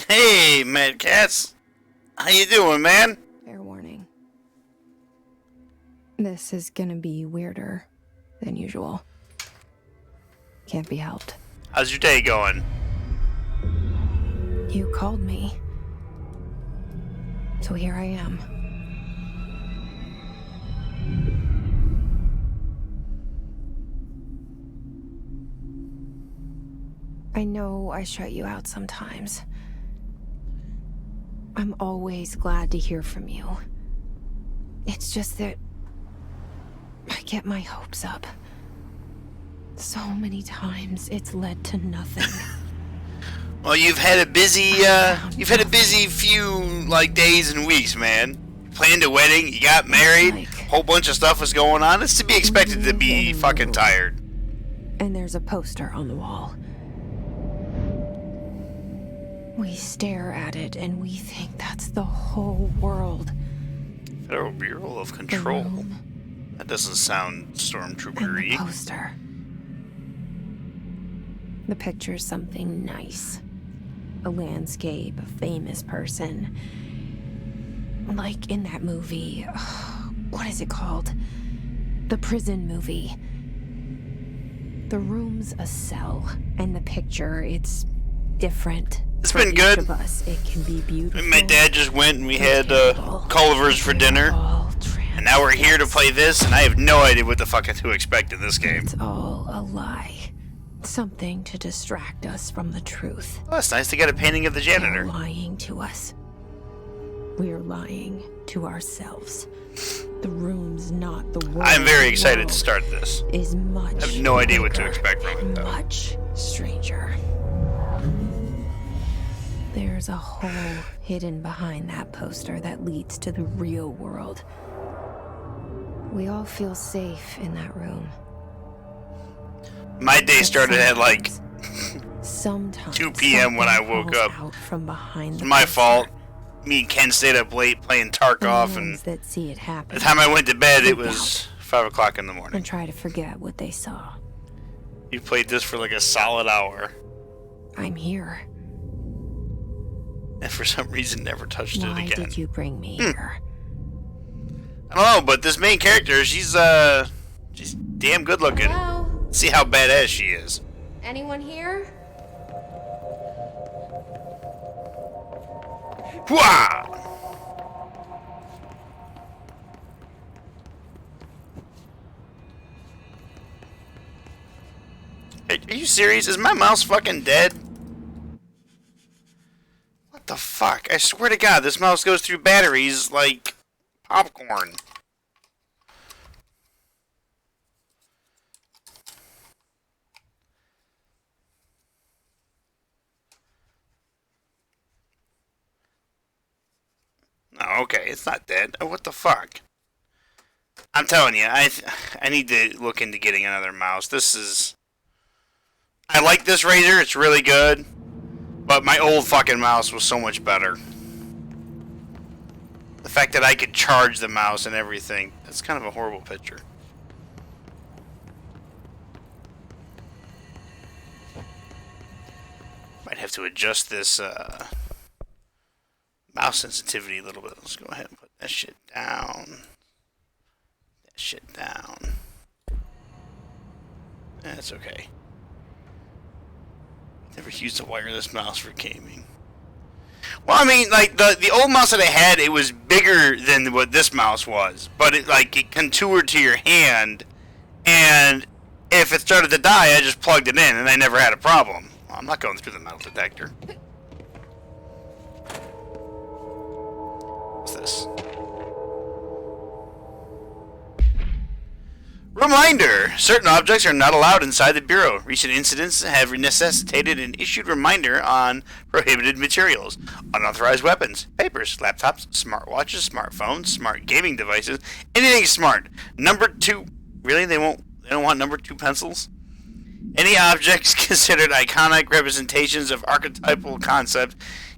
Hey, Mad Cats. How you doing, man? Fair warning. This is gonna be weirder than usual. Can't be helped. How's your day going? You called me. So here I am. I know I shut you out sometimes. I'm always glad to hear from you. It's just that I get my hopes up. So many times it's led to nothing. Well, you've had a busy few days and weeks, man. You planned a wedding, you got married, whole bunch of stuff was going on. It's to be expected to be fucking tired. And there's a poster on the wall. We stare at it and we think that's the whole world. Federal Bureau of Control. That doesn't sound stormtrooper-y. And the poster. The picture's something nice. A landscape, a famous person. Like in that movie. What is it called? The prison movie. The room's a cell, and the picture, it's different. It's been good. Of us, it can be beautiful. My dad just went and we had Culver's for dinner. And now we're here to play this, and I have no idea what the fuck to expect in this game. It's all a lie. Something to distract us from the truth. Oh, it's nice to get a painting of the janitor. They're lying to us. We're lying to ourselves. The room's not the world. I'm very excited to start this. Is much I have no idea what to expect from it, though. Much stranger. There's a hole hidden behind that poster that leads to the real world. We all feel safe in that room. My day started at sometimes 2 p.m. when I woke up. Out from behind it's my fault. Me and Ken stayed up late playing Tarkov, and that see it happen, by the time I went to bed, it was 5 o'clock in the morning. And try to forget what they saw. You played this for a solid hour. I'm here. And for some reason never touched it again. Why did you bring me here? I don't know, but this main character, she's damn good looking. Hello? See how badass she is. Anyone here? Wah! Are you serious? Is my mouse fucking dead? What the fuck? I swear to God, this mouse goes through batteries like popcorn. No, okay, it's not dead. Oh, what the fuck? I'm telling you, I need to look into getting another mouse. I like this Razer, it's really good. But my old fucking mouse was so much better. The fact that I could charge the mouse and everything, that's kind of a horrible picture. Might have to adjust this mouse sensitivity a little bit. Let's go ahead and put that shit down. That shit down. That's okay. Never used a wireless mouse for gaming. Well, I mean, the old mouse that I had, it was bigger than what this mouse was, but it contoured to your hand, and if it started to die, I just plugged it in, and I never had a problem. Well, I'm not going through the metal detector. What's this? Reminder! Certain objects are not allowed inside the Bureau. Recent incidents have necessitated an issued reminder on prohibited materials, unauthorized weapons, papers, laptops, smartwatches, smartphones, smart gaming devices, anything smart. Number 2. Really? They don't want number 2 pencils? Any objects considered iconic representations of archetypal concepts,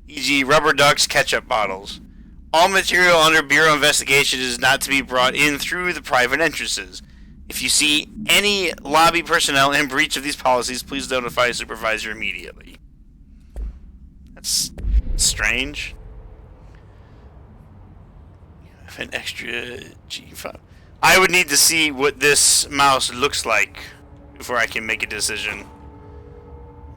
e.g. rubber ducks, ketchup bottles. All material under Bureau investigation is not to be brought in through the private entrances. If you see any lobby personnel in breach of these policies, please notify a supervisor immediately. That's strange. If an extra G5. I would need to see what this mouse looks like before I can make a decision.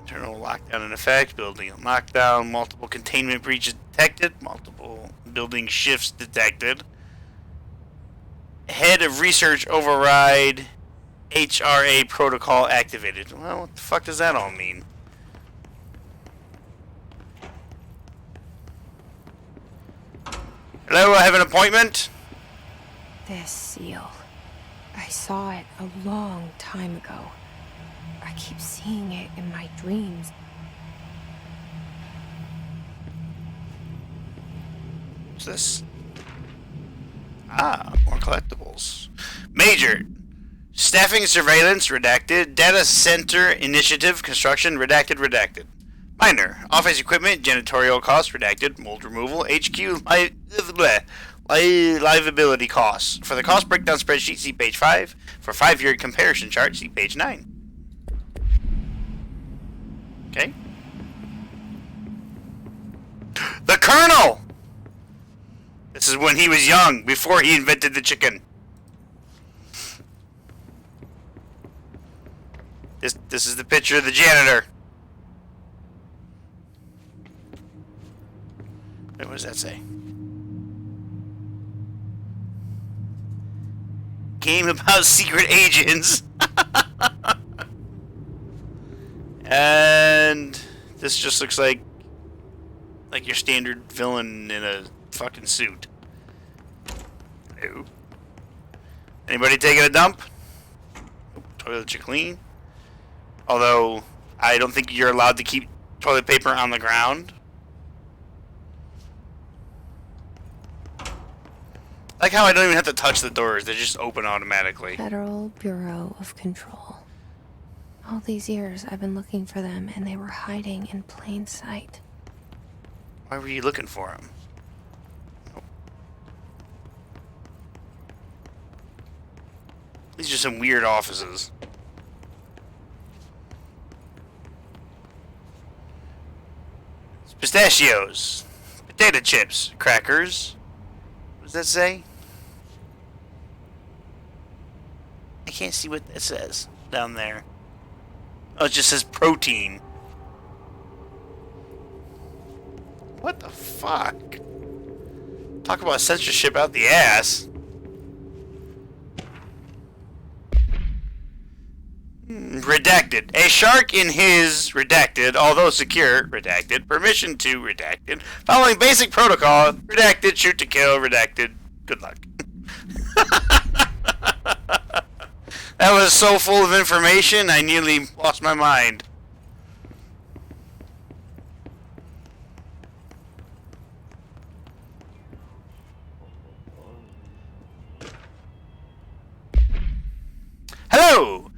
Internal lockdown in effect. Building lockdown. Multiple containment breaches detected. Multiple building shifts detected. Head of research override. HRA protocol activated. Well, what the fuck does that all mean? Hello, I have an appointment. This seal. I saw it a long time ago. I keep seeing it in my dreams. What's this? Ah, more collectibles. Major. Staffing surveillance, redacted. Data center initiative, construction, redacted. Minor. Office equipment, janitorial costs, redacted. Mold removal, HQ, livability costs. For the cost breakdown spreadsheet, see page 5. For 5-year comparison chart, see page 9. Okay. The Colonel! This is when he was young, before he invented the chicken. This is the picture of the janitor. What does that say? Game about secret agents. And this just looks like your standard villain in a fucking suit. No. Anybody taking a dump? Toilets are clean. Although, I don't think you're allowed to keep toilet paper on the ground. Like how I don't even have to touch the doors. They just open automatically. Federal Bureau of Control. All these years I've been looking for them and they were hiding in plain sight. Why were you looking for them? These are some weird offices. Pistachios, potato chips, crackers. What does that say? I can't see what that says down there. Oh, it just says protein. What the fuck? Talk about censorship out the ass. Redacted. A shark in his redacted, although secure, redacted, permission to redacted, following basic protocol, redacted, shoot to kill, redacted, good luck. That was so full of information, I nearly lost my mind. Hello!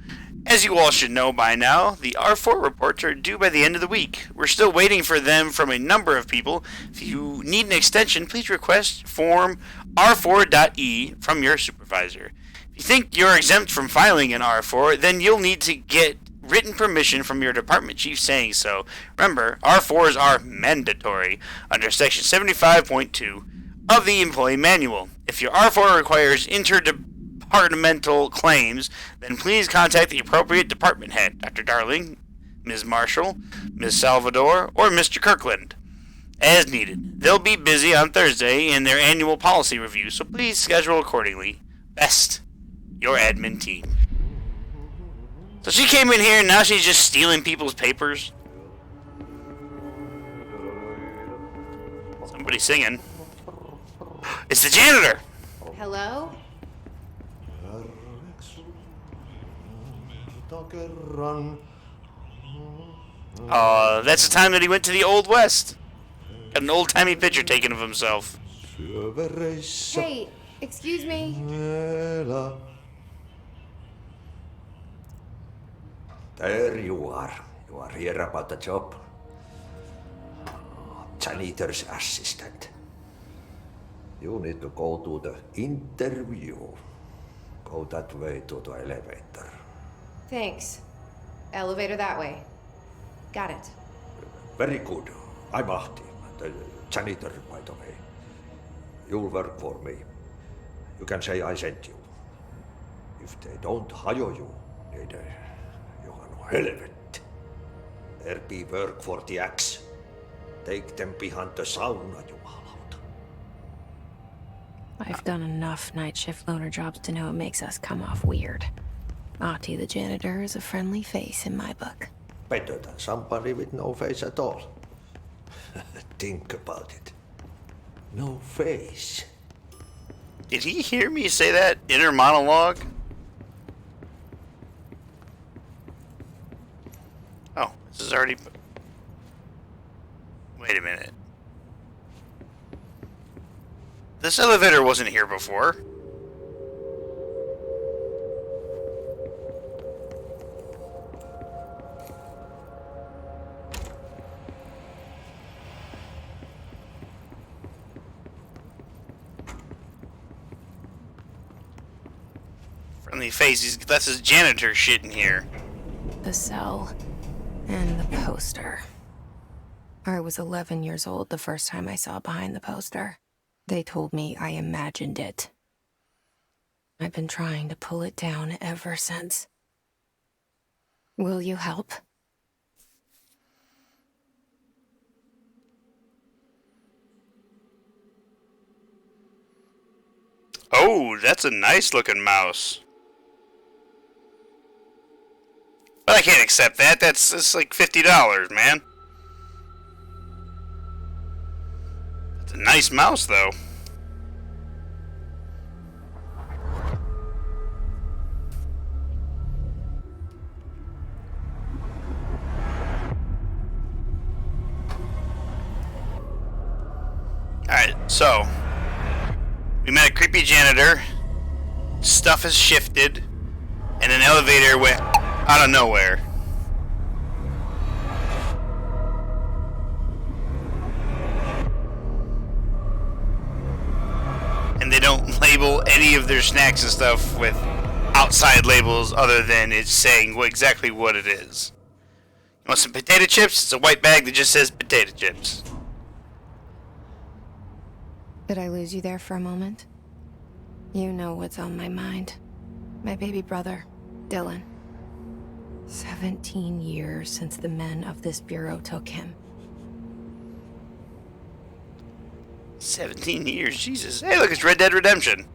As you all should know by now, the R4 reports are due by the end of the week. We're still waiting for them from a number of people. If you need an extension, please request form R4.E from your supervisor. If you think you're exempt from filing an R4, then you'll need to get written permission from your department chief saying so. Remember, R4s are mandatory under Section 75.2 of the Employee Manual. If your R4 requires interdepartmental claims, then please contact the appropriate department head, Dr. Darling, Ms. Marshall, Ms. Salvador, or Mr. Kirkland, as needed. They'll be busy on Thursday in their annual policy review, so please schedule accordingly. Best, your admin team. So she came in here and now she's just stealing people's papers. Somebody's singing. It's the janitor! Hello? That's the time that he went to the Old West. Got an old-timey picture taken of himself. Hey, excuse me. There you are. You are here about the job. Janitor's assistant. You need to go to the interview. Go that way to the elevator. Thanks. Elevator that way. Got it. Very good. I'm Ahti. The janitor, by the way. You'll work for me. You can say I sent you. If they don't hire you, niin Johan helvet. There be work for the axe. Take them behind the sauna, jumalauta. I've done enough night shift loner jobs to know it makes us come off weird. Ahti the janitor is a friendly face in my book. Better than somebody with no face at all. Think about it. No face. Did he hear me say that inner monologue? Oh, this is already... Wait a minute. This elevator wasn't here before. Friendly face, that's his janitor shit in here. The cell and the poster. I was 11 years old the first time I saw behind the poster. They told me I imagined it. I've been trying to pull it down ever since. Will you help? Oh, that's a nice looking mouse. But I can't accept that. That's like $50, man. It's a nice mouse, though. Alright, so we met a creepy janitor, stuff has shifted, and an elevator went out of nowhere. And they don't label any of their snacks and stuff with outside labels other than it's saying exactly what it is. You want some potato chips? It's a white bag that just says potato chips. Did I lose you there for a moment? You know what's on my mind. My baby brother, Dylan. 17 years since the men of this bureau took him. 17 years, Jesus. Hey, look, it's Red Dead Redemption.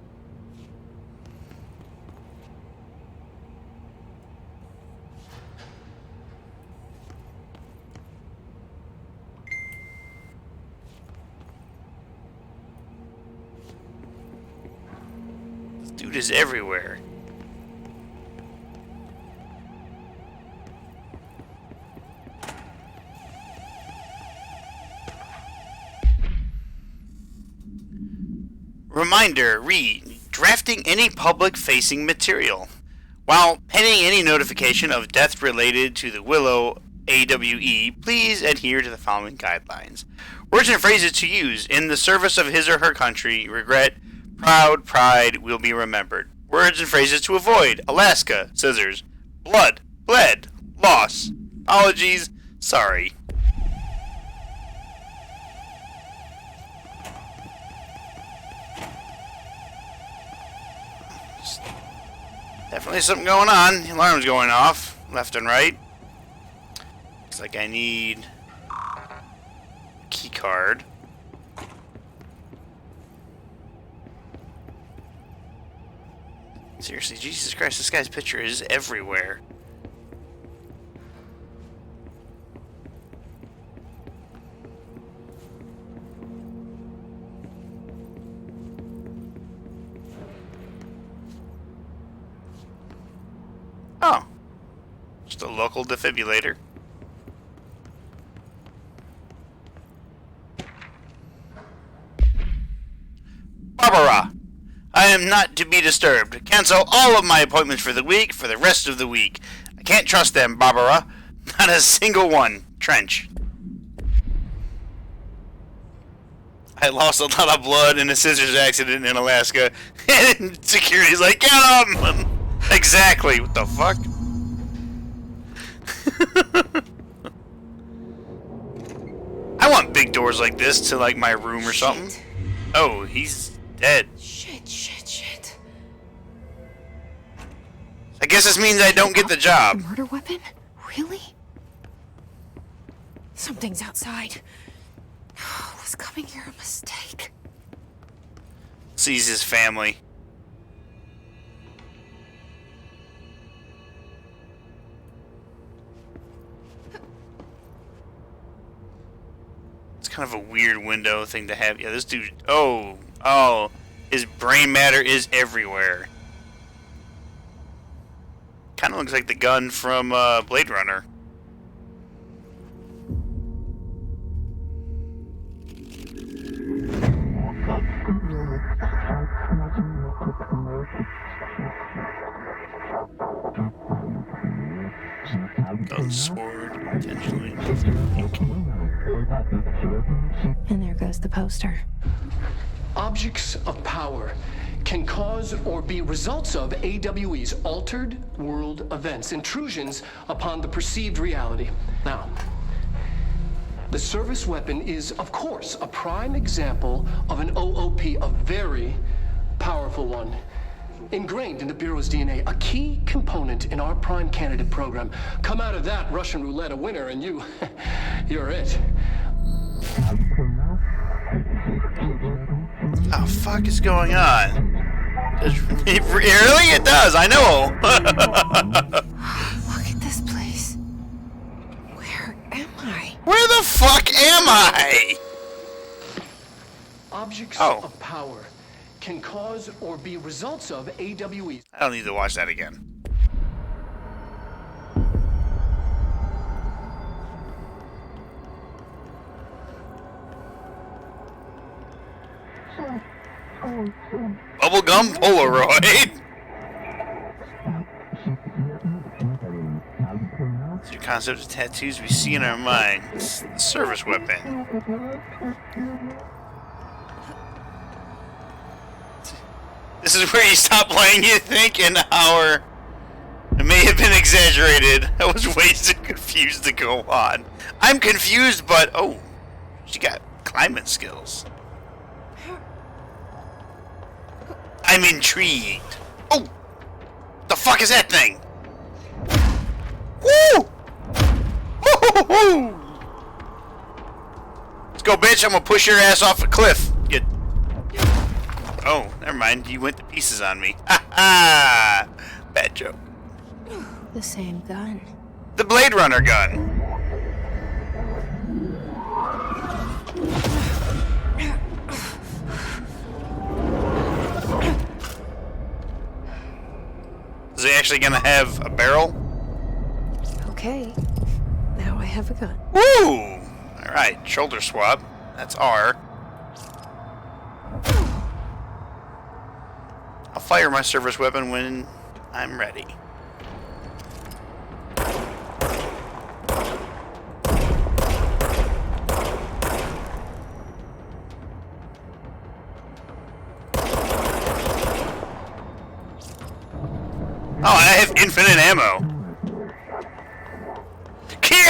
This dude is everywhere. Reminder, read, drafting any public-facing material. While pending any notification of death related to the Willow AWE, please adhere to the following guidelines. Words and phrases to use in the service of his or her country, regret, proud, pride, will be remembered. Words and phrases to avoid, Alaska, scissors, blood, bled, loss, apologies, sorry. Definitely something going on. The alarm's going off, left and right. Looks like I need a key card. Seriously, Jesus Christ, this guy's picture is everywhere. Oh. Just a local defibrillator. Barbara! I am not to be disturbed. Cancel all of my appointments for the week for the rest of the week. I can't trust them, Barbara. Not a single one. Trench. I lost a lot of blood in a scissors accident in Alaska. And security's like, get him! Exactly. What the fuck? I want big big doors like this to like my room or something. Shit. Oh, he's dead. Shit, shit, shit. I guess this means I don't get the job. A murder weapon? Really? Something's outside. Was coming here a mistake? Sees his family. It's kind of a weird window thing to have. Yeah, this dude. Oh, his brain matter is everywhere. Kind of looks like the gun from Blade Runner. Gun sword, potentially. And there goes the poster. Objects of power can cause or be results of AWE's altered world events, intrusions upon the perceived reality. Now, the service weapon is, of course, a prime example of an OOP, a very powerful one. Ingrained in the Bureau's DNA, a key component in our prime candidate program. Come out of that Russian roulette a winner and you're it. Oh, fuck is going on? Really? It does, I know. Look at this place. Where am I? Where the fuck am I? Objects Oh. of power can cause or be results of AWE's. I don't need to watch that again. Bubblegum Polaroid. It's your concept of tattoos we see in our minds. The service weapon. This is where you stop playing, you think, an hour. It may have been exaggerated. I was way too confused to go on. I'm confused, but oh, she got climbing skills. I'm intrigued. Oh, the fuck is that thing? Woo! Woo-hoo-hoo-hoo! Let's go, bitch! I'm gonna push your ass off a cliff. You... Oh, never mind. You went to pieces on me. Ha ha! Bad joke. The same gun. The Blade Runner gun. Is he actually gonna have a barrel? Okay. Now I have a gun. Woo! Alright, shoulder swap. That's R. I'll fire my service weapon when I'm ready. Oh, I have infinite ammo. Kia!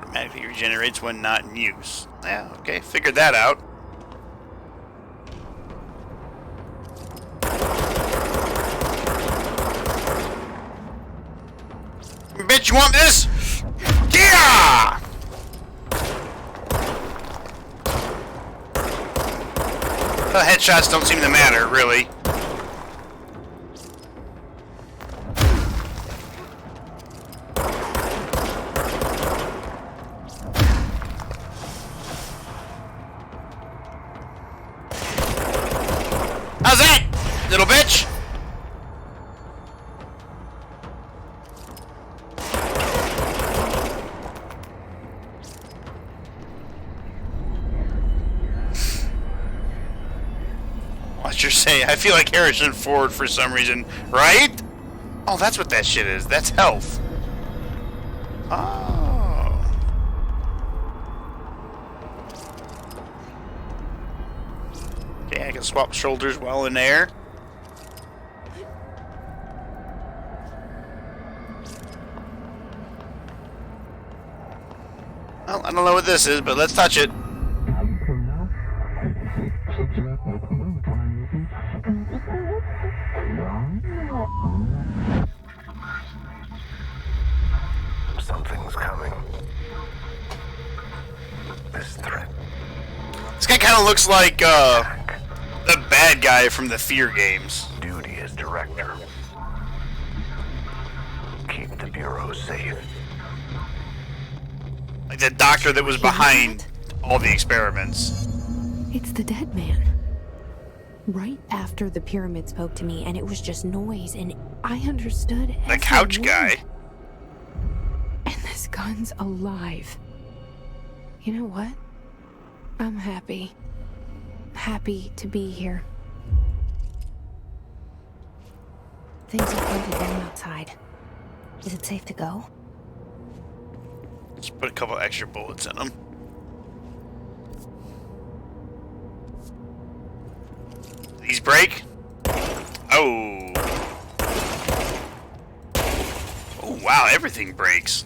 Automatically regenerates when not in use. Yeah, okay, figured that out. Bitch, you want this? Kia! The headshots don't seem to matter, really. How's that, little bitch? Watch your say. I feel like Harrison Ford for some reason, right? Oh, that's what that shit is. That's health. Oh. Okay, I can swap shoulders while in air. Well, I don't know what this is, but let's touch it. Something's coming. This threat. This guy kind of looks like the bad guy from the Fear games. Duty as director. Keep the Bureau safe. Like the doctor that was behind all the experiments. It's the dead man. Right after the pyramid spoke to me, and it was just noise, and I understood The every couch word. guy. And this gun's alive. You know what? I'm happy. Happy to be here. Things are pointed down outside. Is it safe to go? Just put a couple extra bullets in them. These break? Oh. Oh, wow, everything breaks.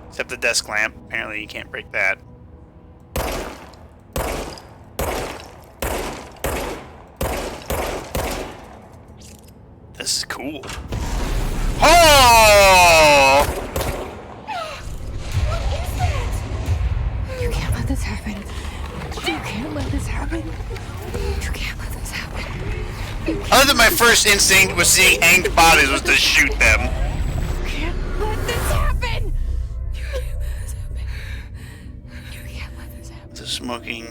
Except the desk lamp. Apparently you can't break that. This is cool. Oh! You can't let this happen. You can't let this happen. You can't let this happen. Other than my first instinct was seeing hanged bodies was to shoot them. You can't let this happen. You can't let this happen. You can't let this happen. The smoking.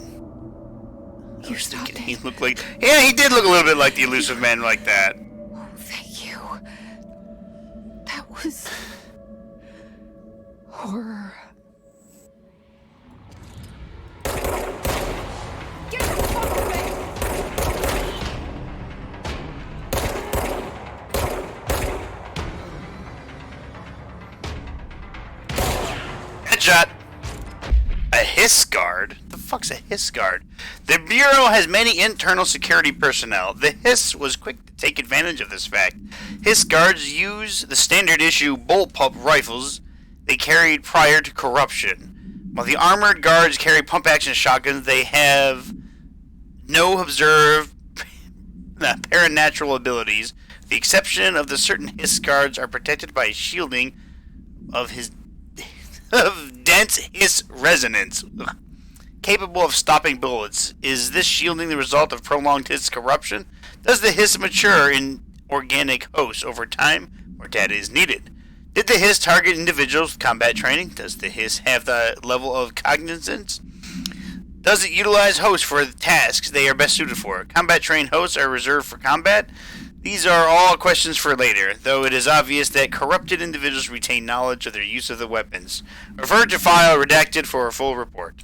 I You was stopped thinking he it. looked like. Yeah, he did look a little bit like the elusive man like that. Oh, thank you. That was horror. Get the fuck away! Headshot. A Hiss guard? The fuck's a Hiss guard? The Bureau has many internal security personnel. The Hiss was quick to take advantage of this fact. Hiss guards use the standard issue bullpup rifles they carried prior to corruption. While the armored guards carry pump action shotguns, they have no observed paranatural abilities. With the exception of the certain Hiss guards are protected by shielding of dense Hiss resonance. Ugh. Capable of stopping bullets. Is this shielding the result of prolonged Hiss corruption? Does the Hiss mature in organic hosts over time where data is needed? Did the Hiss target individuals with combat training? Does the Hiss have the level of cognizance? Does it utilize hosts for the tasks they are best suited for? Combat trained hosts are reserved for combat? These are all questions for later, though it is obvious that corrupted individuals retain knowledge of their use of the weapons. Refer to file redacted for a full report.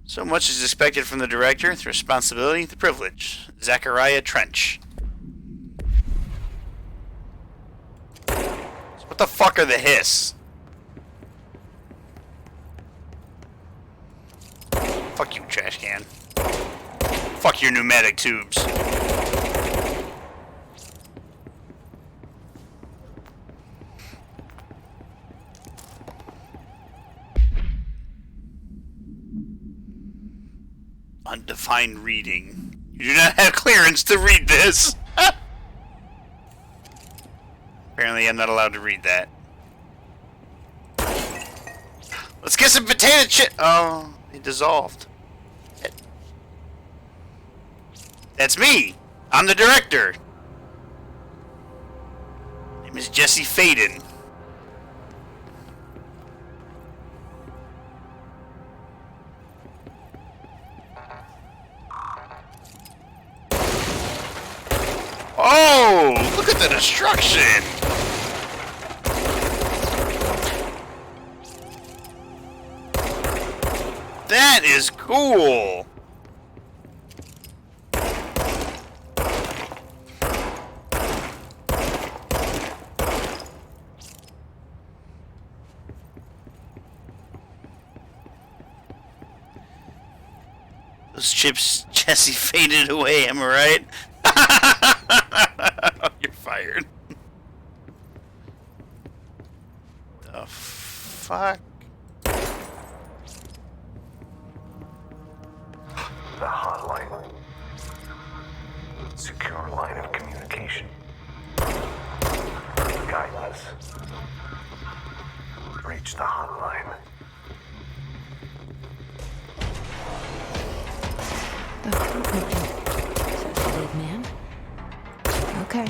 So much is expected from the director, the responsibility, the privilege. Zachariah Trench. So what the fuck are the Hiss? Fuck you, trash can. Fuck your pneumatic tubes. Undefined reading. You do not have clearance to read this. Apparently I'm not allowed to read that. Let's get some potato chip. Oh, they dissolved. That's me. I'm the director. My name is Jesse Faden. Oh, look at the destruction! That is cool! Those chips, Jesse, faded away, am I right? You're fired. The fuck? The hotline. Secure line of communication. Guidance. Reach the hotline. Big man. Okay.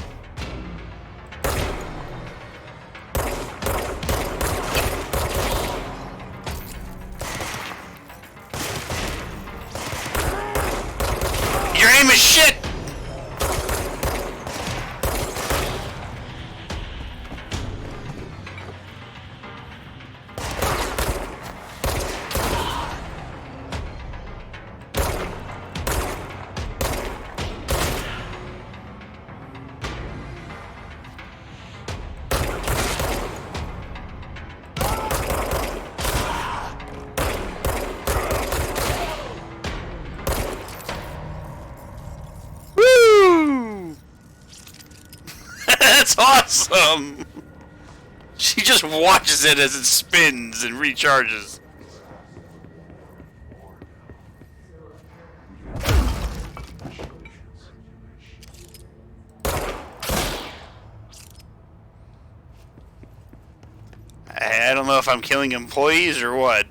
Your aim is shit! Woo! That's awesome! She just watches it as it spins and recharges. I don't know if I'm killing employees or what.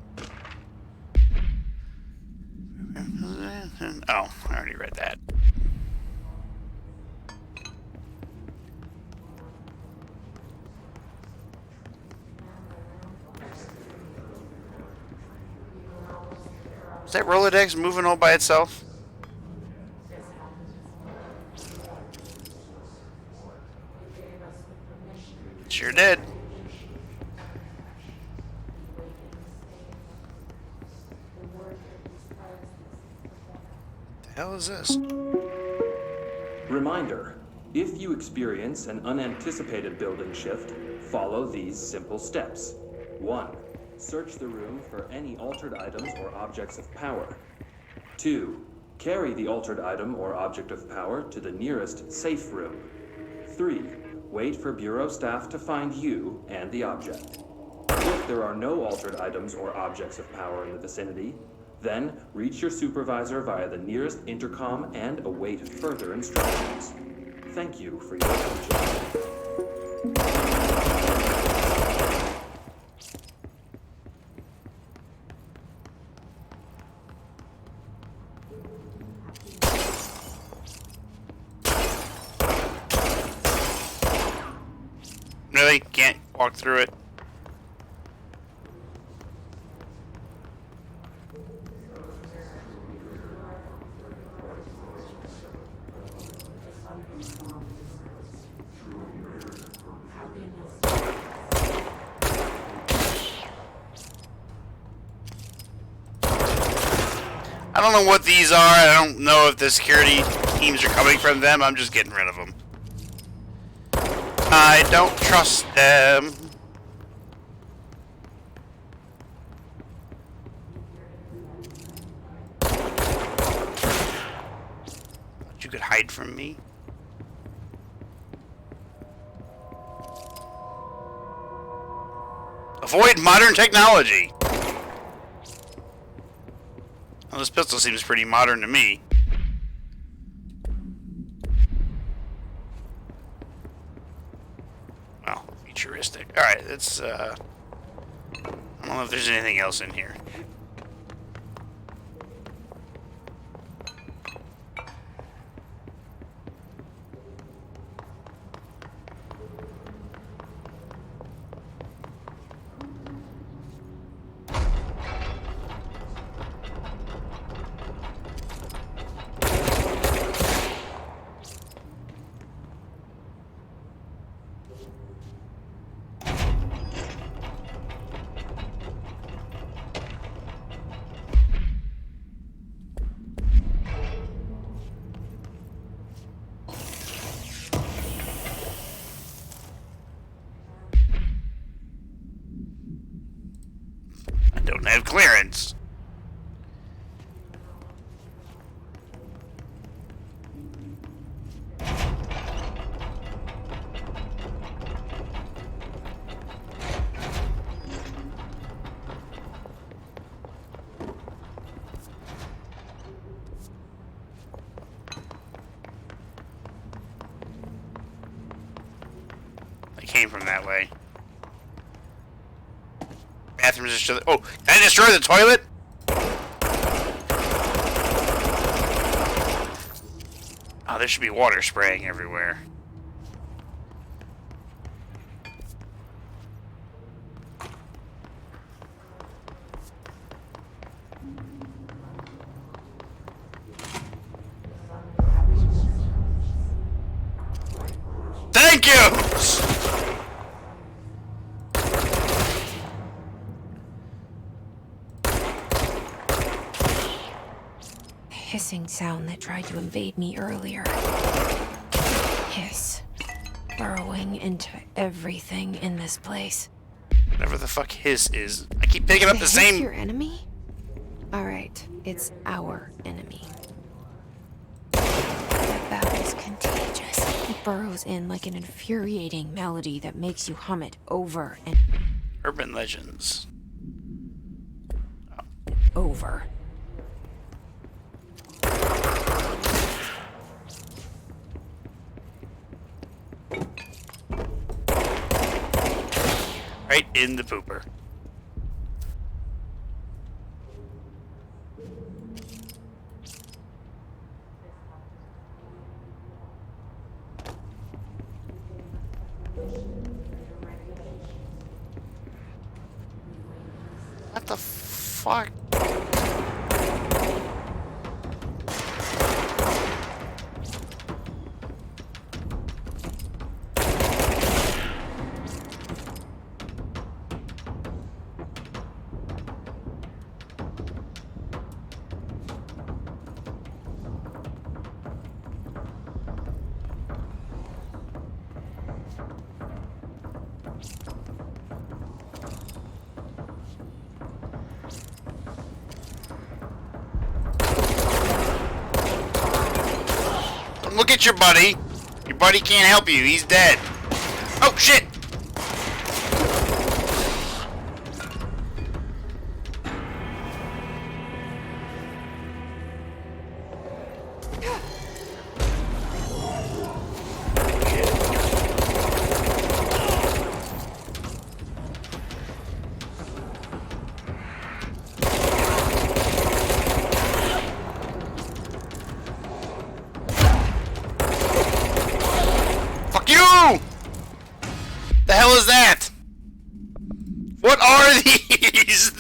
Oh, I already read that. Is that Rolodex moving all by itself? Sure did. The hell is this? Reminder, if you experience an unanticipated building shift, follow these simple steps. 1. Search the room for any altered items or objects of power. 2. Carry the altered item or object of power to the nearest safe room. 3. Wait for Bureau staff to find you and the object. If there are no altered items or objects of power in the vicinity, then reach your supervisor via the nearest intercom and await further instructions. Thank you for your attention. Really? Can't walk through it? I don't know what these are. I don't know if the security teams are coming from them. I'm just getting rid of them. I don't trust them. Thought you could hide from me. Avoid modern technology. Well, this pistol seems pretty modern to me. Well, futuristic. Alright, let's, I don't know if there's anything else in here. I don't have clearance. came from that way. Bathrooms are still. Oh, can I destroy the toilet? Oh, there should be water spraying everywhere. Thank you! Hissing sound that tried to invade me earlier. Hiss. Burrowing into everything in this place. Whatever the fuck his is. I keep picking up the Hiss same. your enemy? Alright, it's our enemy. That battle's contagious. It burrows in like an infuriating melody that makes you hum it over and Urban legends. over. Right in the pooper. What the fuck? Look at your buddy. Your buddy can't help you. He's dead. Oh, shit! The hell is that? What are these?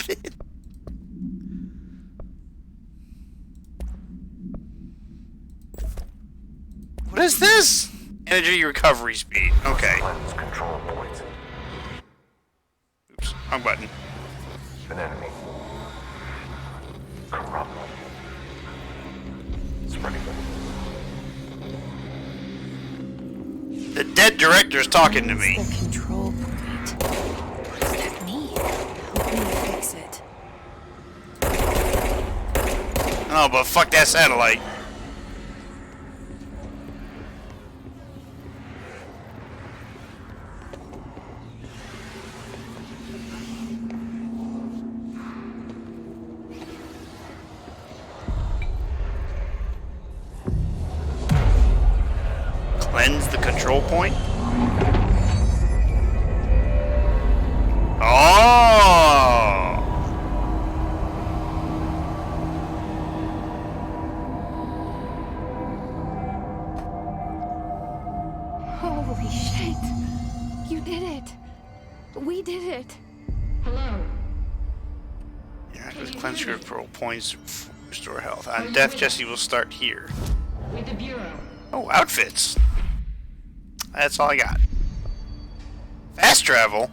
What is this? Energy recovery speed. Okay. Lens control points. Oops, wrong button. An enemy. Corrupt. Spreading. The dead director's talking to me. The control point. What does that mean? Help me fix it. Oh, but fuck that satellite. Cleanse the control point? Oh! Holy shit! You did it! We did it! Hello. Interact with cleanse your control points, restore health. On death, Jesse will start here. With the Bureau. Oh, outfits. That's all I got. Fast travel?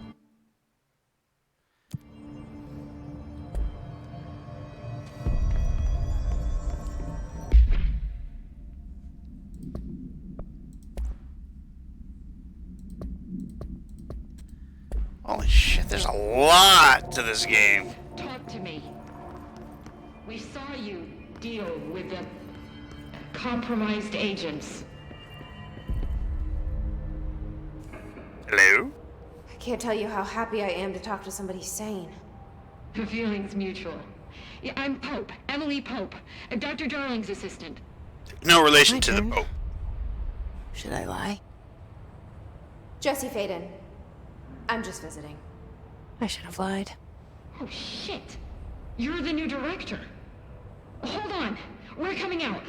Holy shit, there's a lot to this game. Talk to me. We saw you deal with the compromised agents. Hello? I can't tell you how happy I am to talk to somebody sane. The feeling's mutual. Yeah, I'm Pope, Emily Pope, Dr. Darling's assistant. No relation My to the turn. Pope. Should I lie? Jesse Faden. I'm just visiting. I should have lied. Oh, shit. You're the new director. Hold on. We're coming out.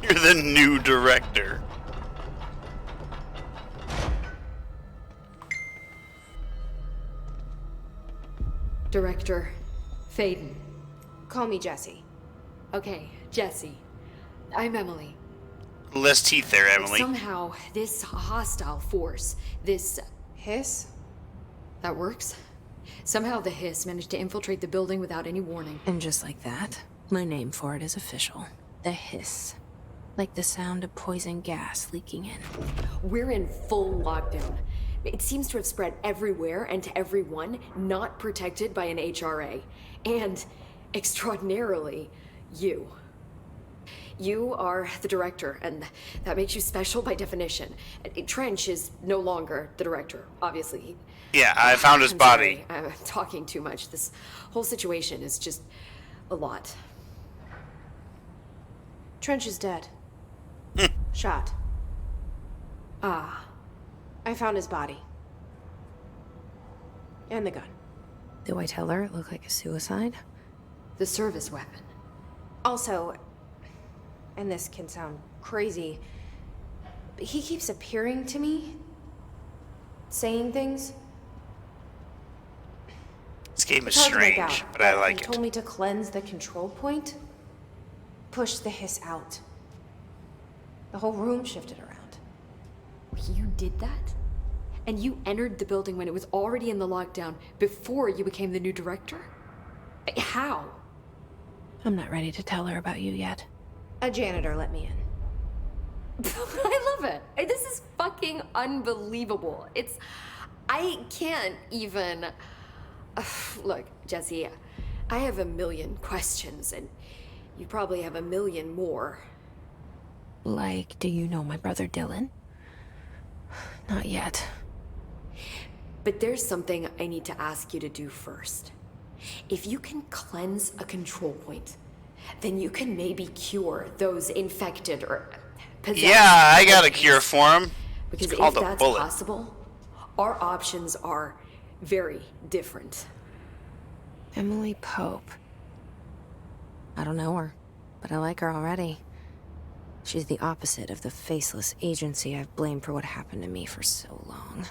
You're the new director. Director Faden. Call me Jessie. Okay, Jessie. I'm Emily. Less teeth there, Emily. Somehow, this hostile force, this... Hiss? That works? Somehow the Hiss managed to infiltrate the building without any warning. And just like that, my name for it is official. The Hiss. Like the sound of poison gas leaking in. We're in full lockdown. It seems to have spread everywhere and to everyone not protected by an HRA. And, extraordinarily, you. You are the director, and that makes you special by definition. Trench is no longer the director, obviously. Yeah, I found his I'm body. sorry, I'm talking too much. This whole situation is just a lot. Trench is dead. Shot. Ah. I found his body. And the gun. Do I tell her it looked like a suicide? The service weapon. Also, and this can sound crazy, but he keeps appearing to me, saying things. This game is It's hard to make strange, out, but I like he it. told me to cleanse the control point, push the Hiss out. The whole room shifted around. You did that? And you entered the building when it was already in the lockdown before you became the new director? How? I'm not ready to tell her about you yet. A janitor let me in. I love it. This is fucking unbelievable. I can't even... Look, Jessie, I have a million questions, and you probably have a million more. Like, do you know my brother Dylan? Not yet. But there's something I need to ask you to do first. If you can cleanse a control point, then you can maybe cure those infected or possessed. Yeah, I got a cure for him. Because It's if called a that's bullet. possible, our options are very different. Emily Pope. I don't know her, but I like her already. She's the opposite of the faceless agency I've blamed for what happened to me for so long.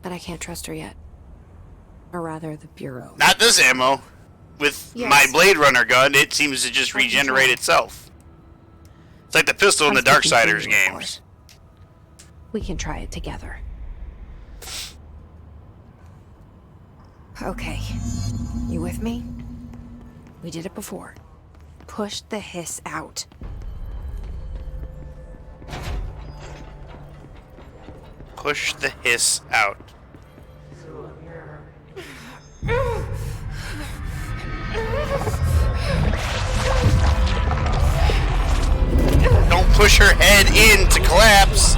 But I can't trust her yet. Or rather, the Bureau. Not this ammo. With Yes. my Blade Runner gun, it seems to just I can regenerate try. itself. It's like the pistol in the I'm speaking Darksiders freely, of games. course. We can try it together. Okay. You with me? We did it before. Push the Hiss out. Push the Hiss out. Don't push her head in to collapse.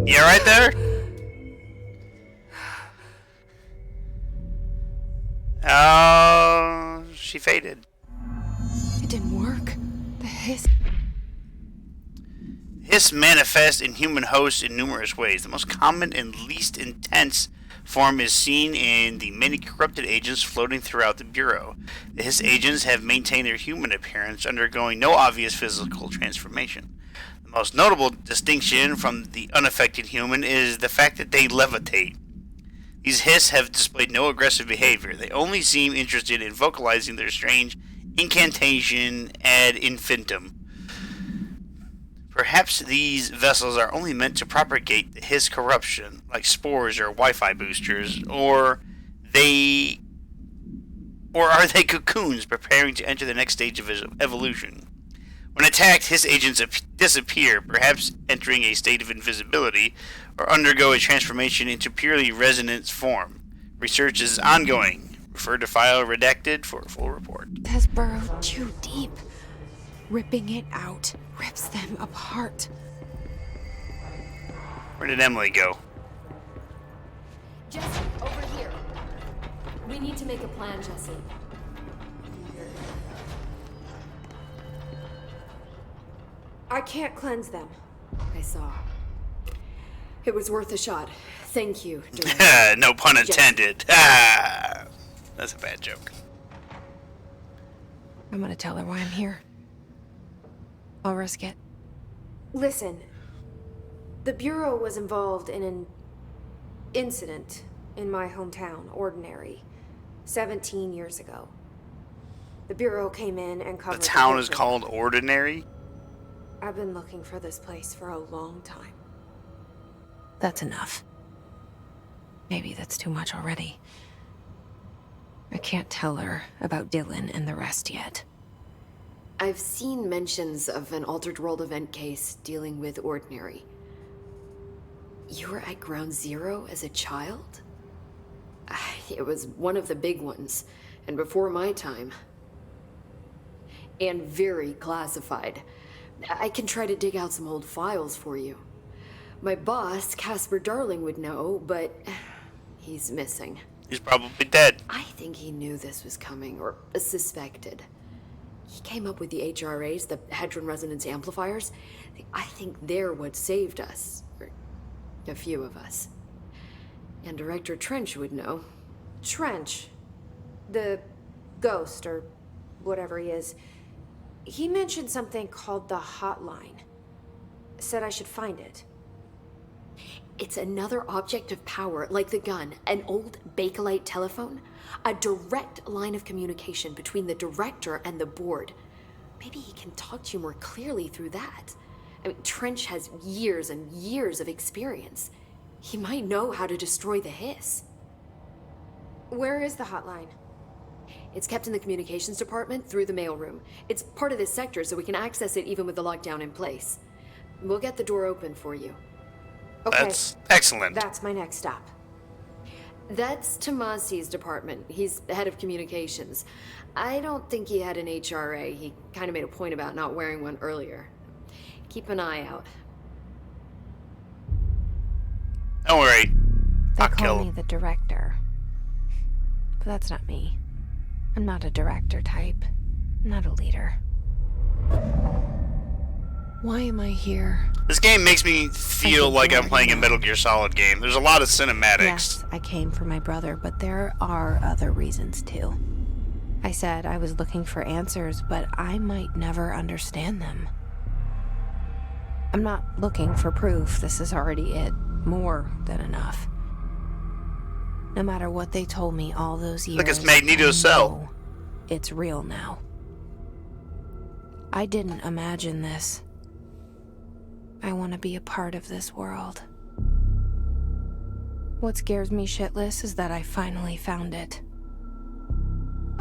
You right there? Oh, she faded. It didn't work. The Hiss. Hiss manifests in human hosts in numerous ways. The most common and least intense form is seen in the many corrupted agents floating throughout the Bureau. The Hiss agents have maintained their human appearance, undergoing no obvious physical transformation. The most notable distinction from the unaffected human is the fact that they levitate. These Hiss have displayed no aggressive behavior. They only seem interested in vocalizing their strange incantation ad infinitum. Perhaps these vessels are only meant to propagate the Hiss corruption, like spores or Wi-Fi boosters, or are they cocoons preparing to enter the next stage of evolution? When attacked, Hiss agents disappear, perhaps entering a state of invisibility, or undergo a transformation into purely resonance form. Research is ongoing. Refer to file redacted for a full report. Has burrowed too deep. Ripping it out rips them apart. Where did Emily go? Jesse, over here. We need to make a plan, Jesse. I can't cleanse them. I saw. It was worth a shot. Thank you, Director. No pun intended. Ah, that's a bad joke. I'm gonna tell her why I'm here. I'll risk it. Listen, the Bureau was involved in an incident in my hometown, Ordinary, 17 years ago. The Bureau came in and covered The town whole is thing. called Ordinary? I've been looking for this place for a long time. That's enough. Maybe that's too much already. I can't tell her about Dylan and the rest yet. I've seen mentions of an Altered World event case dealing with Ordinary. You were at Ground Zero as a child? It was one of the big ones, and before my time. And very classified. I can try to dig out some old files for you. My boss, Casper Darling, would know, but he's missing. He's probably dead. I think he knew this was coming, or suspected. He came up with the HRAs, the Hadron Resonance Amplifiers. I think they're what saved us. Or a few of us. And Director Trench would know. Trench, the ghost, or whatever he is, he mentioned something called the Hotline. Said I should find it. It's another object of power, like the gun, an old Bakelite telephone. A direct line of communication between the director and the board. Maybe he can talk to you more clearly through that. I mean, Trench has years and years of experience. He might know how to destroy the hiss. Where is the Hotline? It's kept in the communications department through the mailroom. It's part of this sector, so we can access it even with the lockdown in place. We'll get the door open for you. Okay, That's excellent. that's my next stop. That's Tomasi's department. He's the head of communications. I don't think he had an HRA. He kind of made a point about not wearing one earlier. Keep an eye out. Don't worry. They I'll call kill me him. the director. But that's not me. I'm not a director type. I'm not a leader. Why am I here? This game makes me feel think like you I'm playing a already Metal Gear Solid game. There's a lot of cinematics. Yes, I came for my brother, but there are other reasons too. I said I was looking for answers, but I might never understand them. I'm not looking for proof. This is already it. More than enough. No matter what they told me all those years, Look, it's Magneto I Cell. know it's real now. I didn't imagine this. I want to be a part of this world. What scares me shitless is that I finally found it.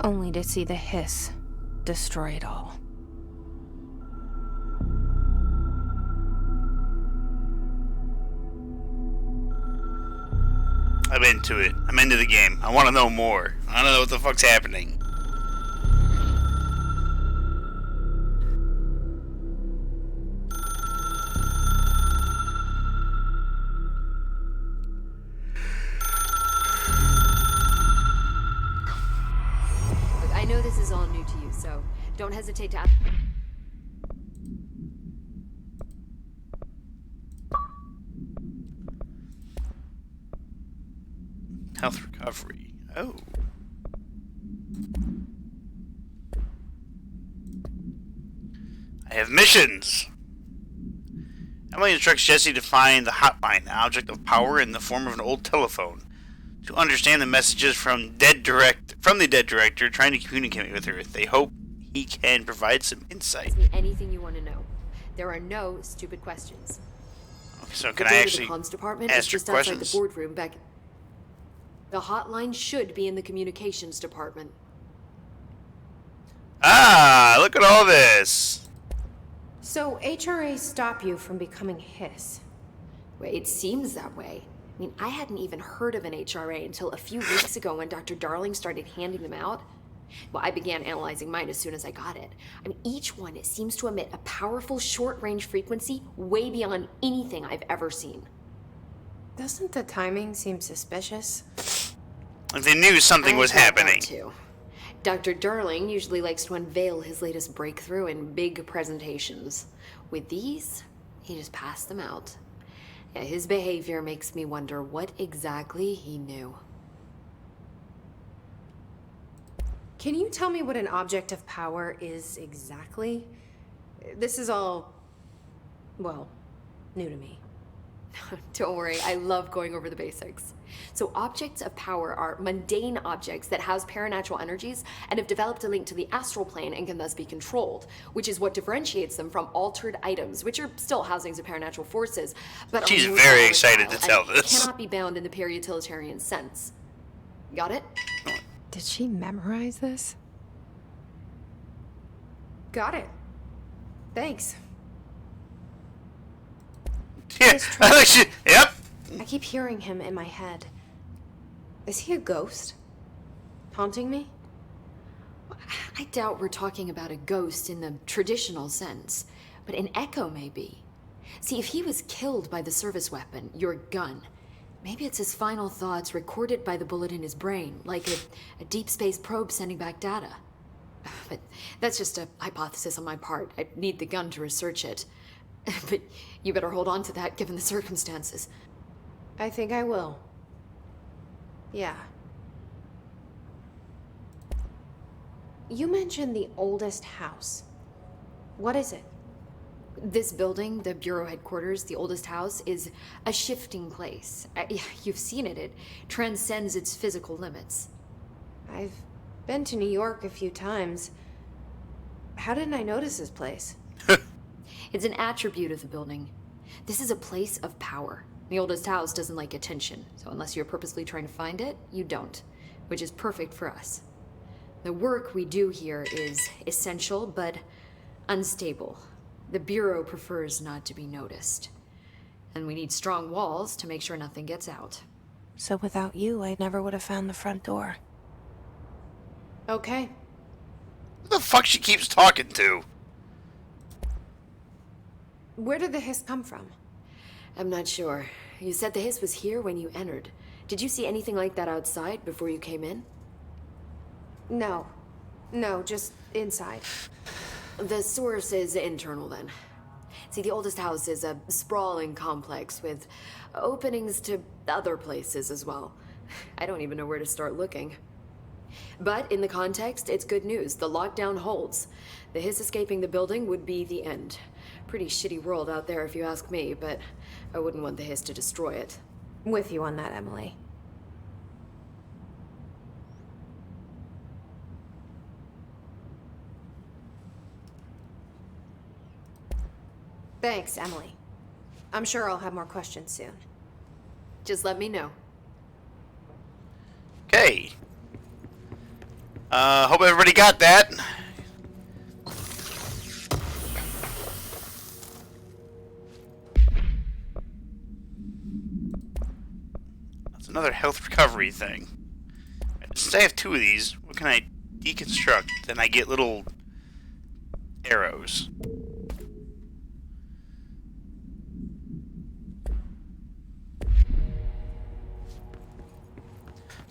Only to see the hiss destroy it all. I'm into it. I'm into the game. I want to know more. I want to know what the fuck's happening. Look, I know this is all new to you, so don't hesitate to ask. Health recovery. Oh. I have missions. Emily instructs Jesse to find the hotline, an object of power in the form of an old telephone, to understand the messages from the dead director trying to communicate with her. They hope he can provide some insight. Ask me anything you want to know. There are no stupid questions. Okay, so The can door I to actually the comms department is ask her just outside the questions? boardroom back. The hotline should be in the communications department. Ah, look at all this. So HRA stop you from becoming Hiss? Well, it seems that way. I mean, I hadn't even heard of an HRA until a few weeks ago when Dr. Darling started handing them out. Well, I began analyzing mine as soon as I got it. I mean, each one, it seems to emit a powerful short-range frequency way beyond anything I've ever seen. Doesn't the timing seem suspicious? Like they knew something I was thought that happening. too. Dr. Darling usually likes to unveil his latest breakthrough in big presentations. With these, he just passed them out. Yeah, his behavior makes me wonder what exactly he knew. Can you tell me what an object of power is exactly? This is all, well, new to me. Don't worry, I love going over the basics. So objects of power are mundane objects that house paranatural energies and have developed a link to the astral plane and can thus be controlled, which is what differentiates them from altered items, which are still housings of paranatural forces, but She's are more very excited to volatile tell and this. cannot be bound in the pure utilitarian sense. Got it? Did she memorize this? Got it. Thanks. Yeah, yep. I keep hearing him in my head. Is he a ghost? Haunting me? I doubt we're talking about a ghost in the traditional sense, but an echo maybe. See, if he was killed by the service weapon, your gun, maybe it's his final thoughts recorded by the bullet in his brain, like a deep space probe sending back data. But that's just a hypothesis on my part. I'd need the gun to research it. But you better hold on to that given the circumstances. I think I will. Yeah. You mentioned the oldest house. What is it? This building, the Bureau headquarters, the oldest house, is a shifting place. Yeah, you've seen it. It transcends its physical limits. I've been to New York a few times. How didn't I notice this place? It's an attribute of the building. This is a place of power. The oldest house doesn't like attention, so unless you're purposely trying to find it, you don't, which is perfect for us. The work we do here is essential, but unstable. The Bureau prefers not to be noticed. And we need strong walls to make sure nothing gets out. So without you, I never would have found the front door. Okay. Who the fuck she keeps talking to? Where did the hiss come from? I'm not sure. You said the hiss was here when you entered. Did you see anything like that outside before you came in? No. No, just inside. The source is internal then. See, the oldest house is a sprawling complex with openings to other places as well. I don't even know where to start looking. But in the context, it's good news. The lockdown holds. The hiss escaping the building would be the end. Pretty shitty world out there if you ask me, but I wouldn't want the hiss to destroy it. With you on that, Emily. Thanks, Emily. I'm sure I'll have more questions soon. Just let me know. Okay. Hope everybody got that. That's another health recovery thing. Since I have two of these, what can I deconstruct? Then I get little arrows.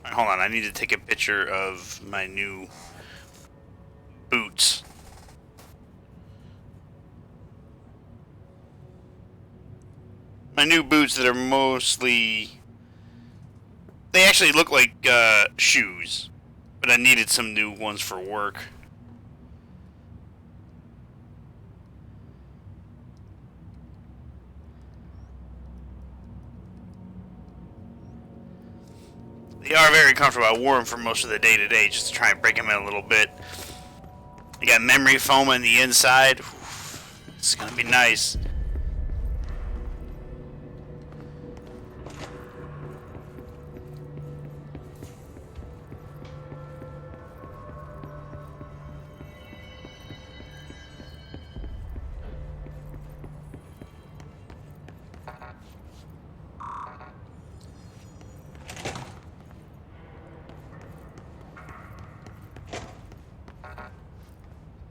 Alright, hold on, I need to take a picture of my new boots. My new boots that are mostly... They actually look like shoes, but I needed some new ones for work. They are very comfortable. I wore them for most of the day-to-day just to try and break them in a little bit. I got memory foam on the inside. It's gonna be nice.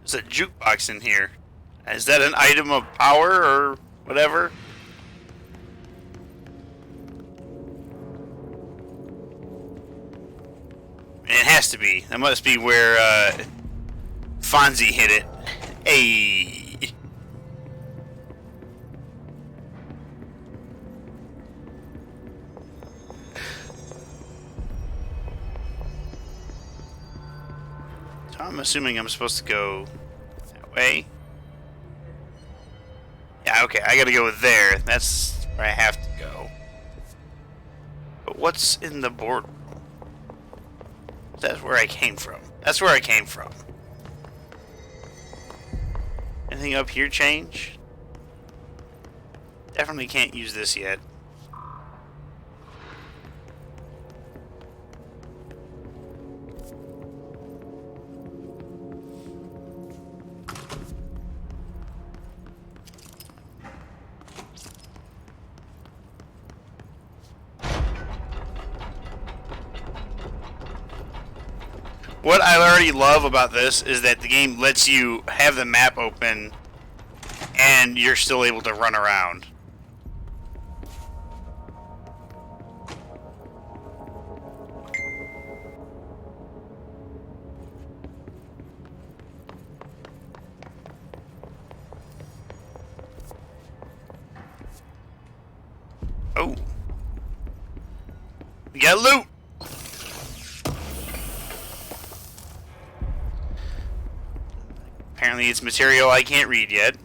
There's a jukebox in here. Is that an item of power or whatever? It has to be. That must be where Fonzie hit it. Hey. So I'm assuming I'm supposed to go that way. Yeah, okay, I gotta go there. That's where I have to go. But what's in the boardroom? That's where I came from. That's where I came from. Anything up here change? Definitely can't use this yet. What I already love about this is that the game lets you have the map open and you're still able to run around. Oh. We got loot! Apparently it's material I can't read yet.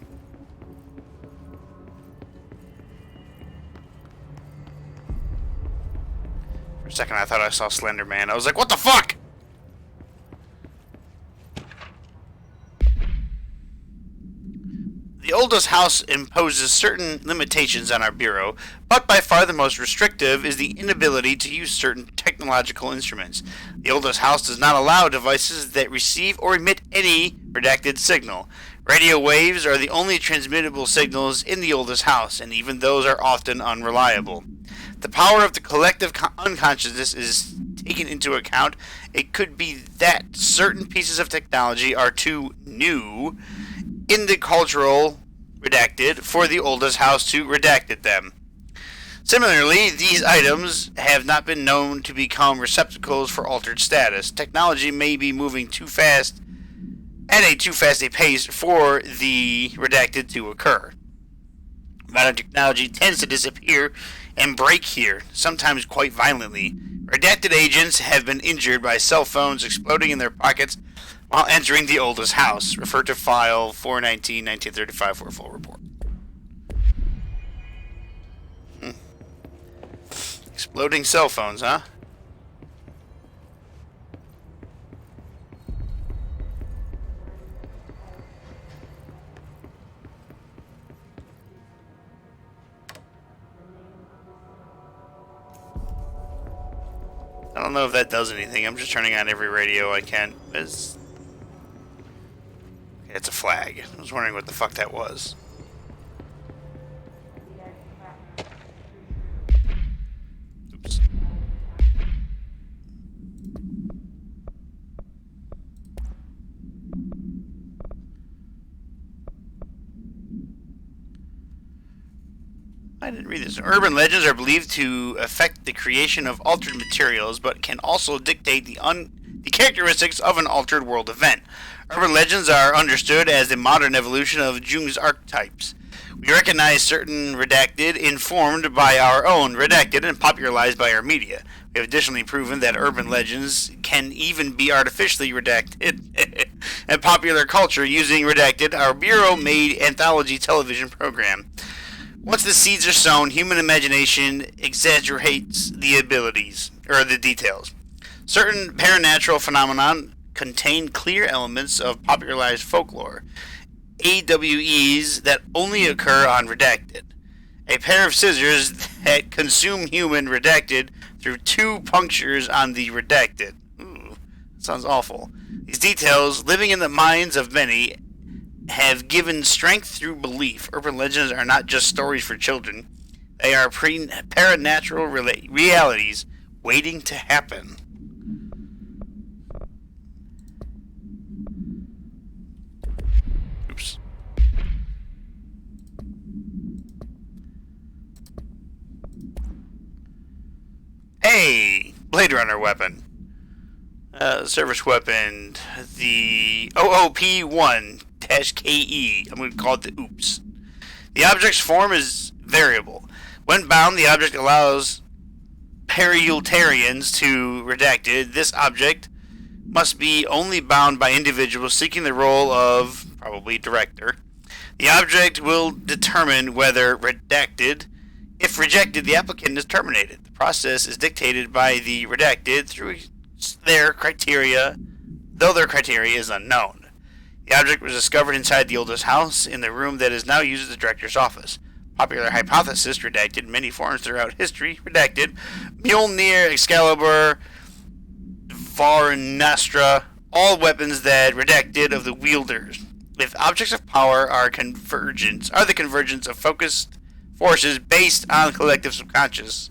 For a second I thought I saw Slender Man. I was like, what the fuck? The oldest house imposes certain limitations on our Bureau, but by far the most restrictive is the inability to use certain technological instruments. The oldest house does not allow devices that receive or emit any redacted signal. Radio waves are the only transmittable signals in the oldest house, and even those are often unreliable. The power of the collective unconsciousness is taken into account. It could be that certain pieces of technology are too new in the cultural redacted for the oldest house to redacted them. Similarly, these items have not been known to become receptacles for altered status. Technology may be moving too fast, at a too fast a pace for the redacted to occur. Modern technology tends to disappear and break here, sometimes quite violently. Redacted agents have been injured by cell phones exploding in their pockets while entering the oldest house. Refer to file 419-1935 for a full report. Exploding cell phones, huh? I don't know if that does anything. I'm just turning on every radio I can. It's a flag. I was wondering what the fuck that was. Oops. I didn't read this. Urban legends are believed to affect the creation of altered materials, but can also dictate the characteristics of an altered world event. Urban legends are understood as the modern evolution of Jung's archetypes. We recognize certain redacted, informed by our own redacted, and popularized by our media. We have additionally proven that urban legends can even be artificially redacted and popular culture using redacted. Our Bureau-made anthology television program. Once the seeds are sown, human imagination exaggerates the abilities, or the details. Certain paranatural phenomenon contain clear elements of popularized folklore, AWEs that only occur on redacted. A pair of scissors that consume human redacted through 2 punctures on the redacted. Ooh, that sounds awful. These details, living in the minds of many, have given strength through belief. Urban legends are not just stories for children. They are paranatural realities waiting to happen. Oops. Hey! Blade Runner weapon. Service weapon, the OOP-1-KE. I'm going to call it the OOPS. The object's form is variable. When bound, the object allows Perultarians to redacted. This object must be only bound by individuals seeking the role of, probably, director. The object will determine whether redacted. If rejected, the applicant is terminated. The process is dictated by the redacted through their criteria, though their criteria is unknown. The object was discovered inside the oldest house in the room that is now used as the director's office. Popular hypothesis, redacted, many forms throughout history, redacted, Mjolnir, Excalibur, Varnastra, all weapons that redacted of the wielders. If objects of power are the convergence of focused forces based on collective subconscious,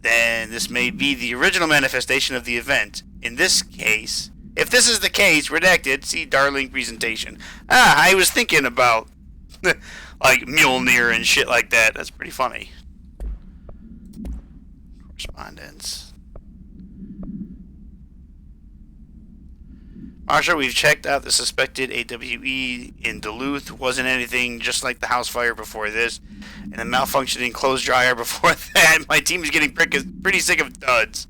then this may be the original manifestation of the event. In this case, if this is the case, redacted, see Darling presentation. I was thinking about like Mjolnir and shit like that. That's pretty funny. Correspondence. Marsha, we've checked out the suspected AWE in Duluth. Wasn't anything just like the house fire before this, and the malfunctioning clothes dryer before that. My team is getting pretty sick of duds.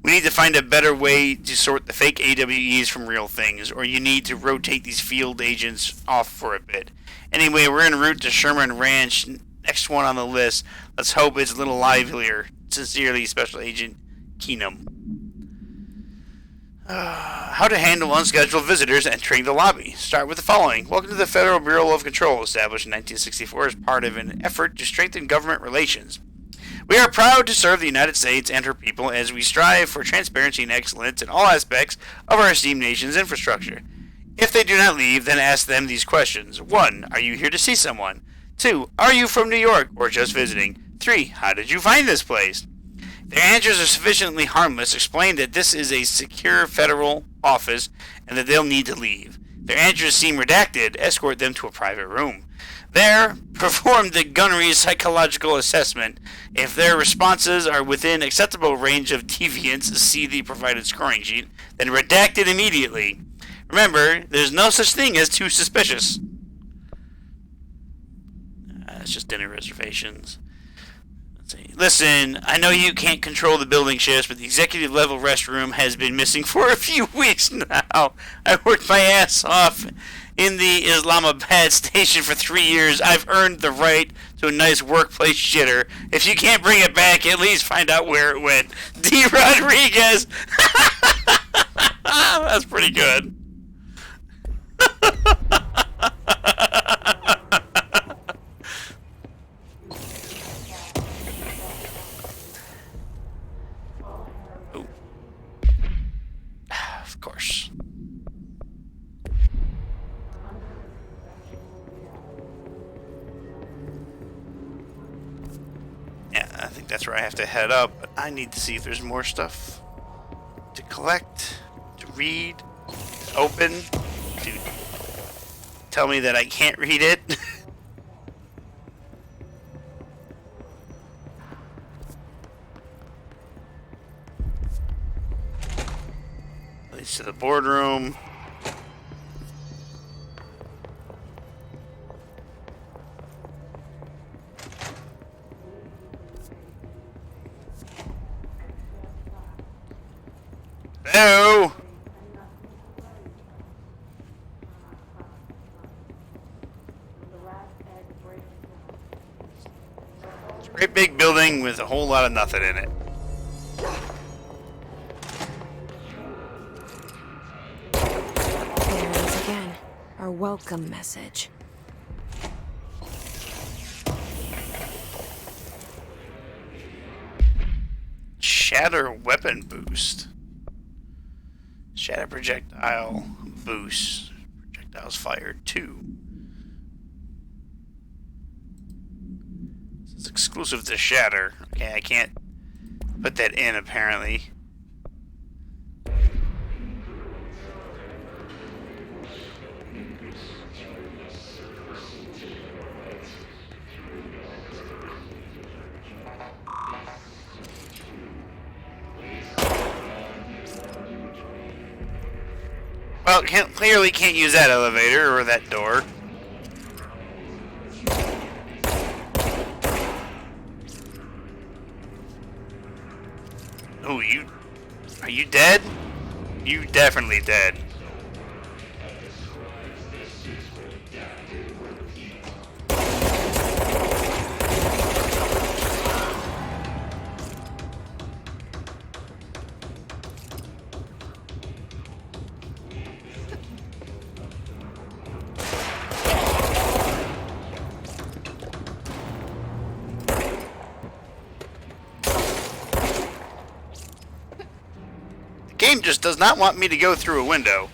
We need to find a better way to sort the fake AWEs from real things, or you need to rotate these field agents off for a bit. Anyway, we're en route to Sherman Ranch. Next one on the list. Let's hope it's a little livelier. Sincerely, Special Agent Keenum. How to handle unscheduled visitors entering the lobby. Start with the following. Welcome to the Federal Bureau of Control, established in 1964 as part of an effort to strengthen government relations. We are proud to serve the United States and her people as we strive for transparency and excellence in all aspects of our esteemed nation's infrastructure. If they do not leave, then ask them these questions. 1. Are you here to see someone? 2. Are you from New York or just visiting? 3. How did you find this place? Their answers are sufficiently harmless. Explain that this is a secure federal office and that they'll need to leave. Their answers seem redacted. Escort them to a private room. There, perform the gunnery psychological assessment. If their responses are within acceptable range of deviance, see the provided scoring sheet, then redact it immediately. Remember, there's no such thing as too suspicious. It's just dinner reservations. Listen, I know you can't control the building shifts, but the executive level restroom has been missing for a few weeks now. I worked my ass off in the Islamabad station for 3 years. I've earned the right to a nice workplace shitter. If you can't bring it back, at least find out where it went. D. Rodriguez. That's pretty good. Of course. Yeah, I think that's where I have to head up, but I need to see if there's more stuff to collect, to read, to open, to tell me that I can't read it. Leads to the boardroom. Hello. It's a great big building with a whole lot of nothing in it. There it is again. Our welcome message. Shatter weapon boost. Shatter projectile boost. Projectiles fired 2. This is exclusive to Shatter. Okay, I can't put that in apparently. Well, clearly can't use that elevator or that door. Oh, are you dead? You definitely dead. The game just does not want me to go through a window.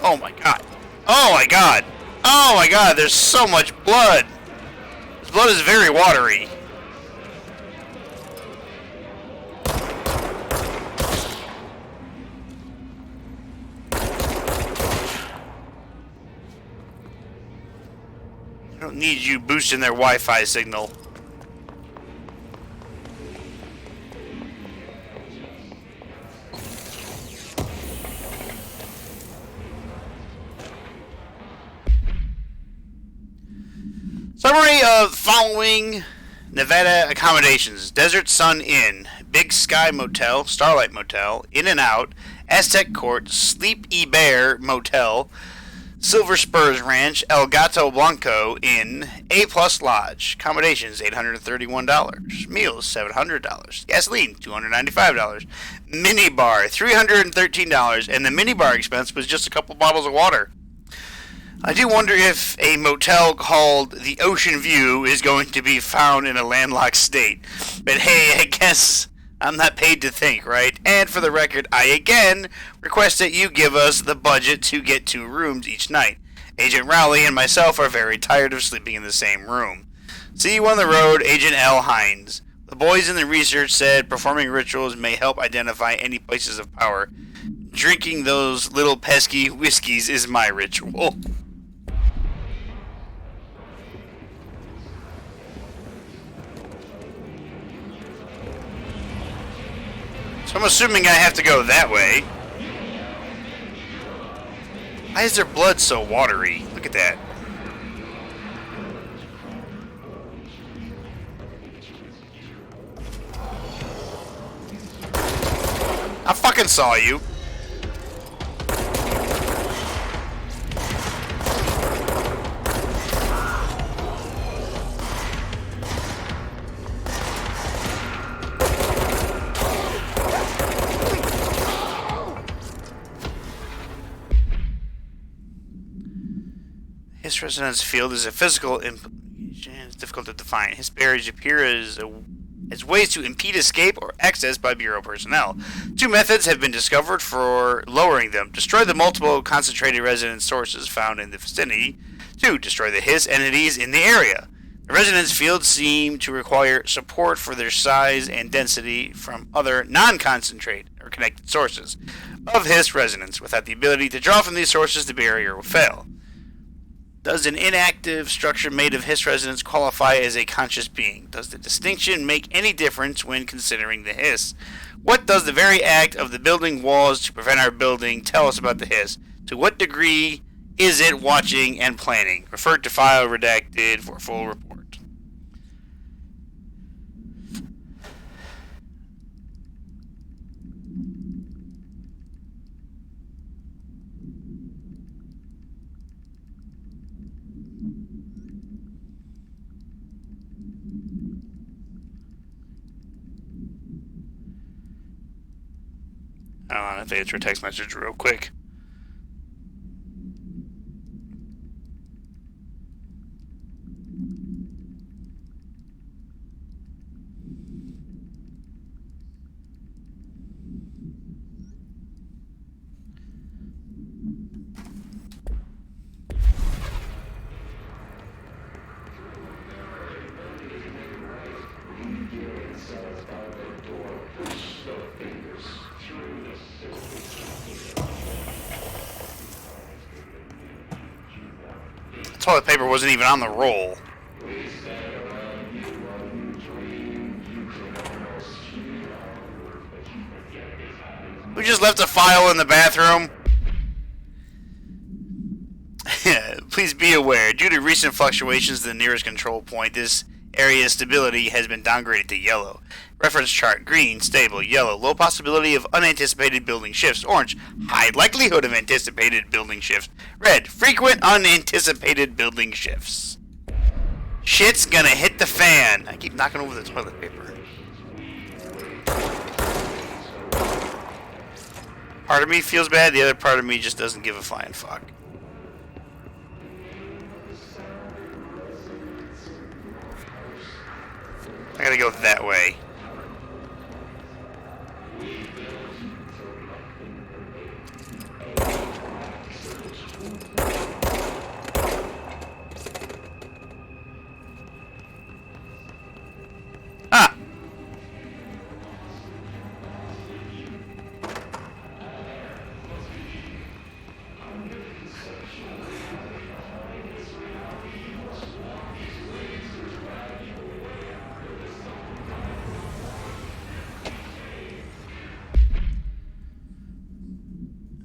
Oh my god. Oh my god. Oh my god, there's so much blood. This blood is very watery. I don't need you boosting their Wi-Fi signal. Summary of following Nevada accommodations: Desert Sun Inn, Big Sky Motel, Starlight Motel, In and Out, Aztec Court, Sleep y Bear Motel, Silver Spurs Ranch, El Gato Blanco Inn, A Plus Lodge. Accommodations $831, meals $700, gasoline $295, minibar $313, and the minibar expense was just a couple bottles of water. I do wonder if a motel called the Ocean View is going to be found in a landlocked state. But hey, I guess I'm not paid to think, right? And for the record, I again request that you give us the budget to get 2 rooms each night. Agent Rowley and myself are very tired of sleeping in the same room. See you on the road, Agent L. Hines. The boys in the research said performing rituals may help identify any places of power. Drinking those little pesky whiskeys is my ritual. So I'm assuming I have to go that way. Why is their blood so watery? Look at that. I fucking saw you. His resonance field is a physical implication. It's difficult to define. His barriers appear as ways to impede escape or access by Bureau personnel. 2 methods have been discovered for lowering them. Destroy the multiple concentrated resonance sources found in the vicinity. 2. Destroy the Hiss entities in the area. The resonance fields seem to require support for their size and density from other non-concentrated or connected sources of Hiss resonance. Without the ability to draw from these sources, the barrier will fail. Does an inactive structure made of Hiss resonance qualify as a conscious being? Does the distinction make any difference when considering the Hiss? What does the very act of the building walls to prevent our building tell us about the Hiss? To what degree is it watching and planning? Refer to file redacted for full report. I don't know, I have to answer a text message real quick. Toilet paper wasn't even on the roll. Who just left a file in the bathroom? Please be aware, due to recent fluctuations to the nearest control point, this area's stability has been downgraded to yellow. Reference chart: green, stable; yellow, low possibility of unanticipated building shifts; orange, high likelihood of anticipated building shifts; red, frequent unanticipated building shifts. Shit's gonna hit the fan. I keep knocking over the toilet paper. Part of me feels bad, the other part of me just doesn't give a flying fuck. I gotta go that way. Ah!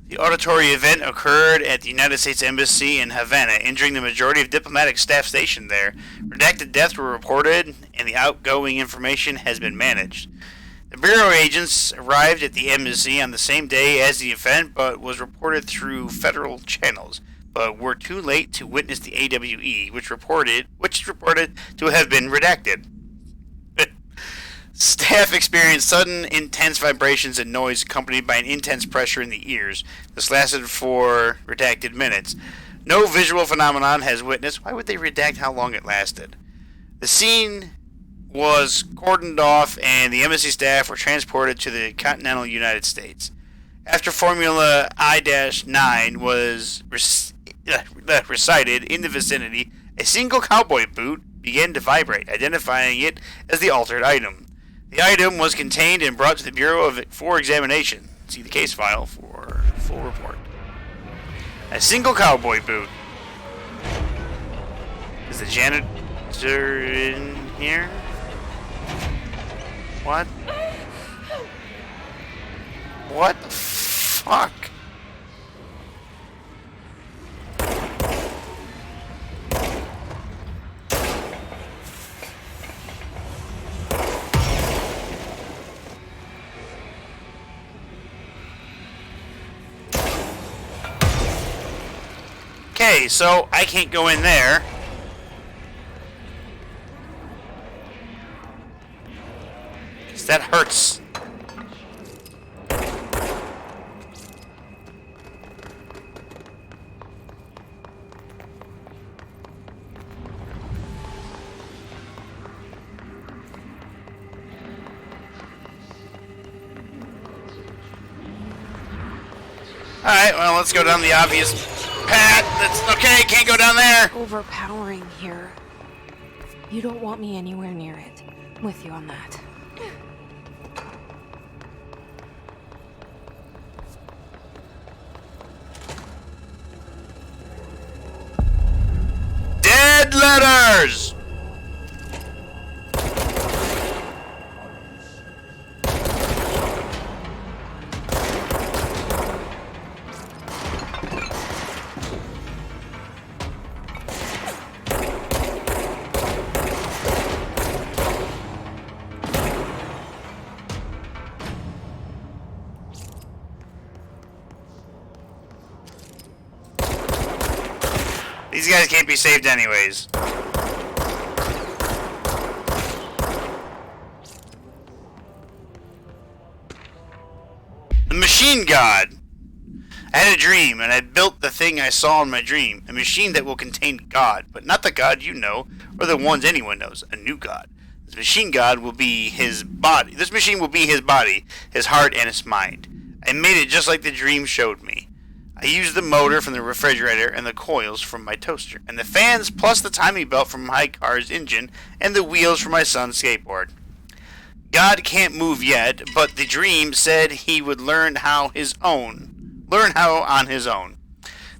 The auditory event occurred at the United States Embassy in Havana, injuring the majority of diplomatic staff stationed there. Redacted deaths were reported, and the outgoing information has been managed. The Bureau agents arrived at the embassy on the same day as the event, but was reported through federal channels, but were too late to witness the AWE, which is reported to have been redacted. Staff experienced sudden, intense vibrations and noise accompanied by an intense pressure in the ears. This lasted for redacted minutes. No visual phenomenon has witnessed. Why would they redact how long it lasted? The scene was cordoned off and the embassy staff were transported to the continental United States. After Formula I-9 was recited in the vicinity, a single cowboy boot began to vibrate, identifying it as the altered item. The item was contained and brought to the Bureau for examination. See the case file for full report. A single cowboy boot. Is the janitor in here? What? What the fuck? Okay, so I can't go in there. Because that hurts. Alright, well, let's go down the obvious path. That's okay, can't go down there. Overpowering here. You don't want me anywhere near it. I'm with you on that. Dead letters! These guys can't be saved anyways. The Machine God. I had a dream, and I built the thing I saw in my dream. A machine that will contain God, but not the God you know, or the ones anyone knows. A new God. This machine God will be his body. This machine will be his body, his heart, and his mind. I made it just like the dream showed me. I used the motor from the refrigerator and the coils from my toaster, and the fans plus the timing belt from my car's engine and the wheels from my son's skateboard. God can't move yet, but the dream said he would learn how on his own.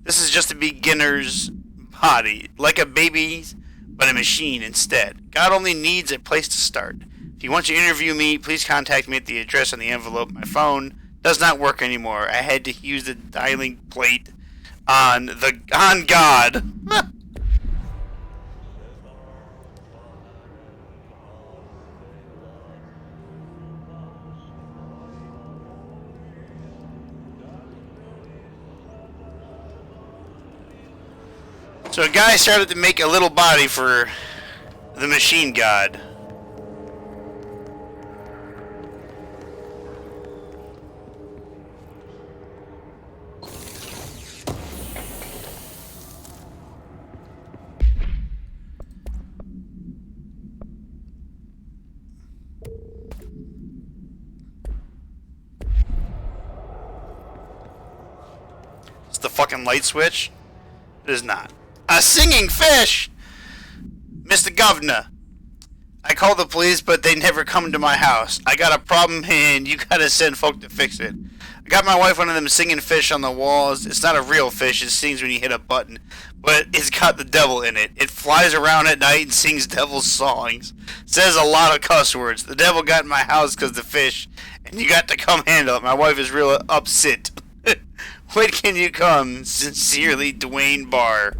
This is just a beginner's body, like a baby's, but a machine instead. God only needs a place to start. If you want to interview me, please contact me at the address on the envelope, my phone does not work anymore. I had to use the dialing plate on God. So a guy started to make a little body for the machine god. It's the fucking light switch? It is not. A singing fish! Mr. Governor, I called the police, but they never come to my house. I got a problem, and you gotta send folk to fix it. I got my wife one of them singing fish on the walls. It's not a real fish. It sings when you hit a button, but it's got the devil in it. It flies around at night and sings devil's songs. Says a lot of cuss words. The devil got in my house because the fish, and you got to come handle it. My wife is real upset. When can you come? Sincerely, Dwayne Barr.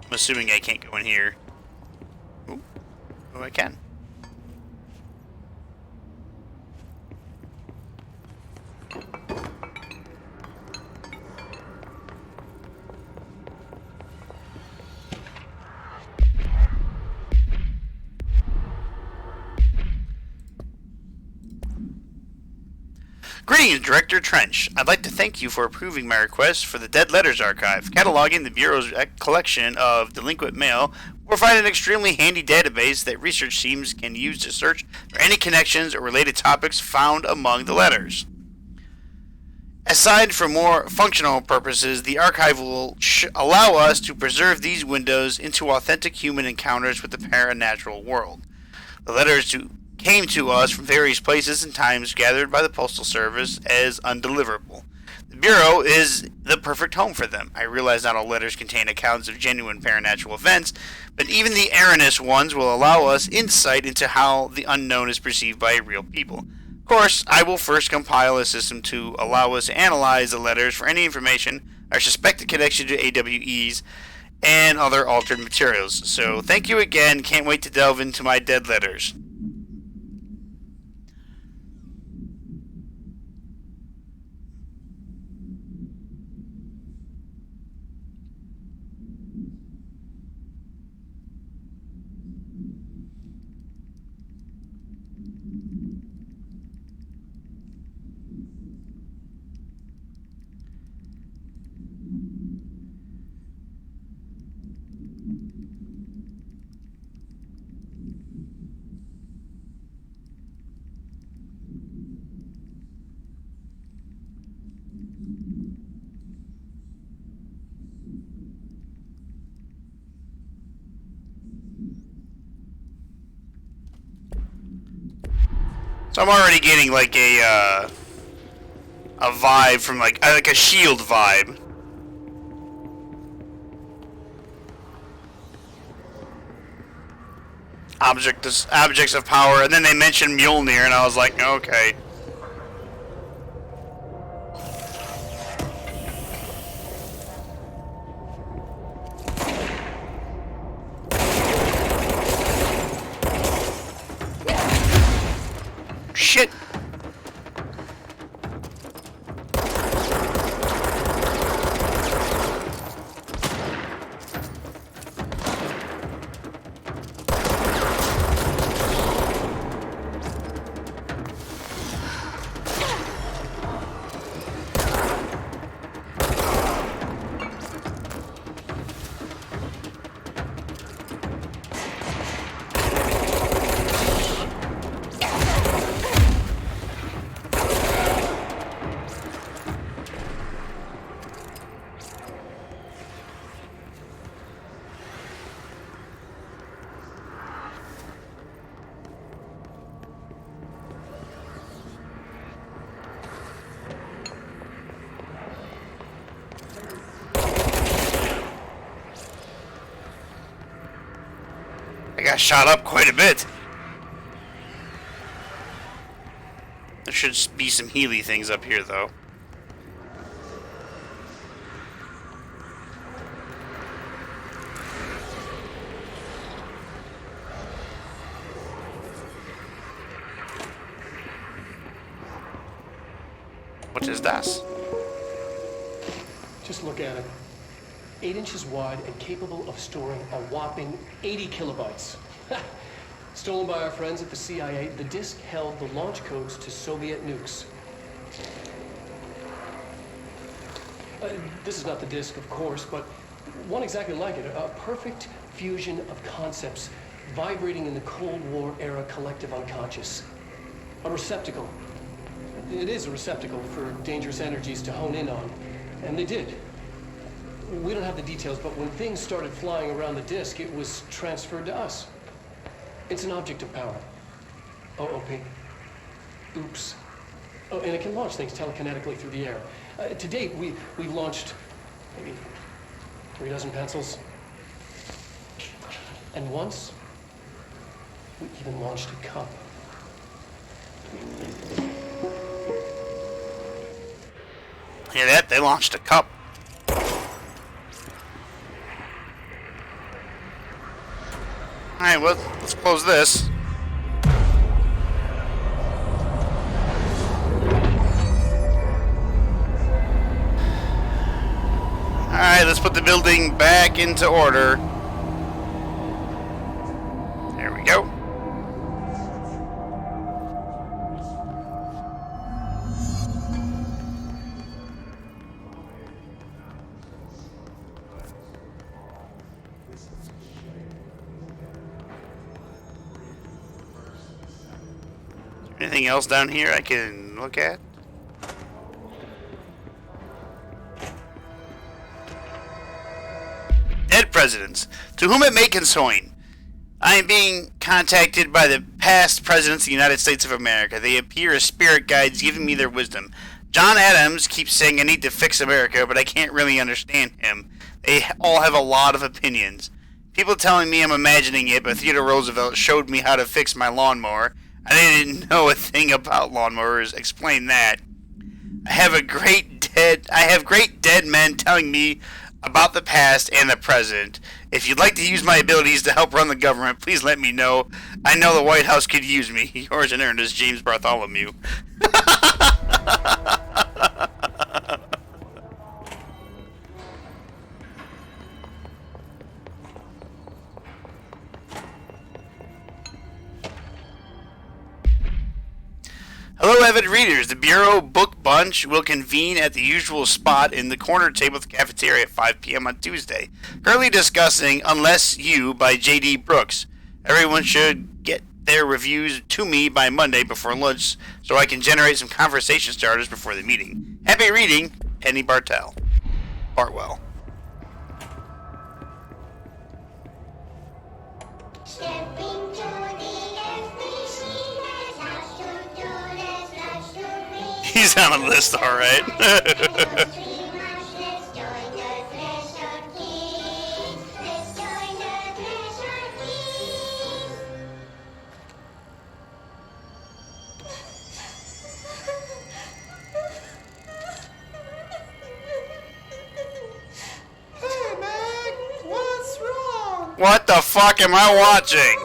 I'm assuming I can't go in here. Ooh. Oh, I can. Greetings, Director Trench. I'd like to thank you for approving my request for the Dead Letters Archive. Cataloging the Bureau's collection of delinquent mail will provide an extremely handy database that research teams can use to search for any connections or related topics found among the letters. Aside from more functional purposes, the archive will allow us to preserve these windows into authentic human encounters with the paranatural world. The letters came to us from various places and times gathered by the Postal Service as undeliverable. The Bureau is the perfect home for them. I realize not all letters contain accounts of genuine paranatural events, but even the erroneous ones will allow us insight into how the unknown is perceived by real people. Of course, I will first compile a system to allow us to analyze the letters for any information or suspected connection to AWEs and other altered materials. So thank you again. Can't wait to delve into my dead letters. So I'm already getting like a vibe from like a SHIELD vibe. Objects of power, and then they mentioned Mjolnir, and I was like, okay. Shit. I got shot up quite a bit. should be some Healy things up here, though. What is this? Just look at it. 8 inches wide and capable of storing a whopping 80 kilobytes. Stolen by our friends at the CIA, the disk held the launch codes to Soviet nukes. This is not the disk, of course, but one exactly like it. A perfect fusion of concepts vibrating in the Cold War era collective unconscious. A receptacle. It is a receptacle for dangerous energies to hone in on. And they did. We don't have the details, but when things started flying around the disk, it was transferred to us. It's an object of power. OOP. Oops. Oh, and it can launch things telekinetically through the air. To date, we've launched maybe 3 dozen pencils. And once, we even launched a cup. Hear that? They launched a cup. Alright, well, let's close this. Alright, let's put the building back into order. There we go. Anything else down here I can look at? Dead presidents. To whom it may concern, I am being contacted by the past presidents of the United States of America. They appear as spirit guides giving me their wisdom. John Adams keeps saying I need to fix America, but I can't really understand him. They all have a lot of opinions. People telling me I'm imagining it, but Theodore Roosevelt showed me how to fix my lawnmower. I didn't know a thing about lawnmowers. Explain that. I have great dead men telling me about the past and the present. If you'd like to use my abilities to help run the government, please let me know. I know the White House could use me. Yours in earnest, James Bartholomew. Hello, avid readers. The Bureau Book Bunch will convene at the usual spot in the corner table of the cafeteria at 5 p.m. on Tuesday. Currently discussing Unless You by J.D. Brooks. Everyone should get their reviews to me by Monday before lunch so I can generate some conversation starters before the meeting. Happy reading, Penny Bartwell. Stepping to the He's on a list, alright. Hey, Meg, what's wrong? What the fuck am I watching?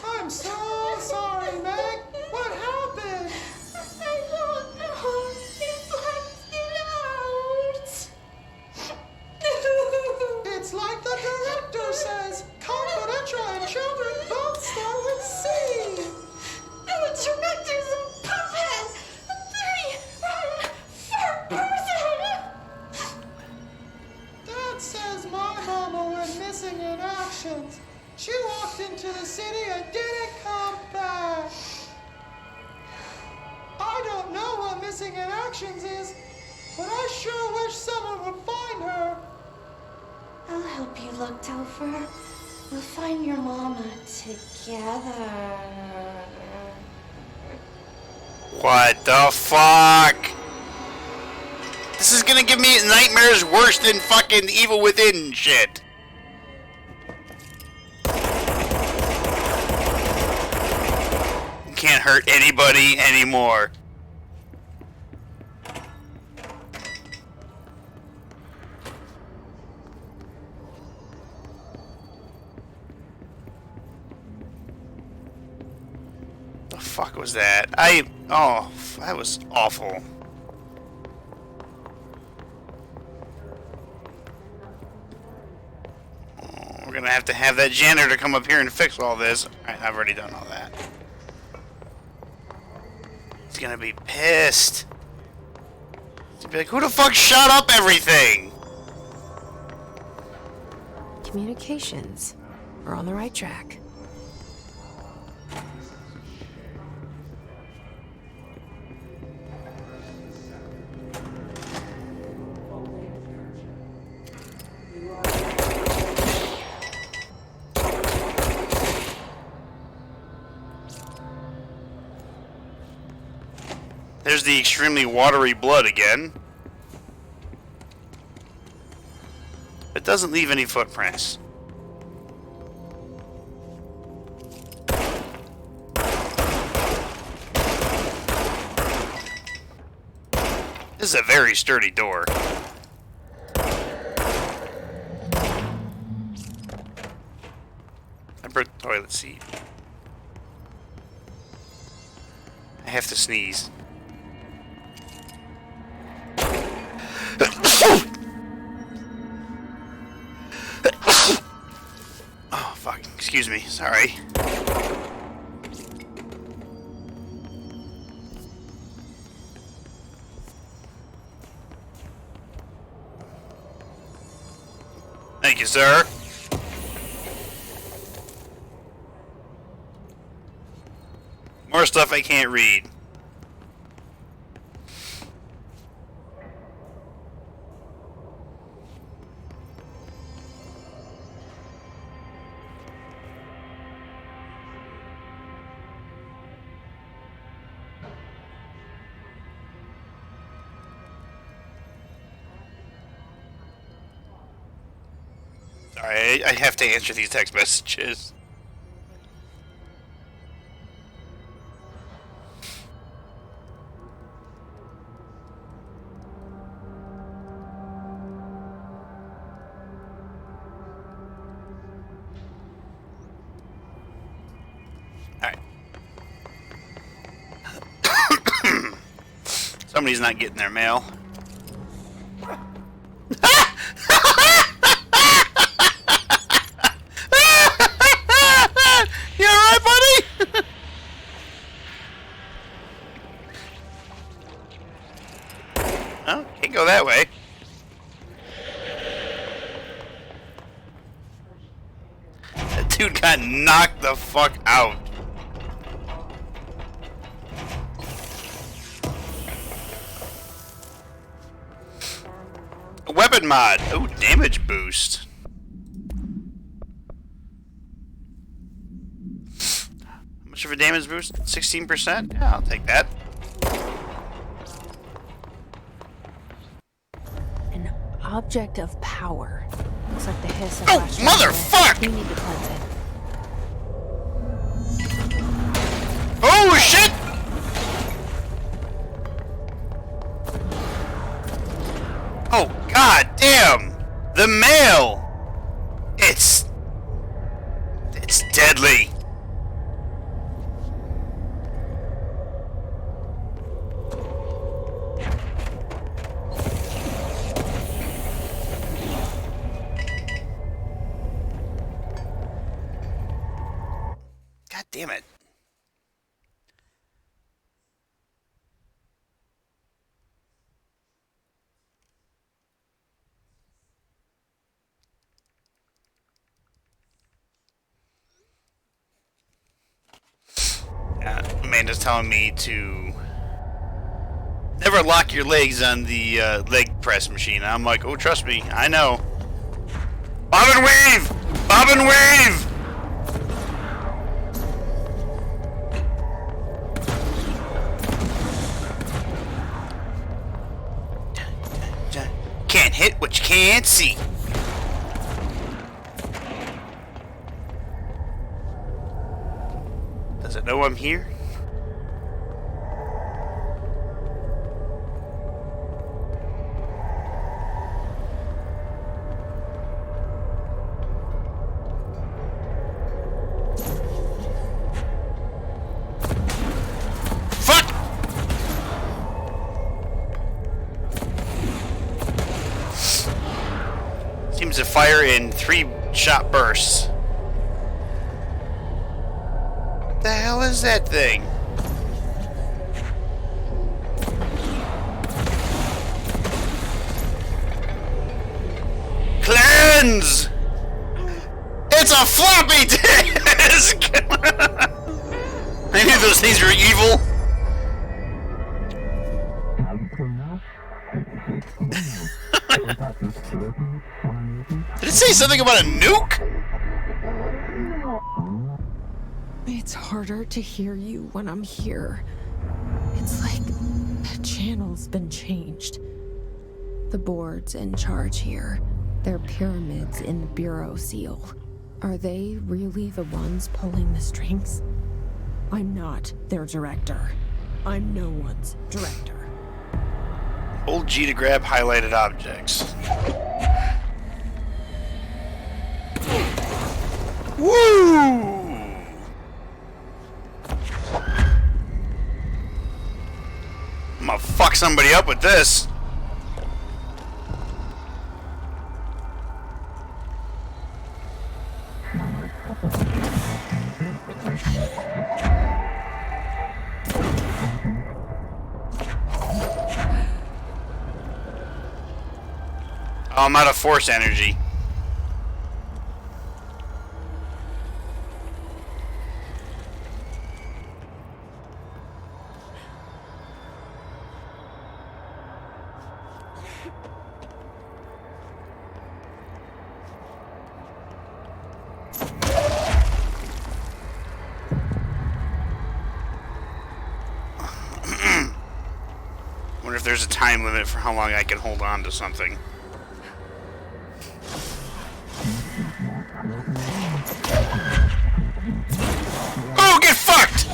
I'm so sorry, Meg. What happened? I don't know. He blacked it out. It's like the director says. Confidential and children both start with C. The director's a puppet. Third person. Dad says my mama went missing in action. She walked into the city and didn't come back. I don't know what missing in actions is, but I sure wish someone would find her. I'll help you look, Topher. We'll find your mama together. What the fuck? This is gonna give me nightmares worse than fucking Evil Within shit. can't hurt anybody anymore. The fuck was that? Oh, that was awful. We're gonna have to have that janitor come up here and fix all this. Alright, I've already done all that. He's gonna be pissed. He's gonna be like, who the fuck shot up everything? Communications. We're on the right track. There's the extremely watery blood again. It doesn't leave any footprints. This is a very sturdy door. Number toilet seat. I have to sneeze. Oh, fuck. Excuse me. Sorry. Thank you, sir. More stuff I can't read. Sorry, I have to answer these text messages. Alright. Somebody's not getting their mail. You alright, buddy? Oh, can't go that way. That dude got knocked the fuck out. A weapon mod. Oh, damage boost. How much of a damage boost? 16%? Yeah, I'll take that. An object of power. Looks like the hiss of Oh, last motherfuck! We need to cleanse it. Oh, shit! Oh, god damn! The mail! It's deadly. God damn it. Amanda's telling me to never lock your legs on the leg press machine. I'm like, oh, trust me, I know. Bob and weave! Bob and weave! Can't hit what you can't see. Does it know I'm here? seems to fire in 3-shot bursts. The hell is that thing? Cleanse! It's a floppy disk! I knew those things were evil. Did it say something about a nuke? It's harder to hear you when I'm here. It's like the channel's been changed. The board's in charge here. They're pyramids in the Bureau seal. Are they really the ones pulling the strings? I'm not their director. I'm no one's director. Hold G to grab highlighted objects. Woo! I'm gonna fuck somebody up with this. Oh, I'm out of force energy. Wonder if there's a time limit for how long I can hold on to something. Oh, get fucked!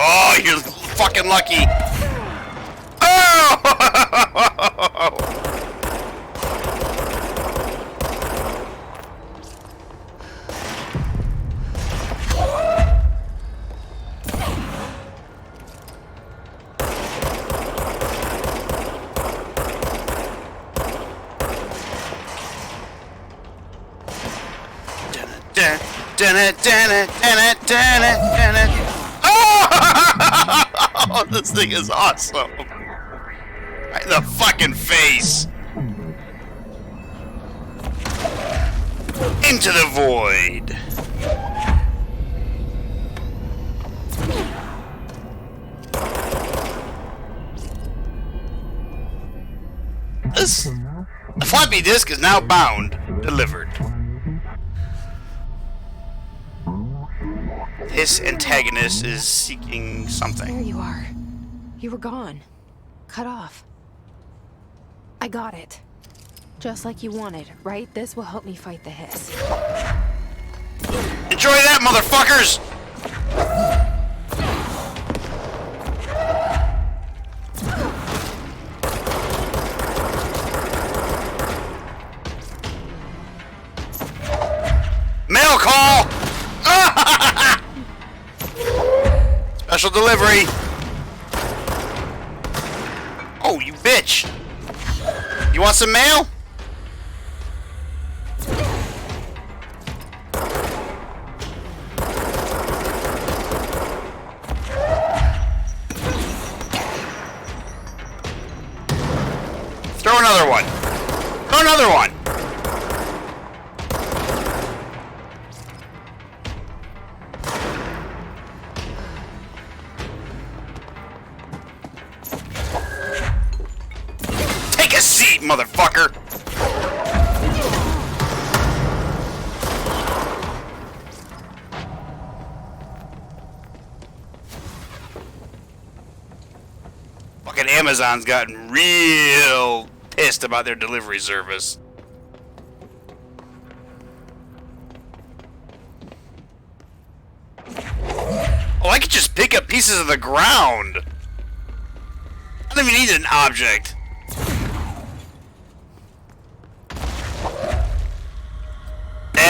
Oh, you're fucking lucky. Oh! Oh, this thing is awesome. Right in the fucking face. Into the void. The floppy disk is now bound. Delivered. This antagonist is seeking something. There you are. You were gone. Cut off. I got it. Just like you wanted, right? This will help me fight the hiss. Enjoy that, motherfuckers! Mail call! Special delivery. Oh, you bitch! You want some mail? Throw another one. Throw another one. Take a seat, motherfucker. Fucking Amazon's gotten real pissed about their delivery service. Oh, I could just pick up pieces of the ground. I don't even need an object.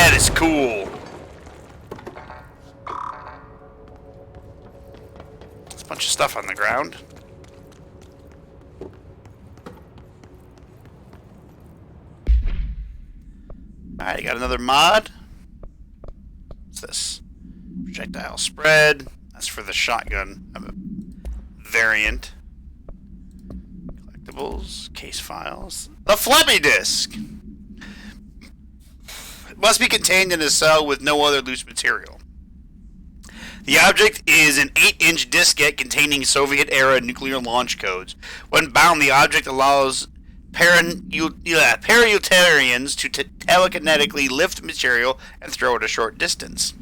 That is cool. There's a bunch of stuff on the ground. Alright, got another mod. What's this? Projectile spread. That's for the shotgun variant. Collectibles, case files. The floppy disk! It must be contained in a cell with no other loose material. The object is an 8-inch diskette containing Soviet-era nuclear launch codes. When bound, the object allows parautilitarians to telekinetically lift material and throw it a short distance.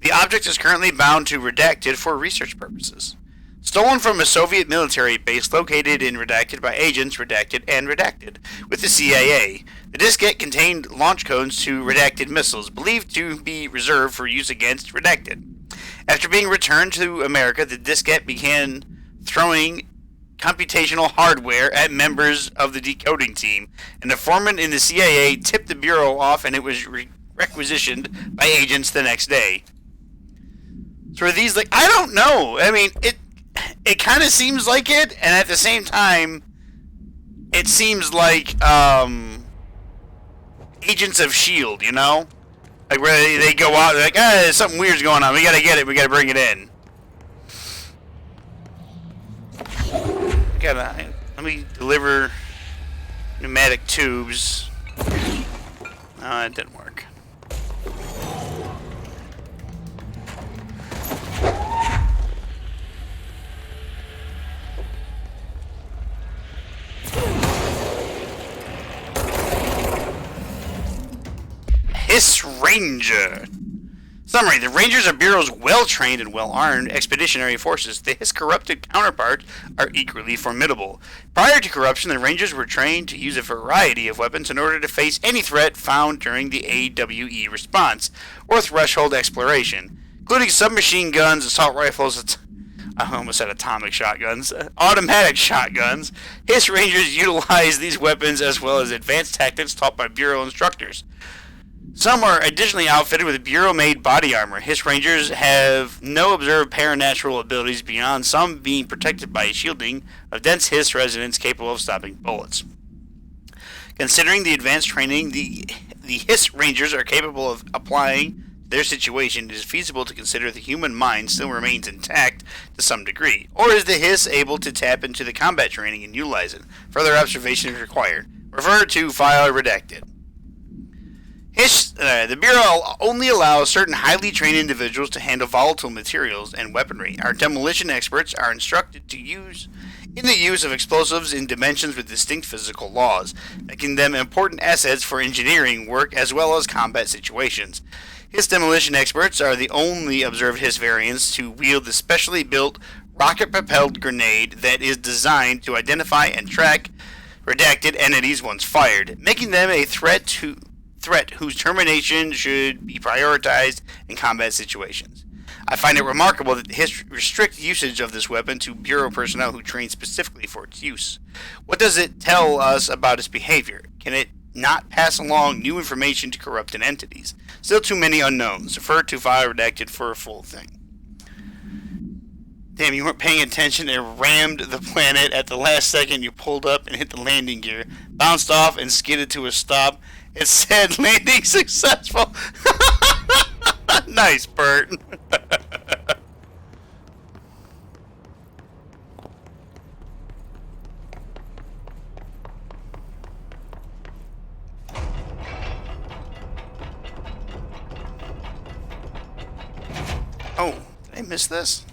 The object is currently bound to Redacted for research purposes. Stolen from a Soviet military base located in Redacted by agents Redacted and Redacted with the CIA. The diskette contained launch codes to Redacted missiles, believed to be reserved for use against Redacted. After being returned to America, the diskette began throwing computational hardware at members of the decoding team. An informant in the CIA tipped the Bureau off, and it was requisitioned by agents the next day. So are these like, I don't know. I mean, it kind of seems like it, and at the same time, it seems like Agents of S.H.I.E.L.D., you know? Like where they go out, they're like, something weird's going on. We gotta get it. We gotta bring it in. Let me deliver pneumatic tubes. No, it didn't work. Hiss Ranger. Summary: the Rangers are Bureau's well-trained and well-armed expeditionary forces. The Hiss corrupted counterparts are equally formidable. Prior to corruption, the Rangers were trained to use a variety of weapons in order to face any threat found during the AWE response, or threshold exploration, including submachine guns, assault rifles, I almost said atomic shotguns, automatic shotguns. Hiss Rangers utilize these weapons as well as advanced tactics taught by Bureau instructors. Some are additionally outfitted with Bureau-made body armor. Hiss Rangers have no observed paranatural abilities beyond some being protected by a shielding of dense Hiss resonance capable of stopping bullets. Considering the advanced training the Hiss Rangers are capable of applying their situation, it is feasible to consider the human mind still remains intact to some degree. Or is the Hiss able to tap into the combat training and utilize it? Further observation is required. Refer to file redacted. The Bureau only allows certain highly trained individuals to handle volatile materials and weaponry. Our demolition experts are instructed to use the use of explosives in dimensions with distinct physical laws, making them important assets for engineering work as well as combat situations. Hiss demolition experts are the only observed Hiss variants to wield the specially built rocket-propelled grenade that is designed to identify and track redacted entities once fired, making them a threat whose termination should be prioritized in combat situations. I find it remarkable that the Hiss restrict usage of this weapon to Bureau personnel who train specifically for its use. What does it tell us about its behavior? Can it not pass along new information to corrupted entities? Still too many unknowns. Refer to file redacted for a full thing. Damn, you weren't paying attention and rammed the planet at the last second. You pulled up and hit the landing gear, bounced off and skidded to a stop. It said landing successful. Nice, Bert. Oh, did I miss this?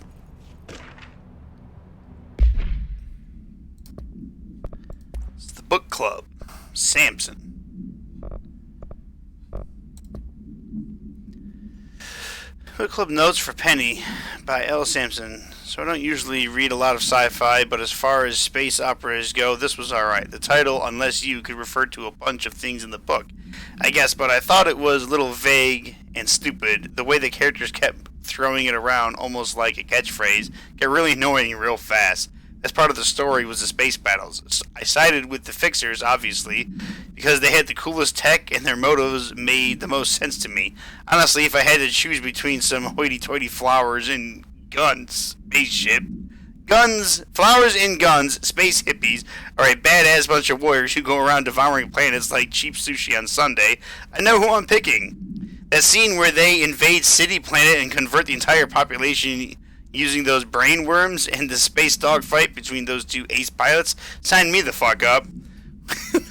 It's the book club. Samson. Book Club Notes for Penny by L. Sampson. So I don't usually read a lot of sci-fi, but as far as space operas go, this was alright. The title, Unless You, could refer to a bunch of things in the book, I guess, but I thought it was a little vague and stupid. The way the characters kept throwing it around, almost like a catchphrase, got really annoying real fast. As part of the story was the space battles. I sided with the Fixers, obviously, because they had the coolest tech and their motives made the most sense to me. Honestly, if I had to choose between some hoity-toity flowers and guns, flowers and guns, space hippies, or a badass bunch of warriors who go around devouring planets like cheap sushi on Sunday, I know who I'm picking. That scene where they invade City Planet and convert the entire population using those brain worms and the space dogfight between those two ace pilots signed me the fuck up.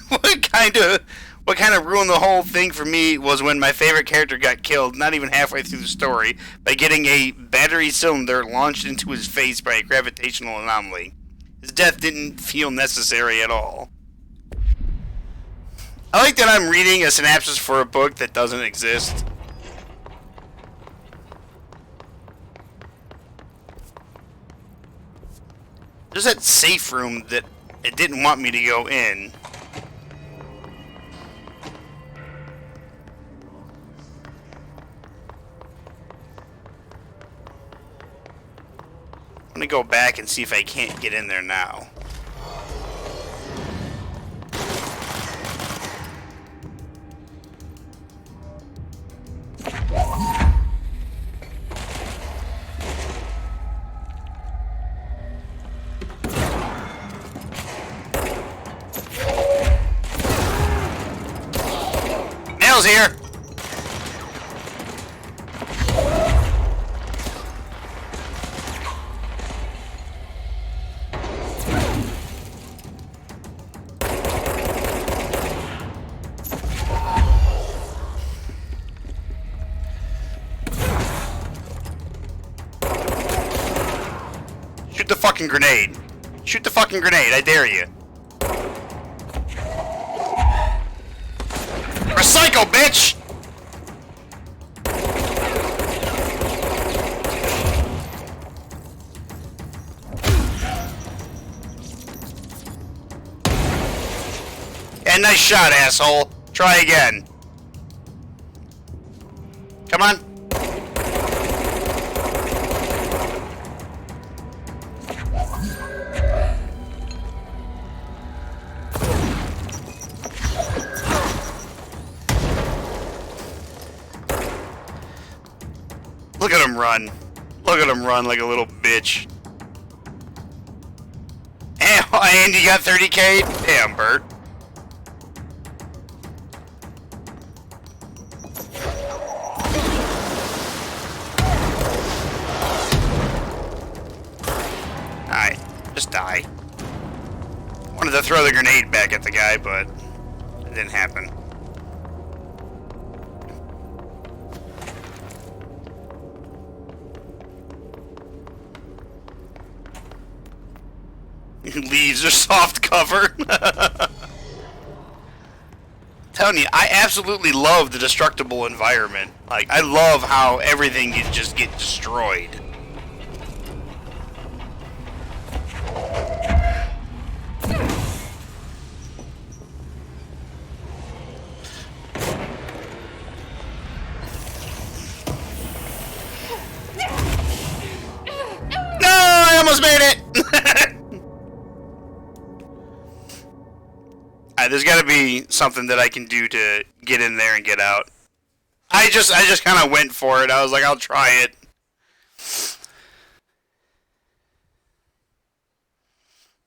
What kind of ruined the whole thing for me was when my favorite character got killed, not even halfway through the story, by getting a battery cylinder launched into his face by a gravitational anomaly. His death didn't feel necessary at all. I like that I'm reading a synopsis for a book that doesn't exist. There's that safe room that it didn't want me to go in. I'm gonna go back and see if I can't get in there now. Nail's here! Shoot the fucking grenade. Shoot the fucking grenade, I dare you. Recycle, bitch! Yeah, nice shot, asshole. Try again. Come on. Look at him run. Look at him run like a little bitch. And you got 30k? Damn, Bert. Alright, just die. Wanted to throw the grenade back at the guy, but it didn't happen. Leaves are soft cover. Telling you, I absolutely love the destructible environment. Like, I love how everything can just get destroyed. No, I almost made it. There's got to be something that I can do to get in there and get out. I just kind of went for it. I was like, I'll try it.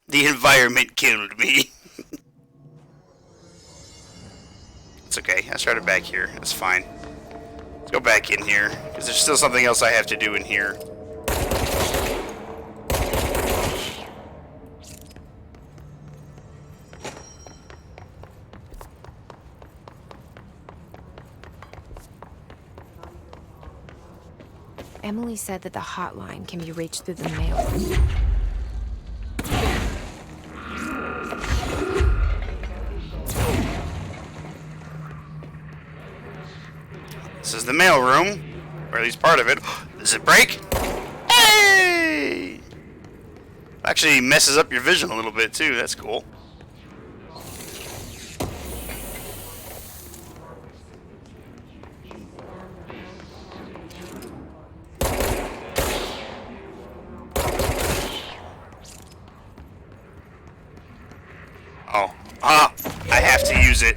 The environment killed me. It's okay. I started back here. That's fine. Let's go back in here, because there's still something else I have to do in here. Emily said that the hotline can be reached through the mail. This is the mail room, or at least part of it. Does it break? Hey! Actually messes up your vision a little bit too. That's cool. Oh, I have to use it.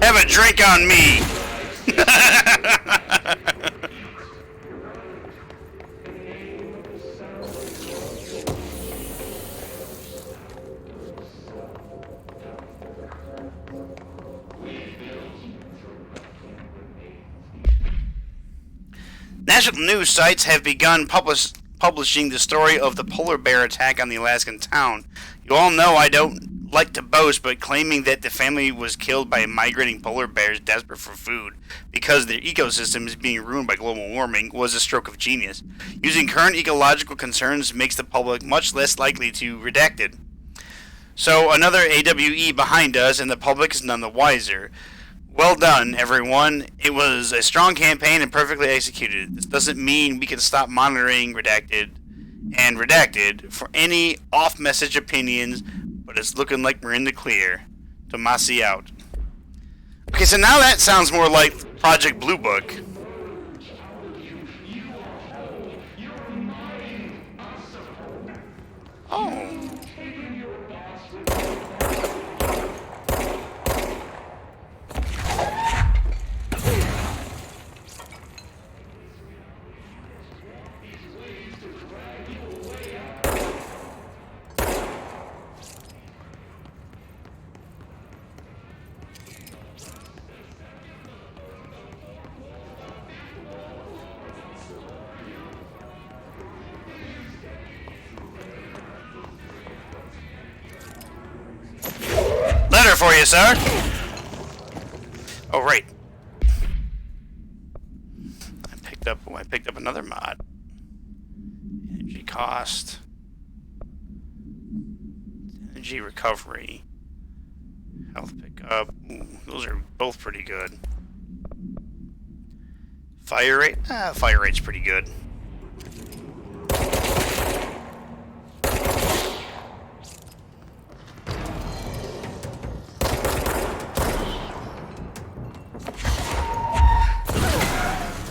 Have a drink on me. National news sites have begun publishing the story of the polar bear attack on the Alaskan town. You all know I don't like to boast, but claiming that the family was killed by migrating polar bears desperate for food because their ecosystem is being ruined by global warming was a stroke of genius. Using current ecological concerns makes the public much less likely to redact it. So another AWE behind us, and the public is none the wiser. Well done, everyone. It was a strong campaign and perfectly executed. This doesn't mean we can stop monitoring redacted for any off-message opinions, but it's looking like we're in the clear. Tomasi out. Okay, so now that sounds more like Project Blue Book. Oh. Letter for you, sir. Oh, right. I picked up another mod. Energy cost. Energy recovery. Health pickup. Ooh, those are both pretty good. Fire rate? Fire rate's pretty good.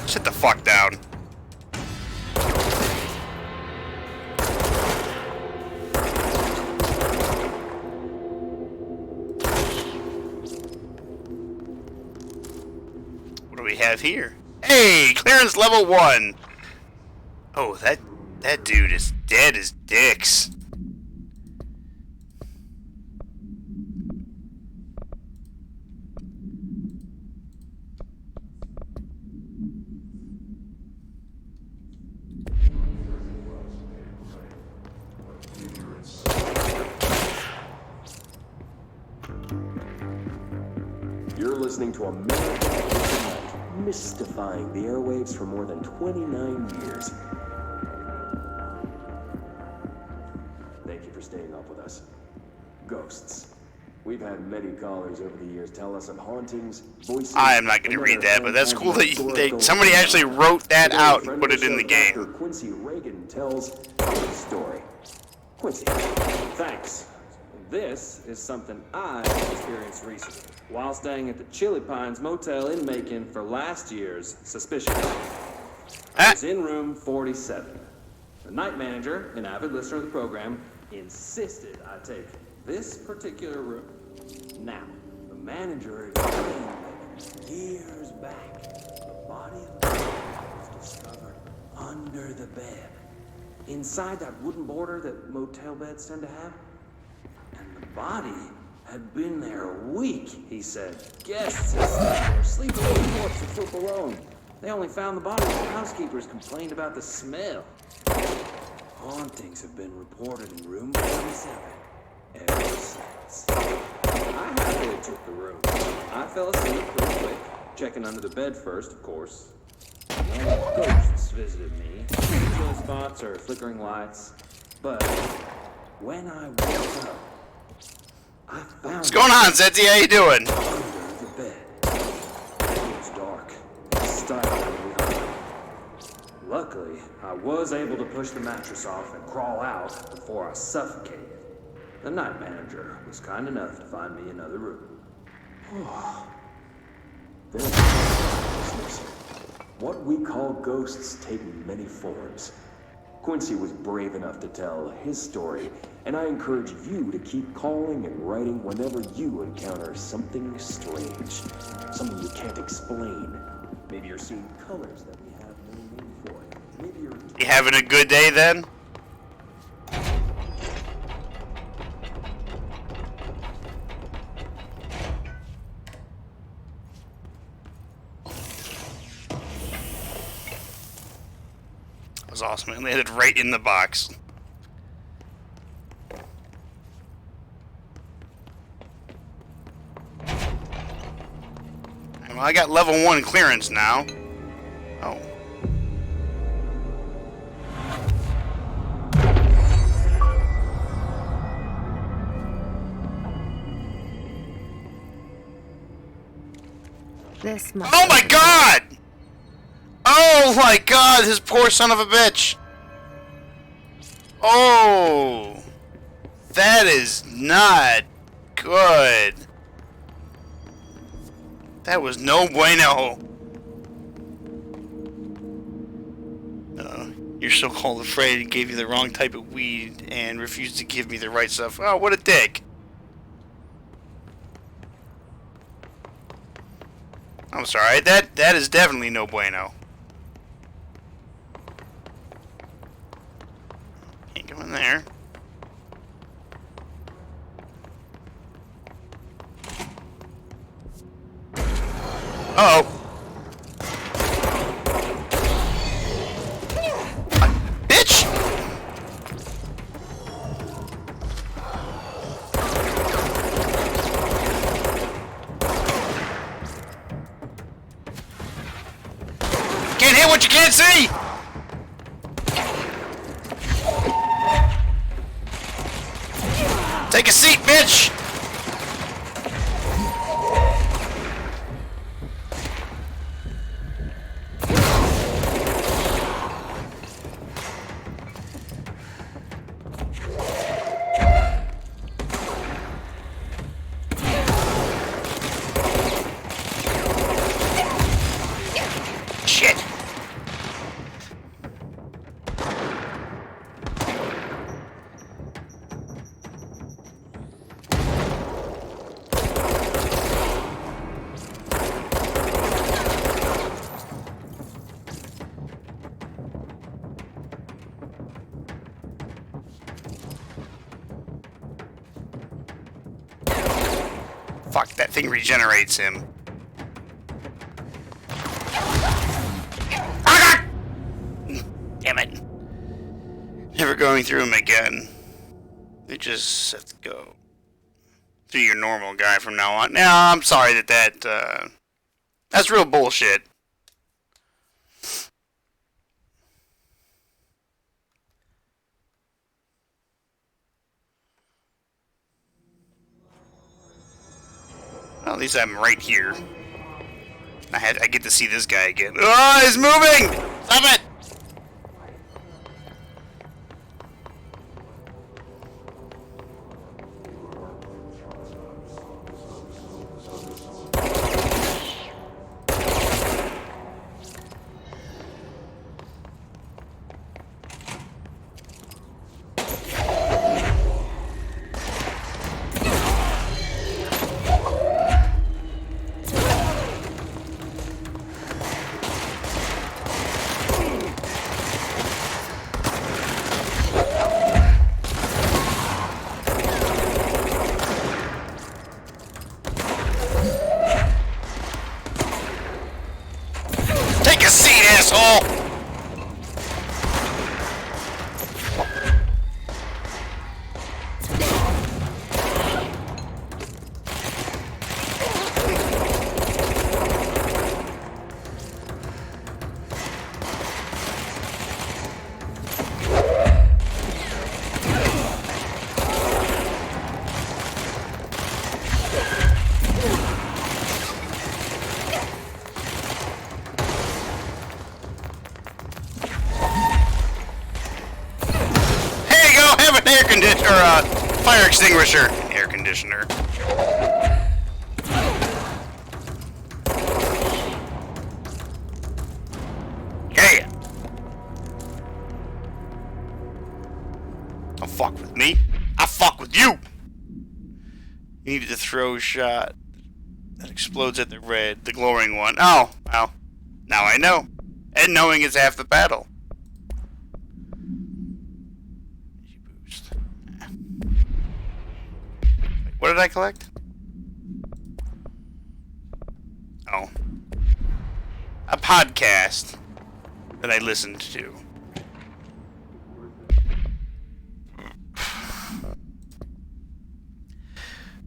Sit the fuck down. What do we have here? Hey, clearance level 1. Oh, that dude is dead as dicks. You're listening to American Diplomat, mystifying the airwaves for more than 29 years. Thank you for staying up with us. Ghosts. We've had many callers over the years tell us of hauntings, voices... I am not going to read that, but that's cool that somebody actually wrote that out and put it in the game. Dr. Quincy Reagan tells his story. Quincy, thanks. This is something I experienced recently while staying at the Chili Pines Motel in Macon for last year's Suspicion. I was in room 47. The night manager, an avid listener of the program, insisted I take this particular room. Now, the manager explained that years back, the body of a man was discovered under the bed, inside that wooden border that motel beds tend to have. And the body had been there a week, he said. Guests had slept there, sleeping on the corpse of Fruit alone. They only found the body when housekeepers complained about the smell. Hauntings have been reported in room 47 ever since. I happily took the room. I fell asleep pretty quick, checking under the bed first, of course. No ghosts visited me, chill spots or flickering lights. But when I woke up, I found... What's going on, Zetzi? How you doing? Under the bed. It was dark and stifling behind. Luckily, I was able to push the mattress off and crawl out before I suffocated. The night manager was kind enough to find me another room. What we call ghosts take many forms. Quincy was brave enough to tell his story, and I encourage you to keep calling and writing whenever you encounter something strange, something you can't explain. Maybe you're seeing colors that we have no name for. Maybe you're... You having a good day then? That was awesome. It landed right in the box. Well, I got level 1 clearance now. Oh. This must Oh my god! Oh my god, this poor son of a bitch! Oh! That is not good. That was no bueno. Your so-called afraid gave you the wrong type of weed and refused to give me the right stuff. Oh, what a dick. I'm sorry, that is definitely no bueno. Can't go in there. Uh-oh. Bitch! Can't hit what you can't see! Take a seat, bitch! Shit! Fuck, that thing regenerates him. Ah! Damn it. Never going through him again. They just have to go through your normal guy from now on. Now, I'm sorry that's real bullshit. Well, at least I'm right here. I get to see this guy again. Oh, he's moving! Stop it! Take a seat, asshole! Fire extinguisher. Air conditioner. Yeah. fuck with me. I fuck with you. You needed to throw a shot that explodes at the red, the glowing one. Oh, well, now I know. And knowing is half the battle. Boost. What did I collect? Oh. A podcast that I listened to.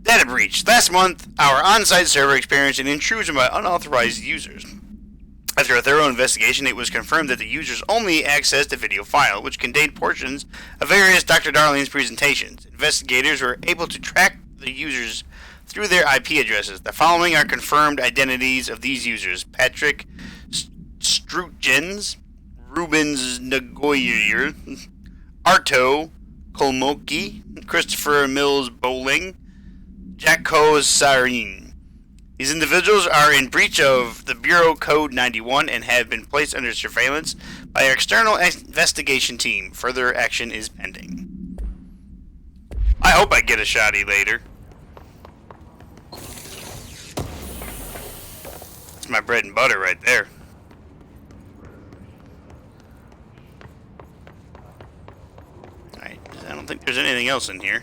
Data breach. Last month, our on-site server experienced an intrusion by unauthorized users. After a thorough investigation, it was confirmed that the users only accessed a video file, which contained portions of various Dr. Darling's presentations. Investigators were able to track the users through their IP addresses. The following are confirmed identities of these users: Patrick Strutjens, Rubens Nagoyer, Arto Kolmoki, Christopher Mills Bowling, Jacko Sarin. These individuals are in breach of the Bureau Code 91 and have been placed under surveillance by our external investigation team. Further action is pending. I hope I get a shotty later. It's my bread and butter right there. Alright, I don't think there's anything else in here.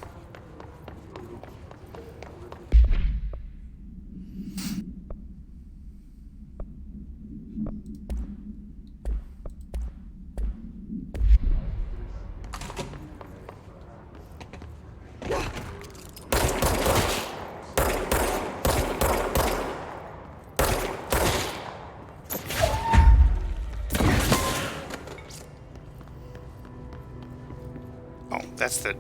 Oh, that's the...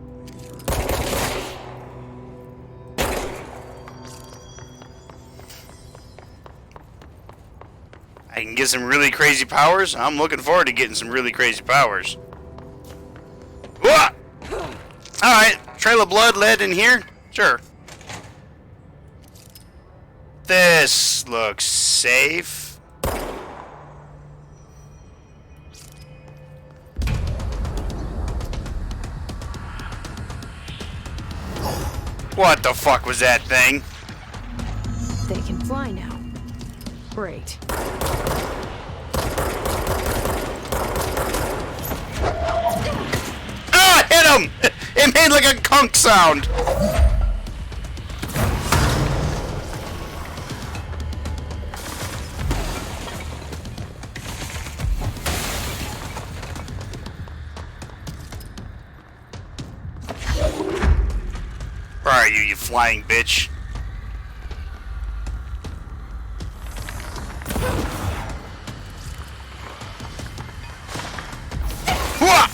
I can get some really crazy powers. I'm looking forward to getting some really crazy powers. Alright, trail of blood led in here? Sure. This looks safe. What the fuck was that thing? They can fly now. Great. Ah, hit him! It made like a conch sound. Where are you, you flying bitch? Whoa!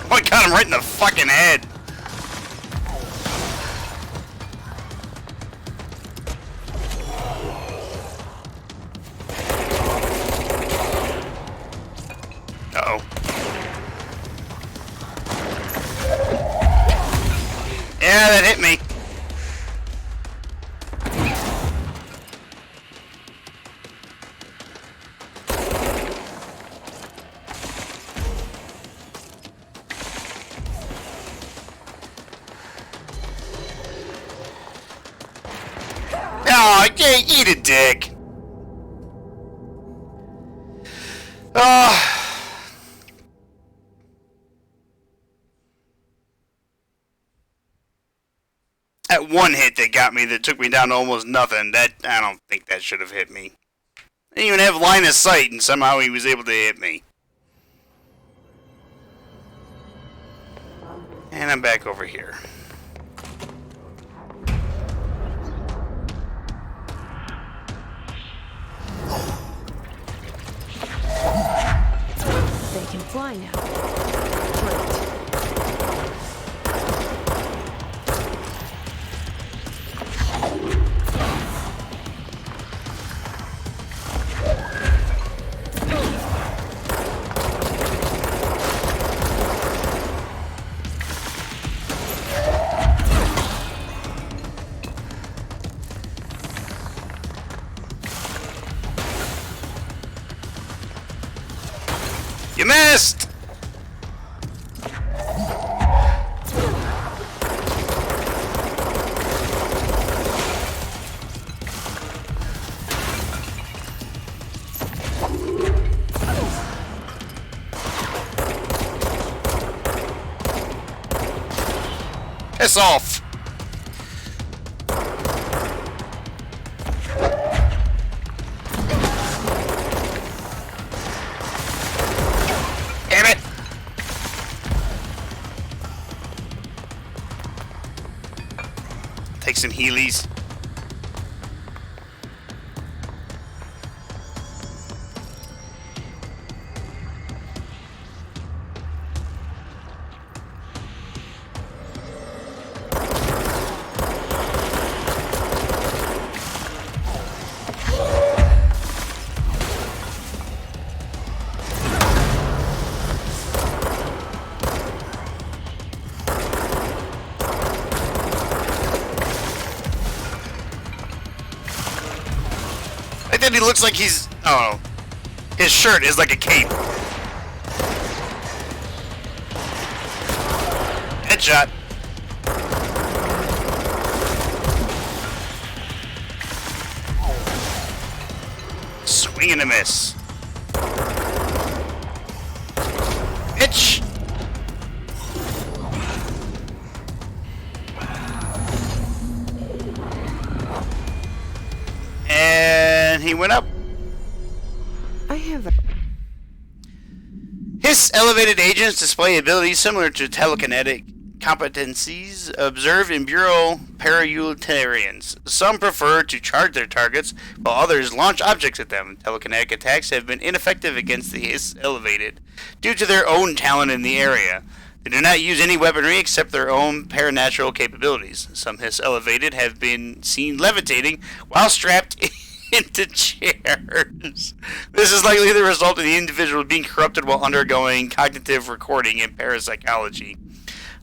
I got him right in the fucking head. Uh-oh. Yeah, that hit me. Oh, yeah, eat a dick. That one hit that got me that took me down to almost nothing, that I don't think that should have hit me. I didn't even have line of sight and somehow he was able to hit me. And I'm back over here. They can fly now. Great. You missed! Piss off! Damn it! Take some Heelys. I think he looks like he's... Oh. His shirt is like a cape. Headshot. Swing and a miss. Bitch! And he went up. I have a... His elevated agents display abilities similar to telekinetic competencies observed in Bureau parautilitarians. Some prefer to charge their targets, while others launch objects at them. Telekinetic attacks have been ineffective against the Hiss elevated, due to their own talent in the area. They do not use any weaponry except their own paranatural capabilities. Some Hiss elevated have been seen levitating while strapped into chairs. This is likely the result of the individual being corrupted while undergoing cognitive recording and parapsychology.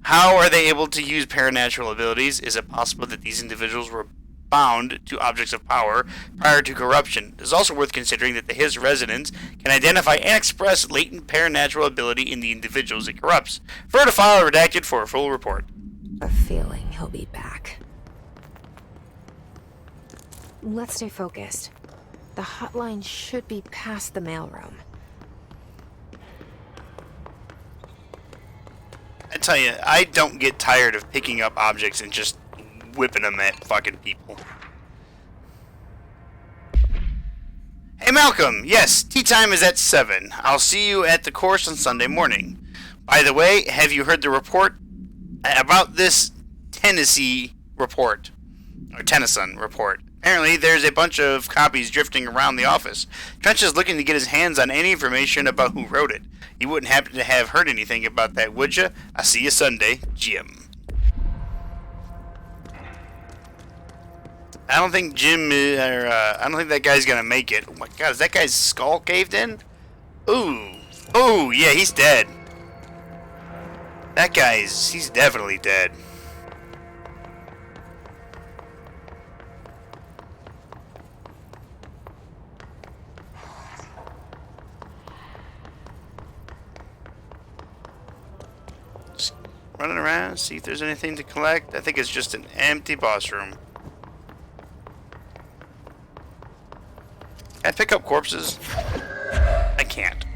How are they able to use paranatural abilities? Is it possible that these individuals were bound to objects of power prior to corruption? It is also worth considering that the Hiss residents can identify and express latent paranatural ability in the individuals it corrupts. Refer to file redacted for a full report. a feeling he'll be back. Let's stay focused. The hotline should be past the mailroom. I tell you, I don't get tired of picking up objects and just whipping them at fucking people. Hey Malcolm, yes, tea time is at 7. I'll see you at the course on Sunday morning. By the way, have you heard the report about this Tennyson report? Apparently, there's a bunch of copies drifting around the office. Trench is looking to get his hands on any information about who wrote it. You wouldn't happen to have heard anything about that, would you? I'll see you Sunday, Jim. I don't think I don't think that guy's gonna make it. Oh my god, is that guy's skull caved in? Ooh. Ooh, yeah, he's dead. That he's definitely dead. Just running around, see if there's anything to collect. I think it's just an empty boss room. Can I pick up corpses? I can't.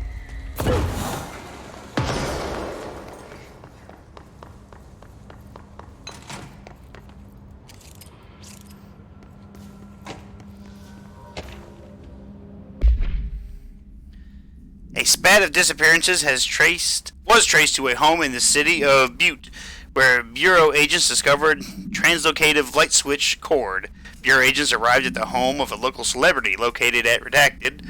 A spat of disappearances was traced to a home in the city of Butte, where Bureau agents discovered translocative light switch cord. Bureau agents arrived at the home of a local celebrity located at Redacted,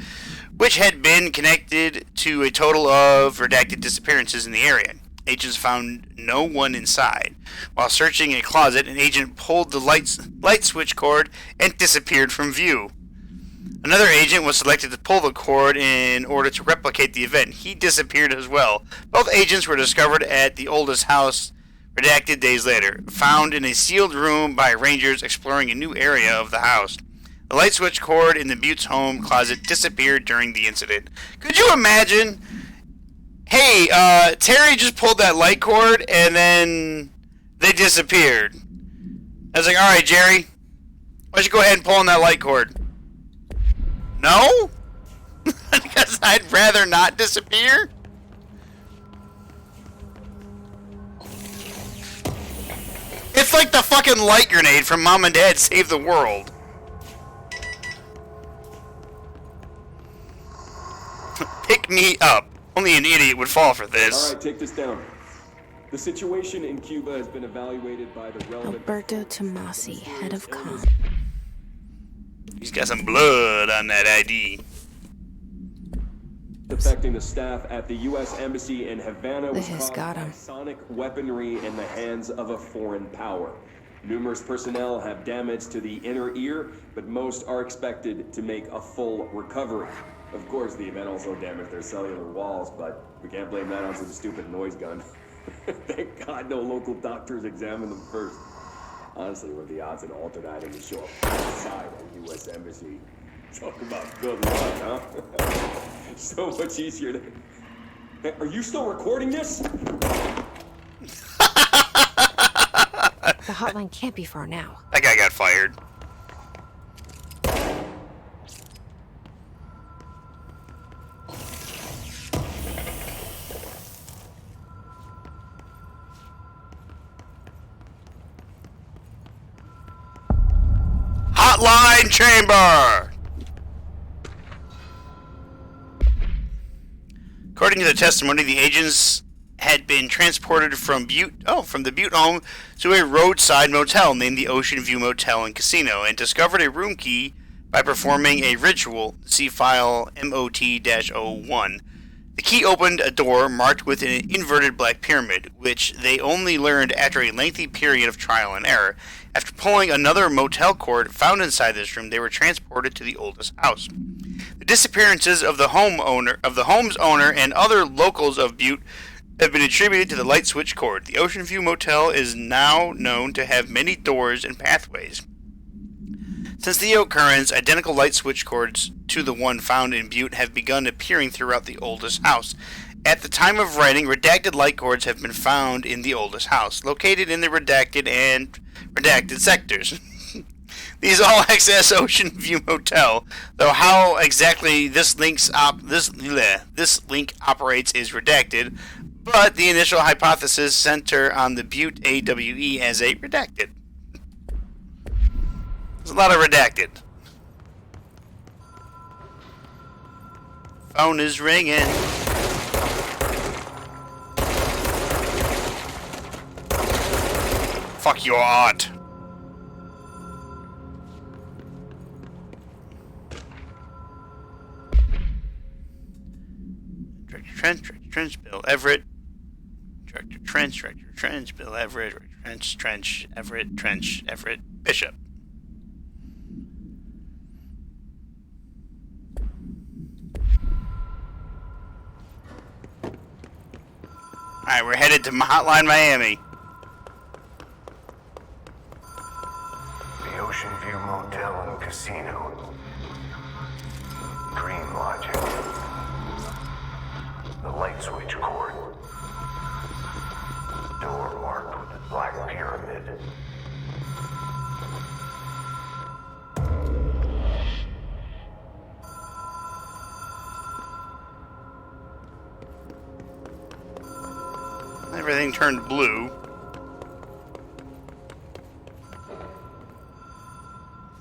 which had been connected to a total of Redacted disappearances in the area. Agents found no one inside. While searching a closet, an agent pulled the light switch cord and disappeared from view. Another agent was selected to pull the cord in order to replicate the event. He disappeared as well. Both agents were discovered at the oldest house, Redacted, days later, found in a sealed room by rangers exploring a new area of the house. The light switch cord in the Butte's home closet disappeared during the incident. Could you imagine? Hey, Terry just pulled that light cord and then they disappeared. I was like, alright, Jerry, why don't you go ahead and pull on that light cord? No? Because I'd rather not disappear? It's like the fucking light grenade from Mom and Dad Save the World. Pick me up. Only an idiot would fall for this. Alright, take this down. The situation in Cuba has been evaluated by the relevant... Alberto Tomasi, head of comm. He's got some blood on that ID. Affecting the staff at the U.S. Embassy in Havana was This caused got by him. sonic weaponry in the hands of a foreign power. Numerous personnel have damage to the inner ear, but most are expected to make a full recovery. Of course, the event also damaged their cellular walls, but we can't blame that on some stupid noise gun. Thank God no local doctors examined them first. Honestly, what are the odds an altered item would show up outside a U.S. Embassy? Talk about good luck, huh? So much easier to... Hey, are you still recording this? The hotline can't be far now. That guy got fired. Hotline chamber! According to the testimony, the agents had been transported from the Butte home to a roadside motel named the Ocean View Motel and Casino and discovered a room key by performing a ritual. See file MOT-01. The key opened a door marked with an inverted black pyramid, which they only learned after a lengthy period of trial and error. After pulling another motel cord found inside this room, they were transported to the oldest house. The disappearances of the home's owner, and other locals of Butte have been attributed to the light switch cord. The Ocean View Motel is now known to have many doors and pathways. Since the occurrence, identical light switch cords to the one found in Butte have begun appearing throughout the oldest house. At the time of writing, redacted light cords have been found in the oldest house, located in the redacted and redacted sectors. These all access Ocean View Motel, though how exactly this link operates is redacted, but the initial hypothesis center on the Butte AWE as a redacted. There's a lot of redacted. Phone is ringing. Fuck your aunt. Trench, Bill Everett. Director Trench, Bill Everett. Trench, Everett, Bishop. Alright, we're headed to Hotline Miami. The Ocean View Motel and Casino. Dream Logic. The light switch cord. Door marked with a black pyramid. Everything turned blue.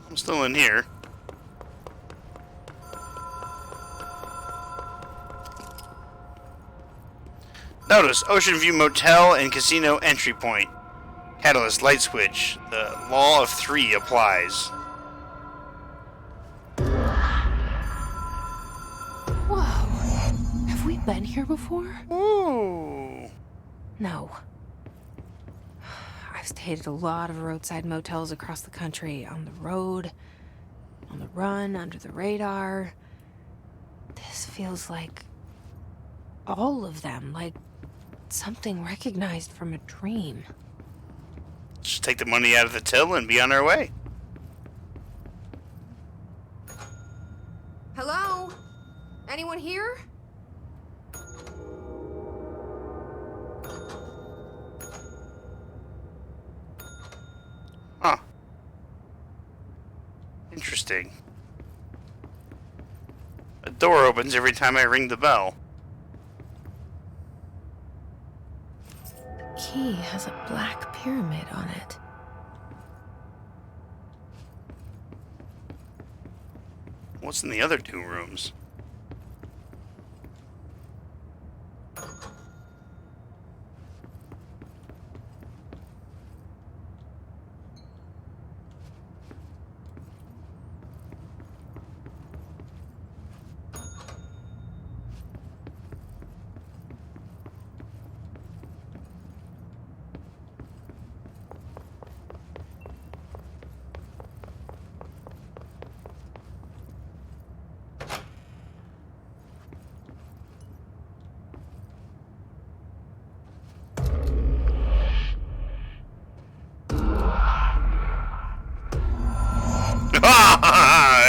I'm still in here. Notice, Ocean View Motel and Casino entry point. Catalyst light switch. The law of 3 applies. Whoa. Have we been here before? Ooh. No. I've stayed at a lot of roadside motels across the country. On the road, on the run, under the radar. This feels like all of them. Like something recognized from a dream. Just take the money out of the till and be on our way. Hello? Anyone here? Huh. Interesting. A door opens every time I ring the bell. The key has a black pyramid on it. What's in the other 2 rooms?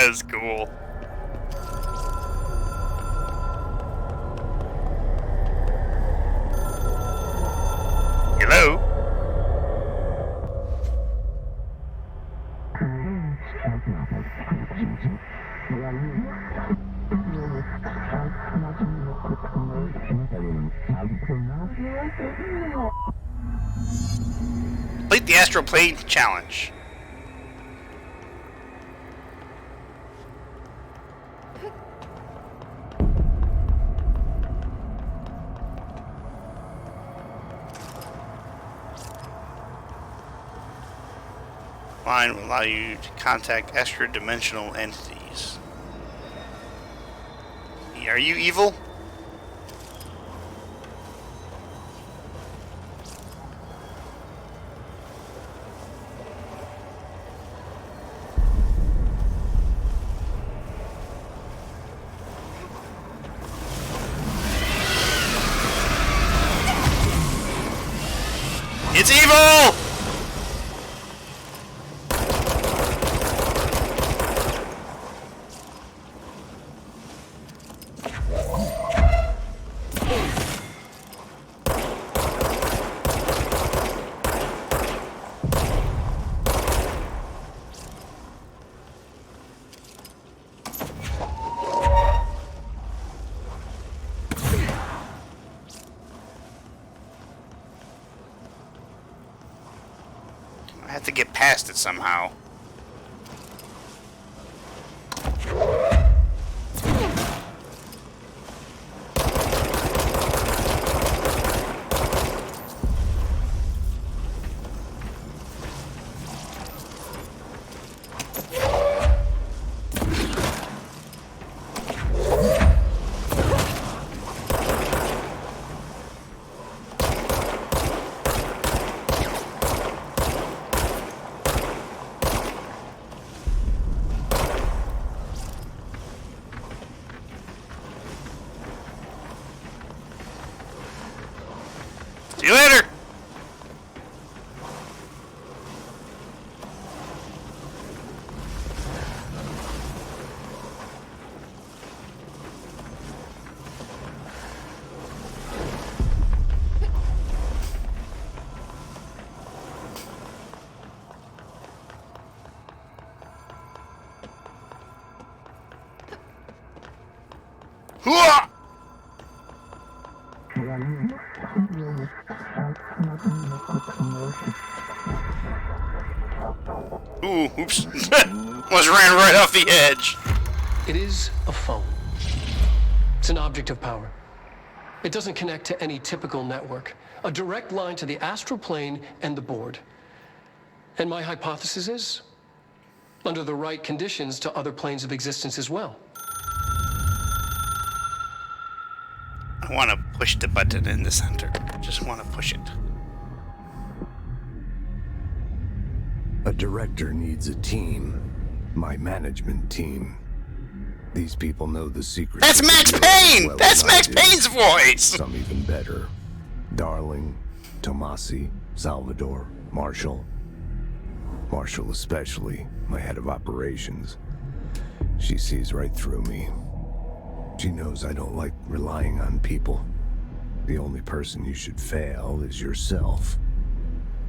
That's cool. Hello? Complete the Astral Plane Challenge. Line will allow you to contact extra-dimensional entities. Are you evil? It's evil! I have to get past it somehow. See you later! Hooah! Ooh, oops. Almost ran right off the edge. It is a phone. It's an object of power. It doesn't connect to any typical network. A direct line to the astral plane and the board. And my hypothesis is, under the right conditions, to other planes of existence as well. I want to push the button in the center. Just want to push it. A director needs a team. My management team. These people know the secrets. That's Max Payne! That's Max Payne's voice! Some even better. Darling, Tomasi, Salvador, Marshall. Marshall especially, my head of operations. She sees right through me. She knows I don't like relying on people. The only person you should fail is yourself.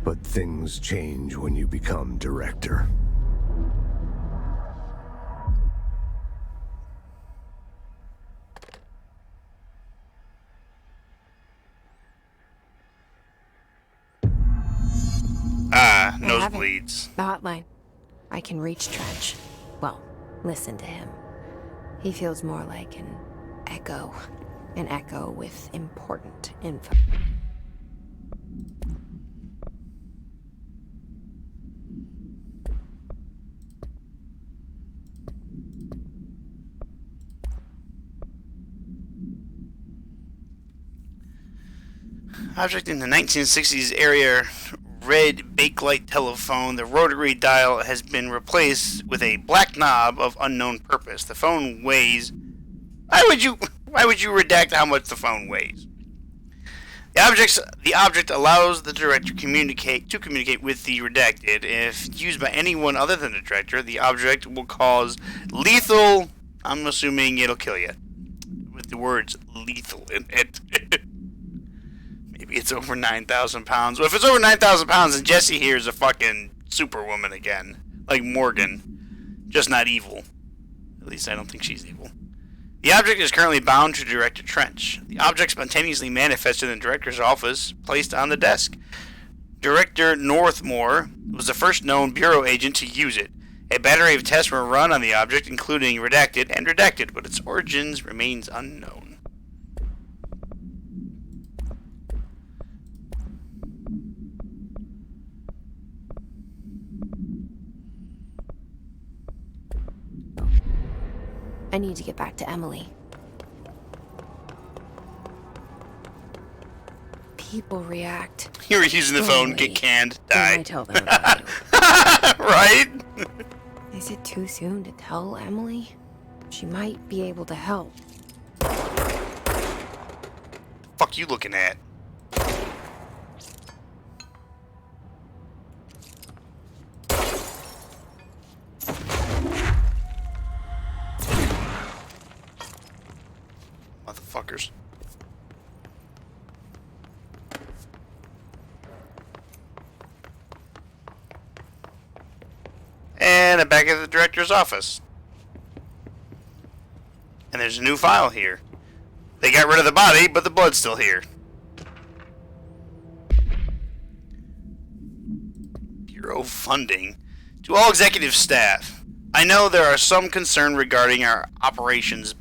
But things change when you become director. Nosebleeds. The hotline. I can reach Trench. Well, listen to him. He feels more like an echo. An echo with important info. Object in the 1960s area red bakelite telephone. The rotary dial has been replaced with a black knob of unknown purpose. The phone weighs... Why would you redact how much the phone weighs? The object allows the director to communicate with the redacted. If used by anyone other than the director, the object will cause lethal... I'm assuming it'll kill you. With the words lethal in it. Maybe it's over 9,000 pounds. Well, if it's over 9,000 pounds, then Jessie here is a fucking superwoman again. Like Morgan. Just not evil. At least I don't think she's evil. The object is currently bound to Director Trench. The object spontaneously manifested in the director's office, placed on the desk. Director Northmore was the first known Bureau agent to use it. A battery of tests were run on the object, including redacted and redacted, but its origins remains unknown. I need to get back to Emily. People react. You were using the phone, get canned, die. I tell them about you. Right? Is it too soon to tell Emily? She might be able to help. Fuck you looking at? Motherfuckers. And I'm back at the director's office. And there's a new file here. They got rid of the body, but the blood's still here. Bureau funding. To all executive staff, I know there are some concern regarding our operations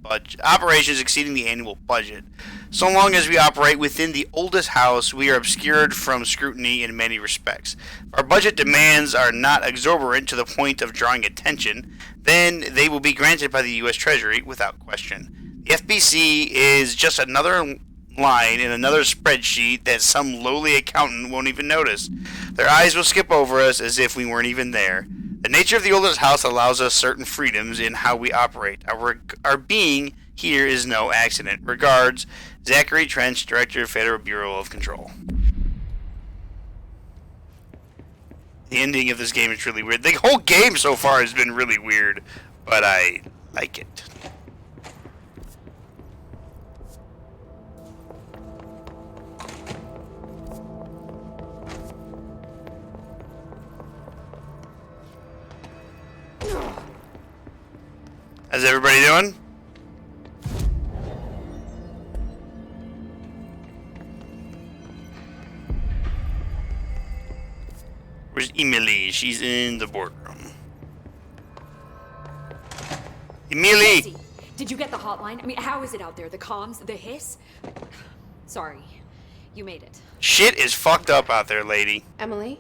exceeding the annual budget. So long as we operate within the oldest house, we are obscured from scrutiny in many respects. If our budget demands are not exorbitant to the point of drawing attention, then they will be granted by the U.S. Treasury without question. The FBC is just another line in another spreadsheet that some lowly accountant won't even notice. Their eyes will skip over us as if we weren't even there. The nature of the oldest house allows us certain freedoms in how we operate. Our being here is no accident. Regards, Zachary Trench, Director of Federal Bureau of Control. The ending of this game is really weird. The whole game so far has been really weird, but I like it. How's everybody doing? Where's Emily? She's in the boardroom. Emily! Jesse, did you get the hotline? I mean, how is it out there? The comms? The hiss? Sorry. You made it. Shit is fucked up out there, lady. Emily?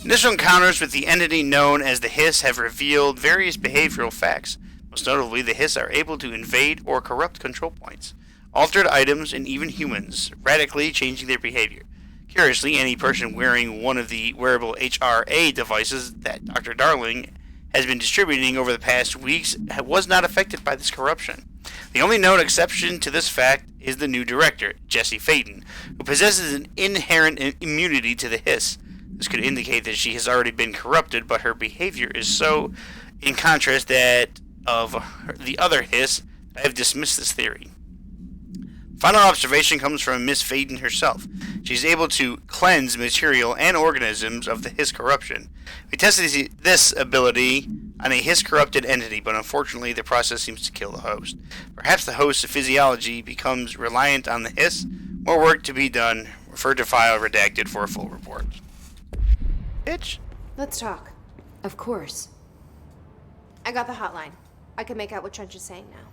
Initial encounters with the entity known as the Hiss have revealed various behavioral facts. Most notably, the Hiss are able to invade or corrupt control points, altered items, and even humans, radically changing their behavior. Curiously, any person wearing one of the wearable HRA devices that Dr. Darling has been distributing over the past weeks was not affected by this corruption. The only known exception to this fact is the new director, Jesse Faden, who possesses an inherent immunity to the Hiss. This could indicate that she has already been corrupted, but her behavior is so in contrast that of the other Hiss, I have dismissed this theory. Final observation comes from Miss Faden herself. She's able to cleanse material and organisms of the Hiss corruption. We tested this ability on a Hiss-corrupted entity, but unfortunately the process seems to kill the host. Perhaps the host's physiology becomes reliant on the Hiss. More work to be done. Refer to file redacted for a full report. Bitch. Let's talk. Of course. I got the hotline. I can make out what Trench is saying now.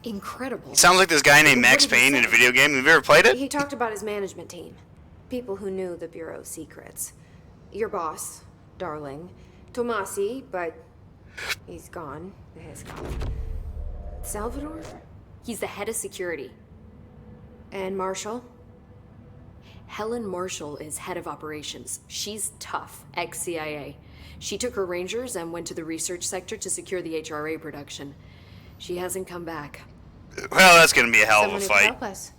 Incredible. He sounds like this guy named Max Payne in a video game. Have you ever played it? He talked about his management team. People who knew the Bureau's secrets. Your boss, Darling. Tomasi, but he's gone. He's gone. Salvador? He's the head of security. And Marshall? Helen Marshall is head of operations. She's tough, ex-CIA. She took her Rangers and went to the research sector to secure the HRA production. She hasn't come back. Well, that's going to be a hell of a Someone who fight. can help us.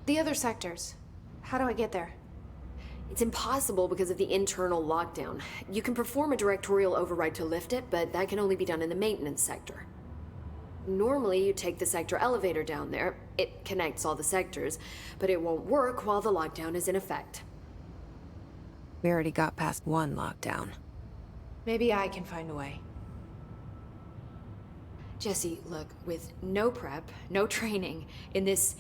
The other sectors. How do I get there? It's impossible because of the internal lockdown. You can perform a directorial override to lift it, but that can only be done in the maintenance sector. Normally, you take the sector elevator down there. It connects all the sectors, but it won't work while the lockdown is in effect. We already got past one lockdown. Maybe I can find a way. Jesse, look, with no prep, no training, in this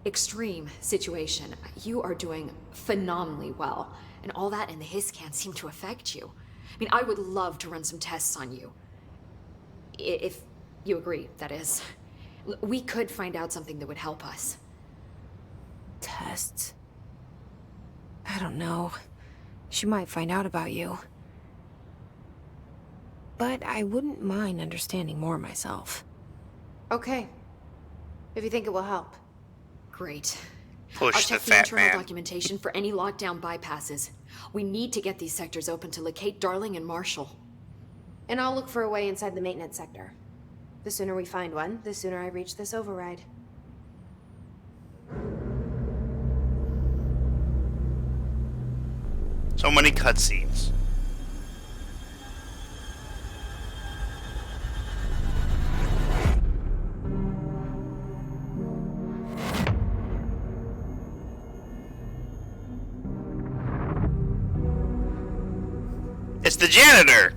extreme situation, you are doing phenomenally well. And all that and the Hiss can't seem to affect you. I mean, I would love to run some tests on you. If you agree, that is. We could find out something that would help us. Tests? I don't know. She might find out about you. But I wouldn't mind understanding more myself. Okay. If you think it will help. Great. Push I'll the check the fat internal man. documentation for any lockdown bypasses. We need to get these sectors open to locate Darling and Marshall. And I'll look for a way inside the maintenance sector. The sooner we find one, the sooner I reach this override. So many cutscenes. It's the janitor!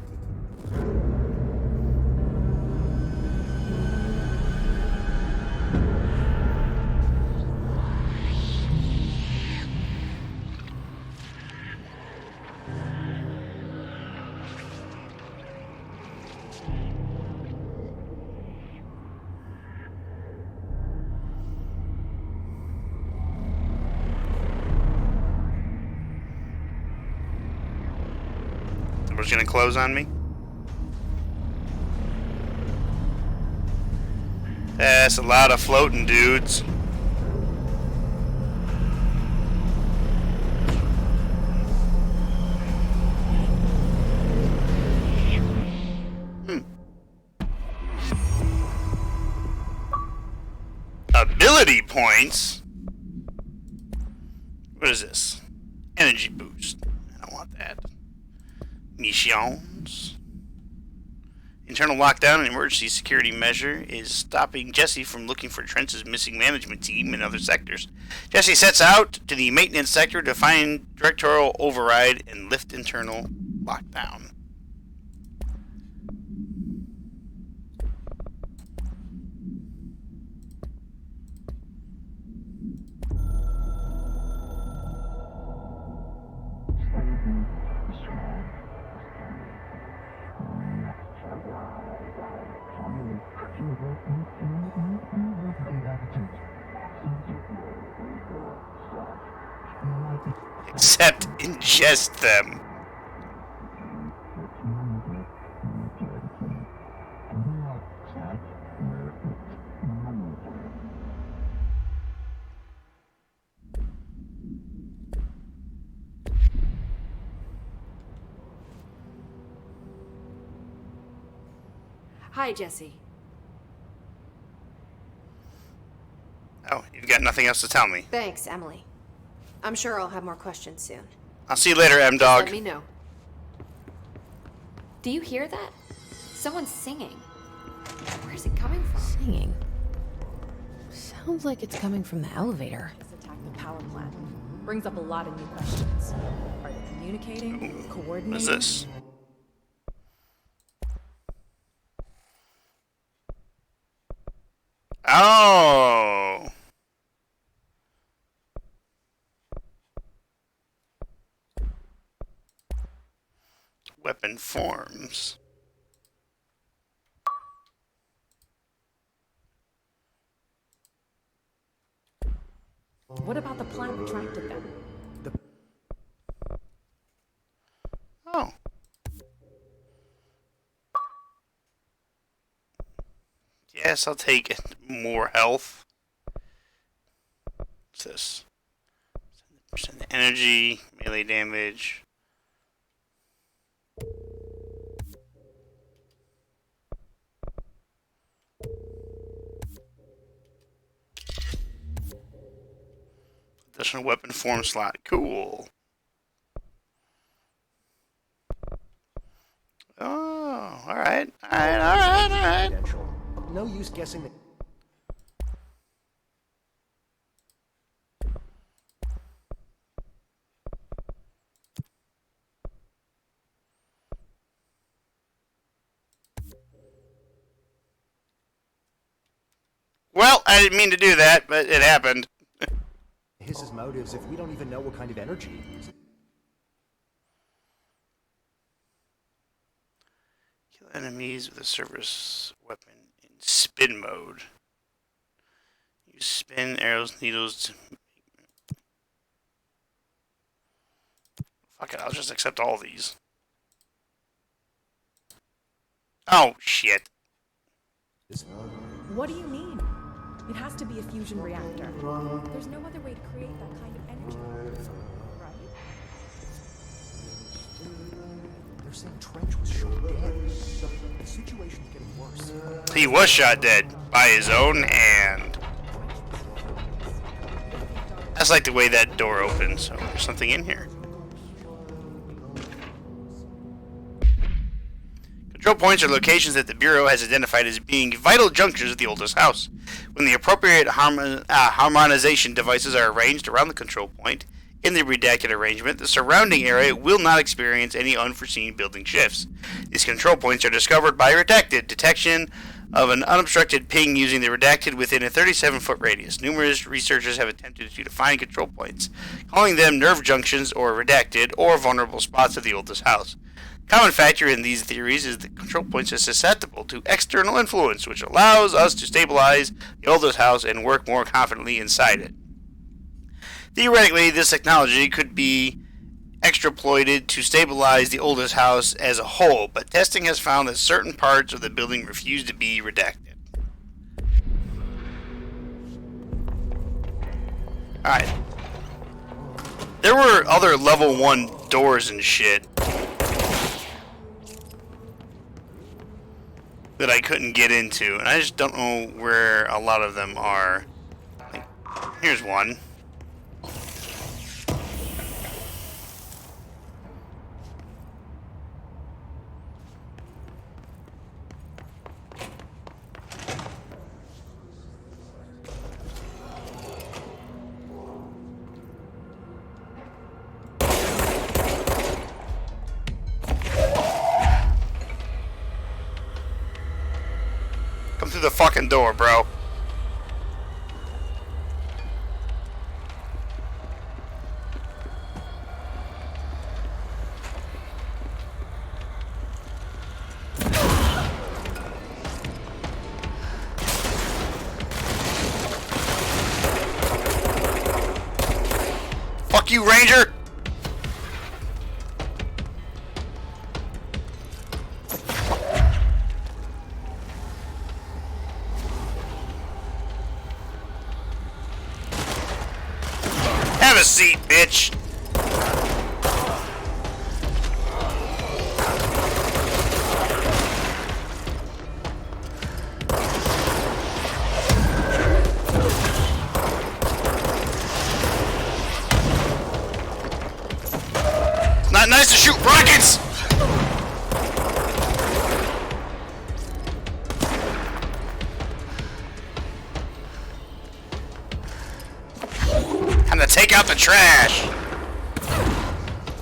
Someone's gonna close on me? That's a lot of floating dudes. Ability points? What is this? Energy boost. I don't want that. Missions. Internal lockdown and emergency security measure is stopping Jesse from looking for Trench's missing management team in other sectors. Jesse sets out to the maintenance sector to find directorial override and lift internal lockdown. except ingest them. Hi, Jesse. Oh, you've got nothing else to tell me. Thanks, Emily. I'm sure I'll have more questions soon. I'll see you later, M-Dog. Let me know. Do you hear that? Someone's singing. Where's it coming from? Singing? Sounds like it's coming from the elevator. This attack the power plant brings up a lot of new questions. Are they communicating? Coordinating? What's this? Oh. Weapon forms. What about the plant attracted them? Oh. Yes, I'll take it. More health. What's this? 70% energy, melee damage. Additional weapon form slot. Cool. Oh, alright. Alright. No use guessing that. Well, I didn't mean to do that, but it happened. His motives if we don't even know what kind of energy he uses. Kill enemies with a service weapon in spin mode. Use spin, arrows, needles to make... Fuck it, I'll just accept all these. Oh, shit. What do you mean? It has to be a fusion reactor. There's no other way to create that kind of energy. Right? They're saying Trench was shot dead. The situation's getting worse. He was shot dead by his own hand. That's like the way that door opens, so there's something in here. Control points are locations that the Bureau has identified as being vital junctures of the oldest house. When the appropriate harmonization devices are arranged around the control point in the redacted arrangement, the surrounding area will not experience any unforeseen building shifts. These control points are discovered by redacted detection of an unobstructed ping using the redacted within a 37-foot radius. Numerous researchers have attempted to define control points, calling them nerve junctions or redacted or vulnerable spots of the oldest house. Common factor in these theories is that control points are susceptible to external influence, which allows us to stabilize the oldest house and work more confidently inside it. Theoretically, this technology could be exploited to stabilize the oldest house as a whole, but testing has found that certain parts of the building refuse to be redacted. Alright. There were other level 1 doors and shit that I couldn't get into, and I just don't know where a lot of them are. Like, here's one. Come through the fucking door, bro. Fuck you, Ranger! Have a seat, bitch. Not nice to shoot rockets! Time to take out the trash!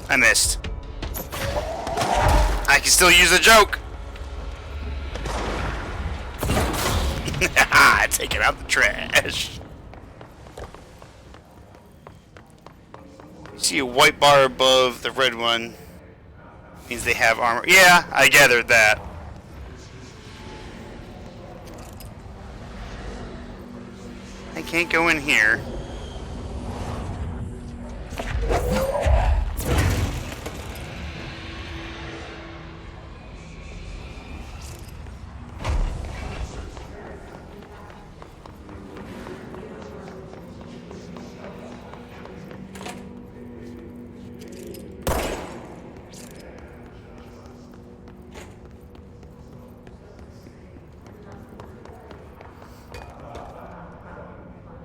I missed. I can still use the joke! Taking out the trash. See a white bar above the red one. Means they have armor. Yeah, I gathered that. I can't go in here.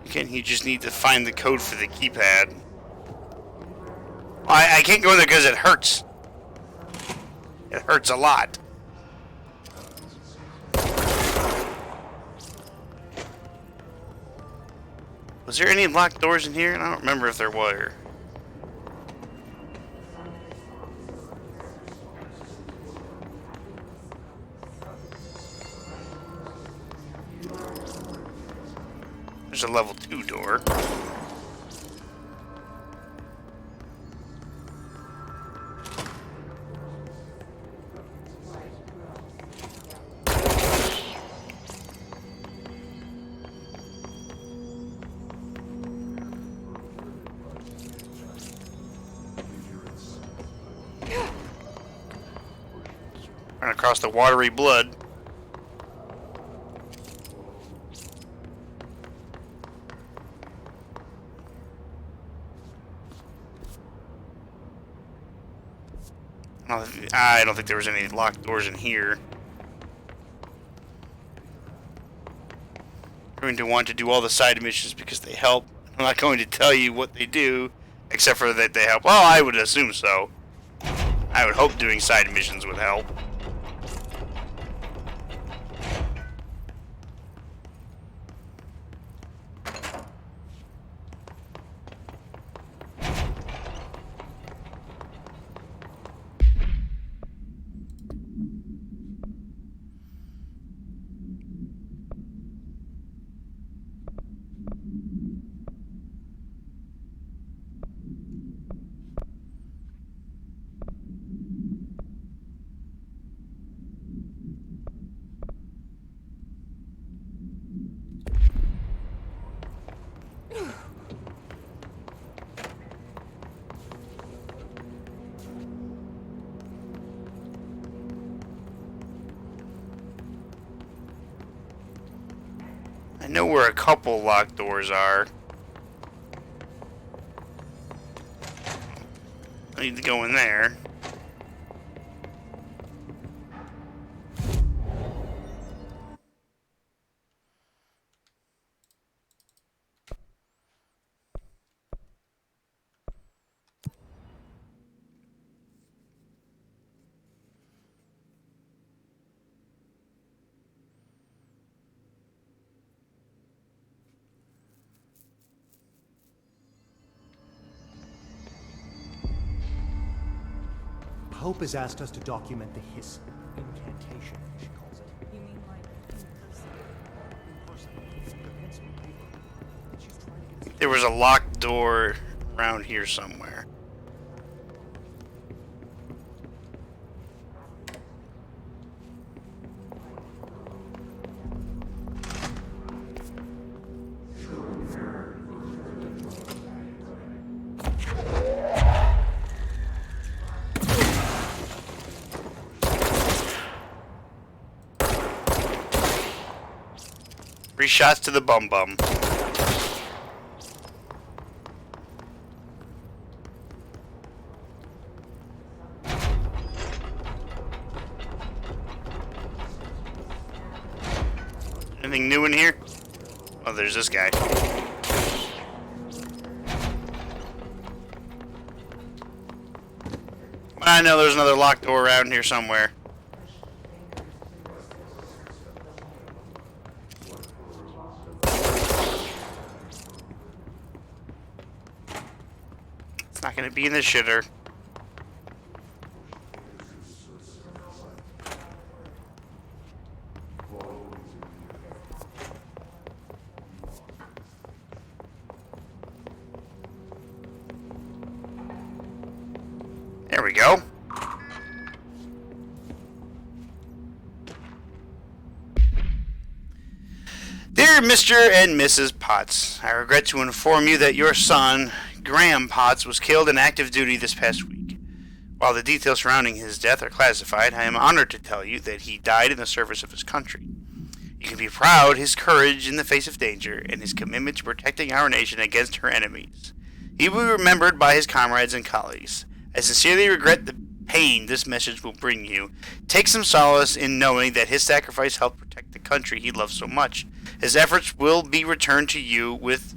Again, you just need to find the code for the keypad. I can't go in there because it hurts. It hurts a lot. Was there any locked doors in here? I don't remember if there were. There's a level 2 door. Run across the watery blood. I don't think there was any locked doors in here. I'm going to want to do all the side missions because they help. I'm not going to tell you what they do, except for that they help. Well, I would assume so. I would hope doing side missions would help. I know where a couple locked doors are. I need to go in there. Hope has asked us to document the hiss incantation, she calls it. You mean like in person? There was a locked door around here somewhere. Three shots to the bum bum. Anything new in here? Oh, there's this guy. I know there's another locked door around here somewhere. It's not gonna be in the shitter. There we go. Dear Mr. and Mrs. Potts, I regret to inform you that your son, Graham Potts, was killed in active duty this past week. While the details surrounding his death are classified, I am honored to tell you that he died in the service of his country. You can be proud his courage in the face of danger and his commitment to protecting our nation against her enemies. He will be remembered by his comrades and colleagues. I sincerely regret the pain this message will bring you. Take some solace in knowing that his sacrifice helped protect the country he loves so much. His effects will be returned to you with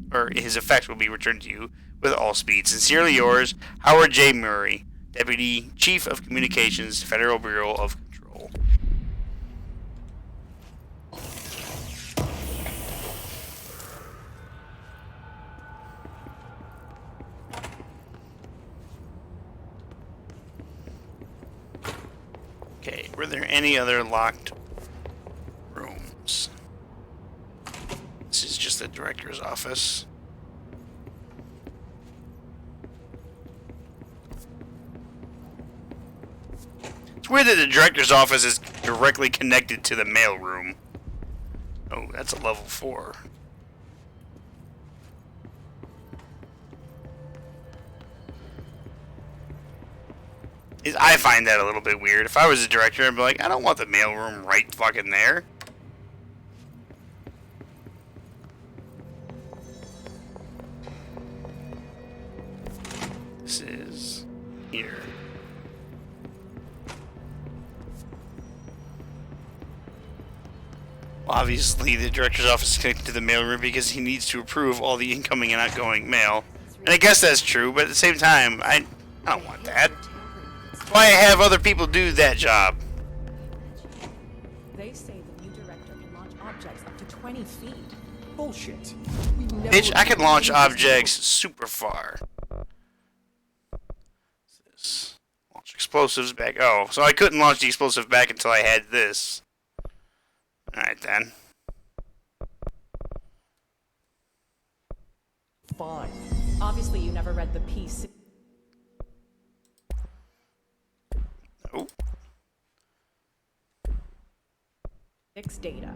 all speed. Sincerely yours, Howard J. Murray, Deputy Chief of Communications, Federal Bureau of Control. Okay, were there any other locked rooms? This is just the director's office. It's weird that the director's office is directly connected to the mailroom. Oh, that's a level 4. I find that a little bit weird. If I was a director, I'd be like, I don't want the mailroom right fucking there. This is here. Well, obviously, the director's office is connected to the mailroom because he needs to approve all the incoming and outgoing mail. And I guess that's true, but at the same time, I don't want that. Why have other people do that job? They say the new director can launch objects up to 20 feet. Bullshit. Bitch, I can launch objects super far. This. Launch explosives back. Oh, so I couldn't launch the explosive back until I had this. Alright then. Fine. Obviously, you never read the piece. Oh. Data.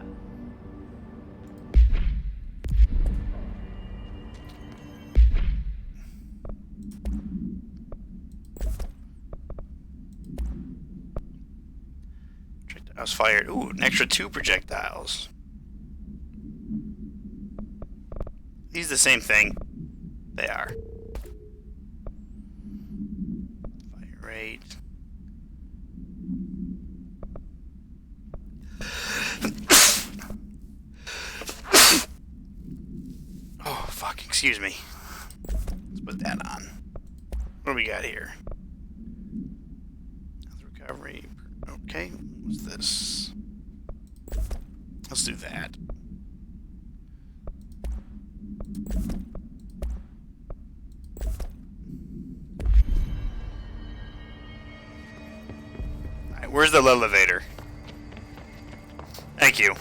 Projectiles fired. Ooh, an extra 2 projectiles. These are the same thing. They are. Fire rate. Oh, fuck, excuse me. Let's put that on. What do we got here? Health recovery. Okay, what's this? Let's do that. Alright, where's the elevator? Thank you.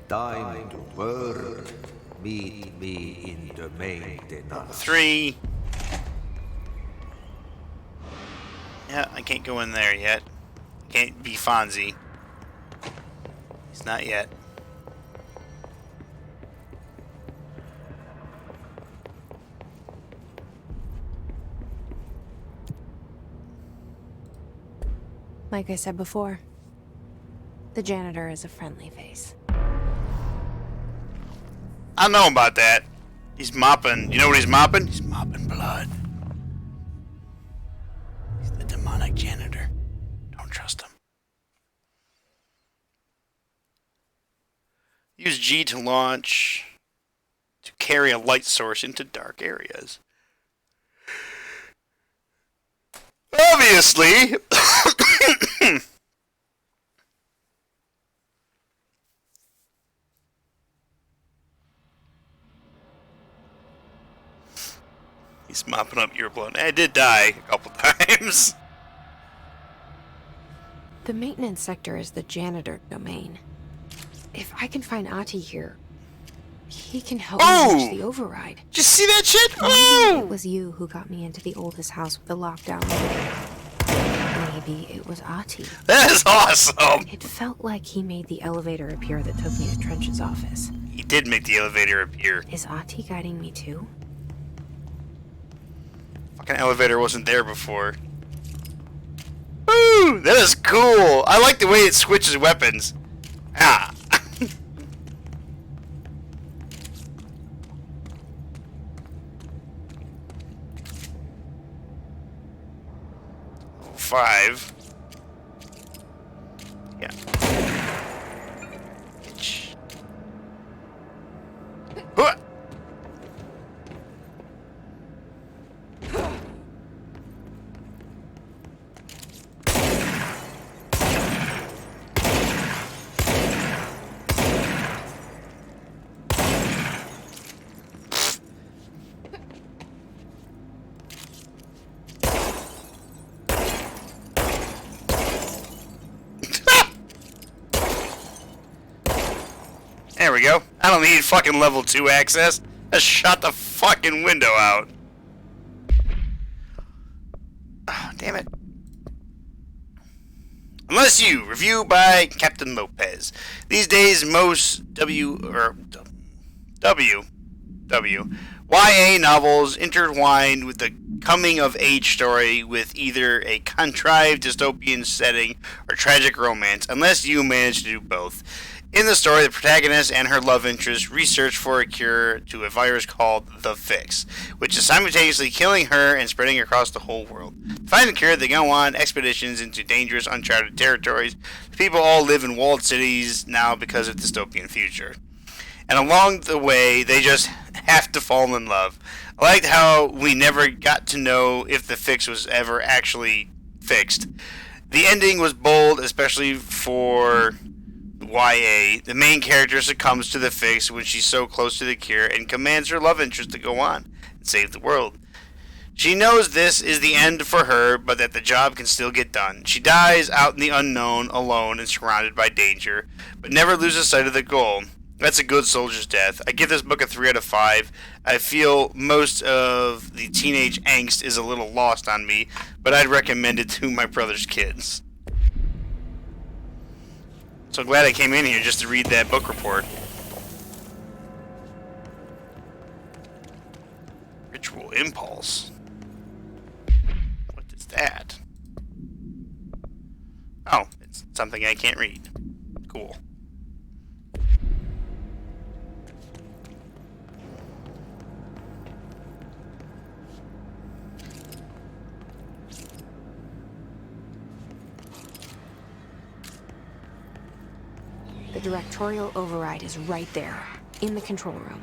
Time to work. Meet me in the maintenance. 3. Yeah, I can't go in there yet. Can't be Fonzie. He's not yet. Like I said before, the janitor is a friendly face. I know about that. He's mopping. You know what he's mopping? He's mopping blood. He's the demonic janitor. Don't trust him. Use G to launch to carry a light source into dark areas. Obviously, he's mopping up your blood. I did die a couple times. The maintenance sector is the janitor domain. If I can find Ahti here, he can help me reach the override. Did you see that shit? Maybe it was you who got me into the oldest house with the lockdown. Maybe it was Ahti. That is awesome! It felt like he made the elevator appear that took me to Trench's office. He did make the elevator appear. Is Ahti guiding me too? Fucking elevator wasn't there before. Woo! That is cool! I like the way it switches weapons. Ah. 5. Yeah. Itch. Huh. There we go. I don't need fucking level 2 access. I shot the fucking window out. Oh, damn it. Unless you review by Captain Lopez. These days, most YA novels intertwined with the coming-of-age story with either a contrived dystopian setting or tragic romance, unless you manage to do both. In the story, the protagonist and her love interest research for a cure to a virus called the Fix, which is simultaneously killing her and spreading across the whole world. To find the cure, they go on expeditions into dangerous, uncharted territories. The people all live in walled cities now because of the dystopian future. And along the way, they just have to fall in love. I liked how we never got to know if the Fix was ever actually fixed. The ending was bold, especially for YA. The main character succumbs to the Fix when she's so close to the cure and commands her love interest to go on and save the world. She knows this is the end for her, but that the job can still get done. She dies out in the unknown, alone and surrounded by danger, but never loses sight of the goal. That's a good soldier's death. I give this book a 3 out of 5. I feel most of the teenage angst is a little lost on me, but I'd recommend it to my brother's kids. So glad I came in here just to read that book report. Ritual Impulse. What is that? Oh, it's something I can't read. Cool. The directorial override is right there, in the control room.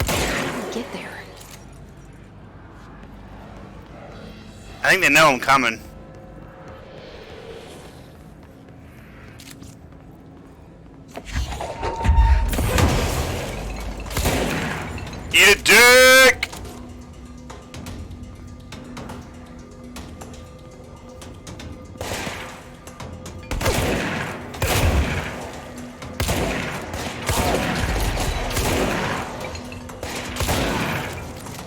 How do we get there? I think they know I'm coming. Eat a dick!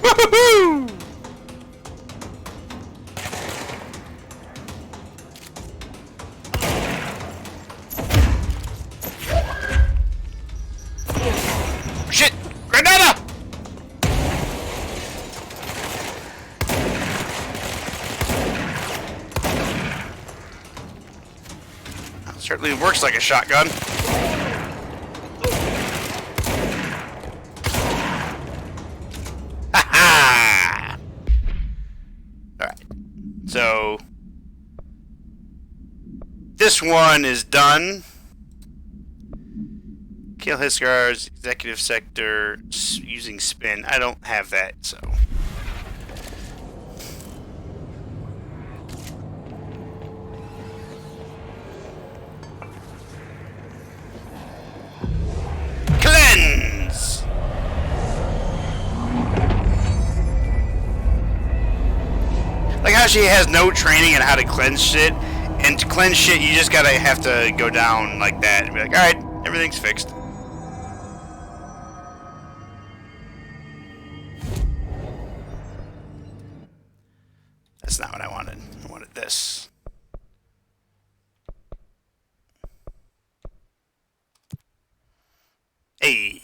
Woohoo! Shit! Granada! Certainly works like a shotgun. Ha-ha! Alright. So this one is done. Kill Kill Hiscar's executive sector using spin. I don't have that, so. Cleanse! Like how she has no training in how to cleanse shit. And to cleanse shit, you just gotta have to go down like that and be like, alright, everything's fixed. That's not what I wanted. I wanted this. Hey.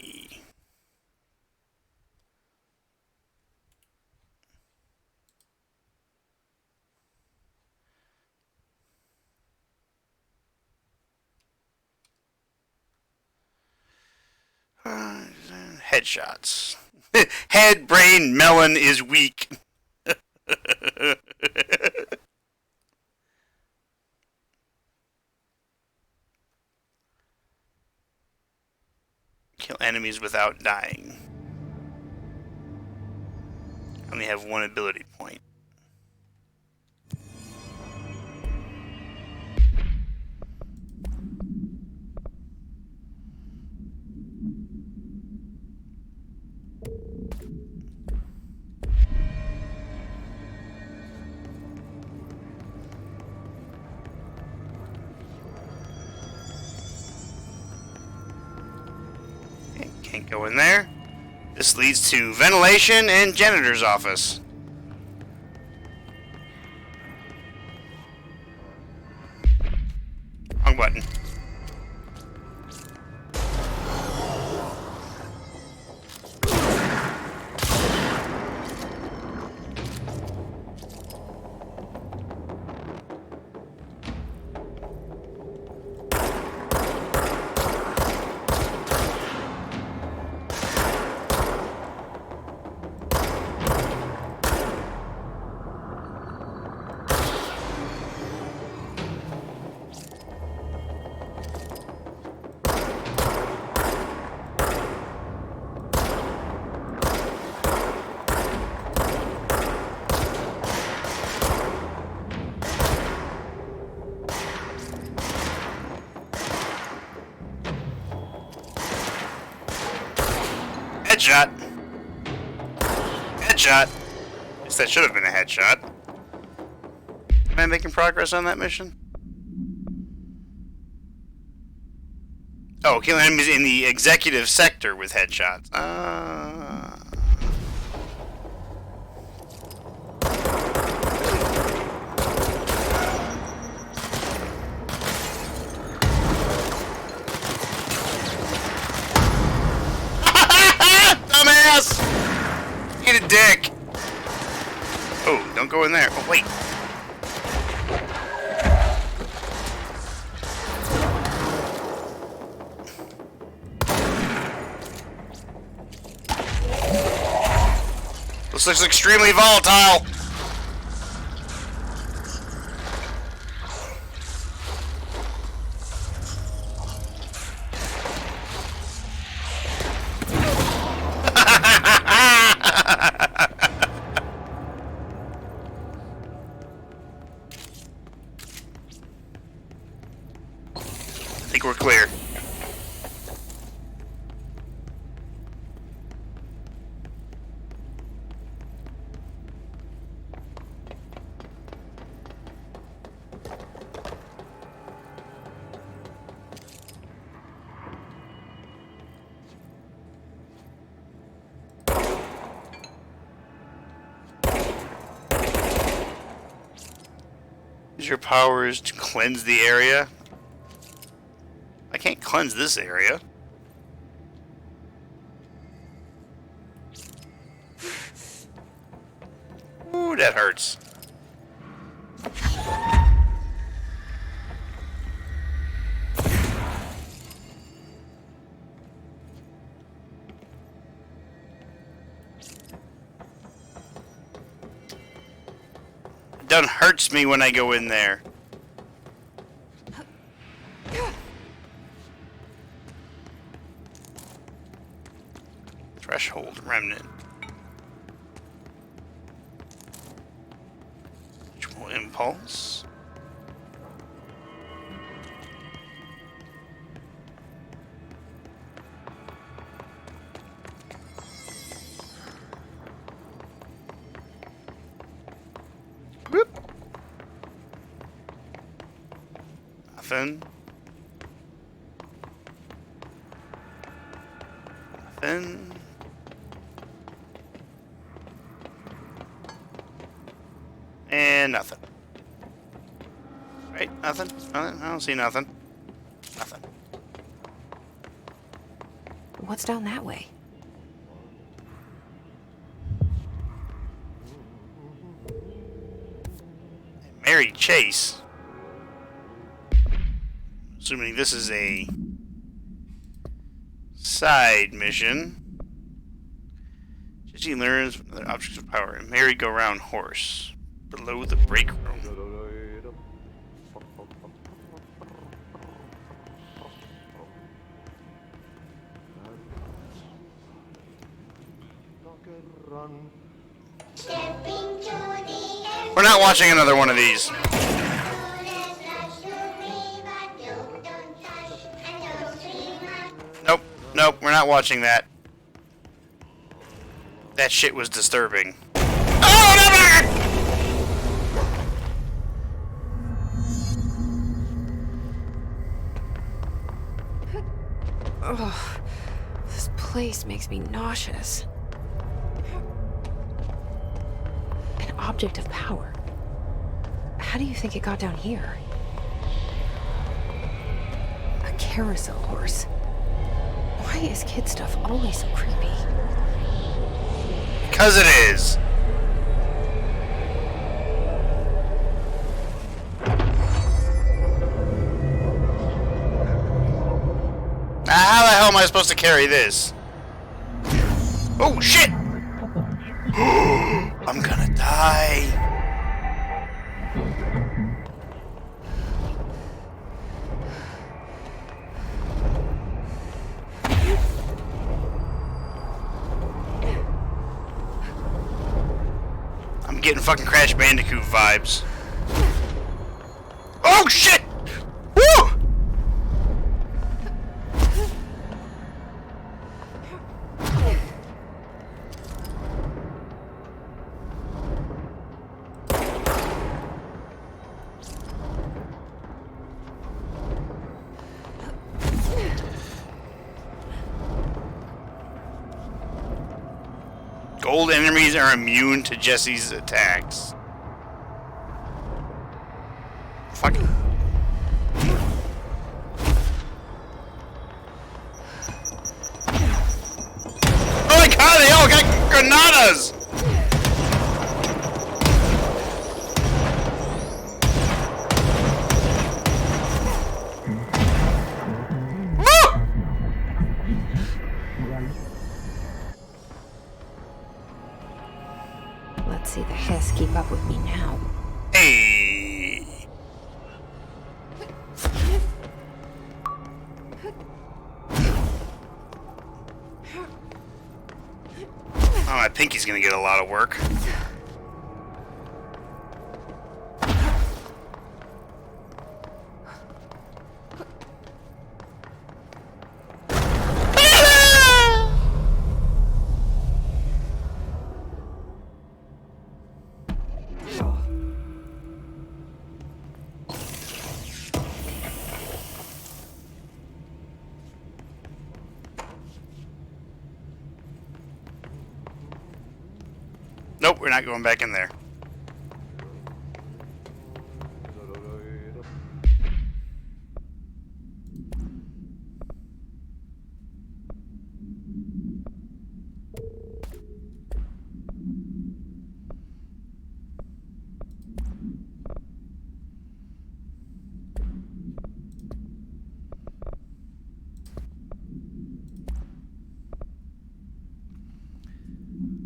Headshots. Head, brain, melon is weak. Kill enemies without dying. Only have one ability point. Can't go in there. This leads to ventilation and janitor's office. Wrong button. Headshot. Headshot. I guess that should have been a headshot. Am I making progress on that mission? Oh, killing enemies in the executive sector with headshots. Dumbass! Eat a dick! Oh, don't go in there. Oh, wait. This looks extremely volatile. I think we're clear. Use your powers to cleanse the area. I can't cleanse this area. Ooh, that hurts. It done hurts me when I go in there. Threshold remnant. Ritual impulse. Whoop. Nothing. Nothing. And nothing. Right? Nothing? Nothing? I don't see nothing. Nothing. What's down that way? Mary Chase. Assuming this is a side mission. Jesse learns other objects of power. A merry-go-round horse below the break room. We're not watching another one of these. Nope, nope, we're not watching that. That shit was disturbing. Oh, never! Ugh, this place makes me nauseous. An object of power. How do you think it got down here? A carousel horse. Why is kid stuff always so creepy? Because it is. Now, how the hell am I supposed to carry this? Oh, shit! I'm gonna die. I'm getting fucking Crash Bandicoot vibes. Oh, shit! Woo! Gold enemies are immune to Jesse's attacks. Fuck. Oh my god, they all got granadas! Let's see the Hess keep up with me now. Hey! Oh, I think he's gonna get a lot of work. Nope, we're not going back in there.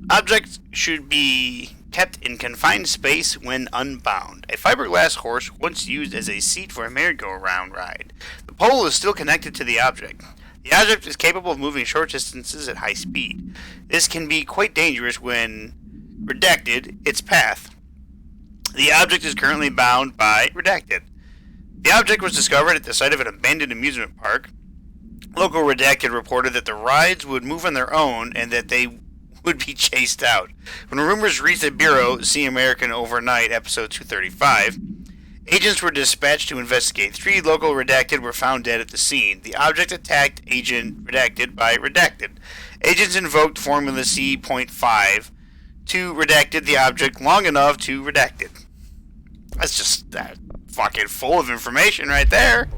Objects should be kept in confined space when unbound. A fiberglass horse once used as a seat for a merry-go-round ride. The pole is still connected to the object. The object is capable of moving short distances at high speed. This can be quite dangerous when redacted its path. The object is currently bound by redacted. The object was discovered at the site of an abandoned amusement park. Local redacted reported that the rides would move on their own and that they would be chased out. When rumors reached the Bureau, see American Overnight, episode 235, agents were dispatched to investigate. 3 local redacted were found dead at the scene. The object attacked Agent Redacted by redacted. Agents invoked Formula C.5 to redacted the object long enough to redacted. That's just that fucking full of information right there.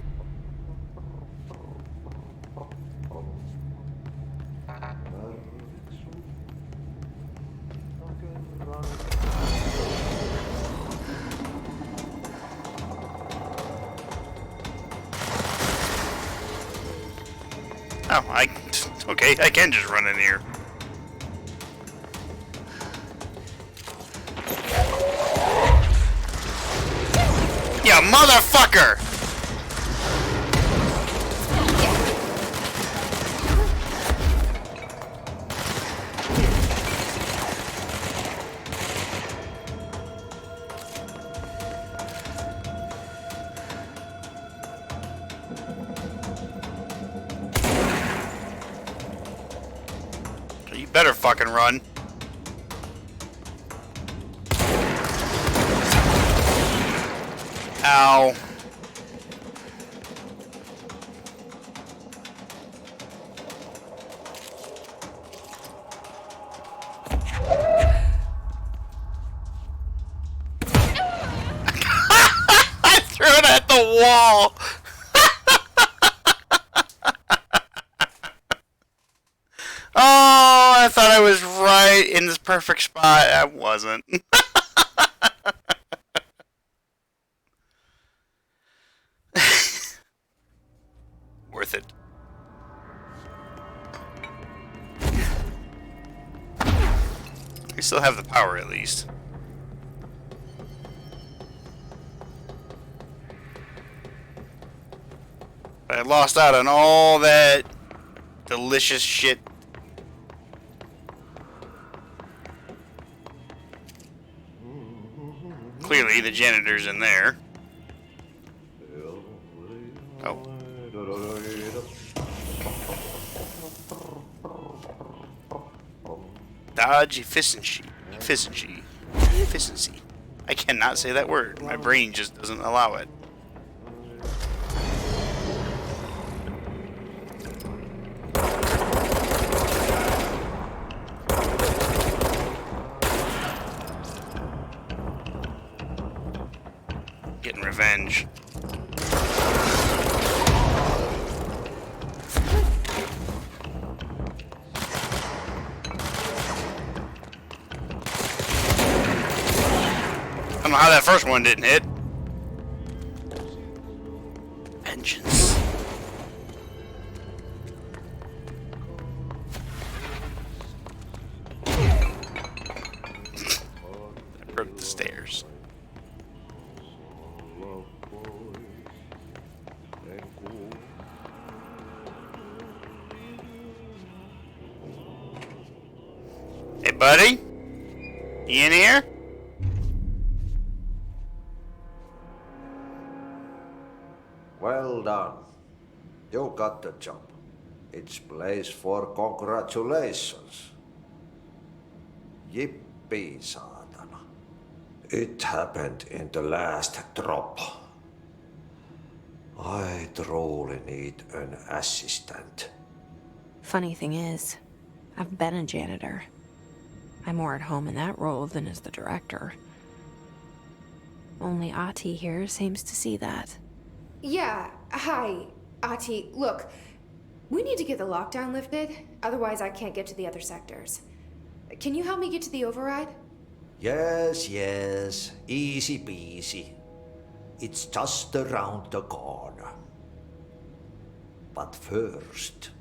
Oh, okay, I can just run in here. Ya motherfucker! You better fucking run. Ow. I threw it at the wall. Oh, I thought I was right in this perfect spot. I wasn't. Worth it. We still have the power, at least. But I lost out on all that delicious shit. Clearly, the janitor's in there. Oh. Dodge efficiency. Efficiency. I cannot say that word. My brain just doesn't allow it. Getting revenge. I don't know how that first one didn't hit. Vengeance. I broke the stairs. Hey, buddy? You in here? Well done. You got the job. It's place for congratulations. Yippee, saatana. It happened in the last drop. I truly need an assistant. Funny thing is, I've been a janitor. I'm more at home in that role than as the director. Only Ahti here seems to see that. Yeah, hi, Ahti. Look, we need to get the lockdown lifted, otherwise I can't get to the other sectors. Can you help me get to the override? Yes, easy peasy. It's just around the corner. But first,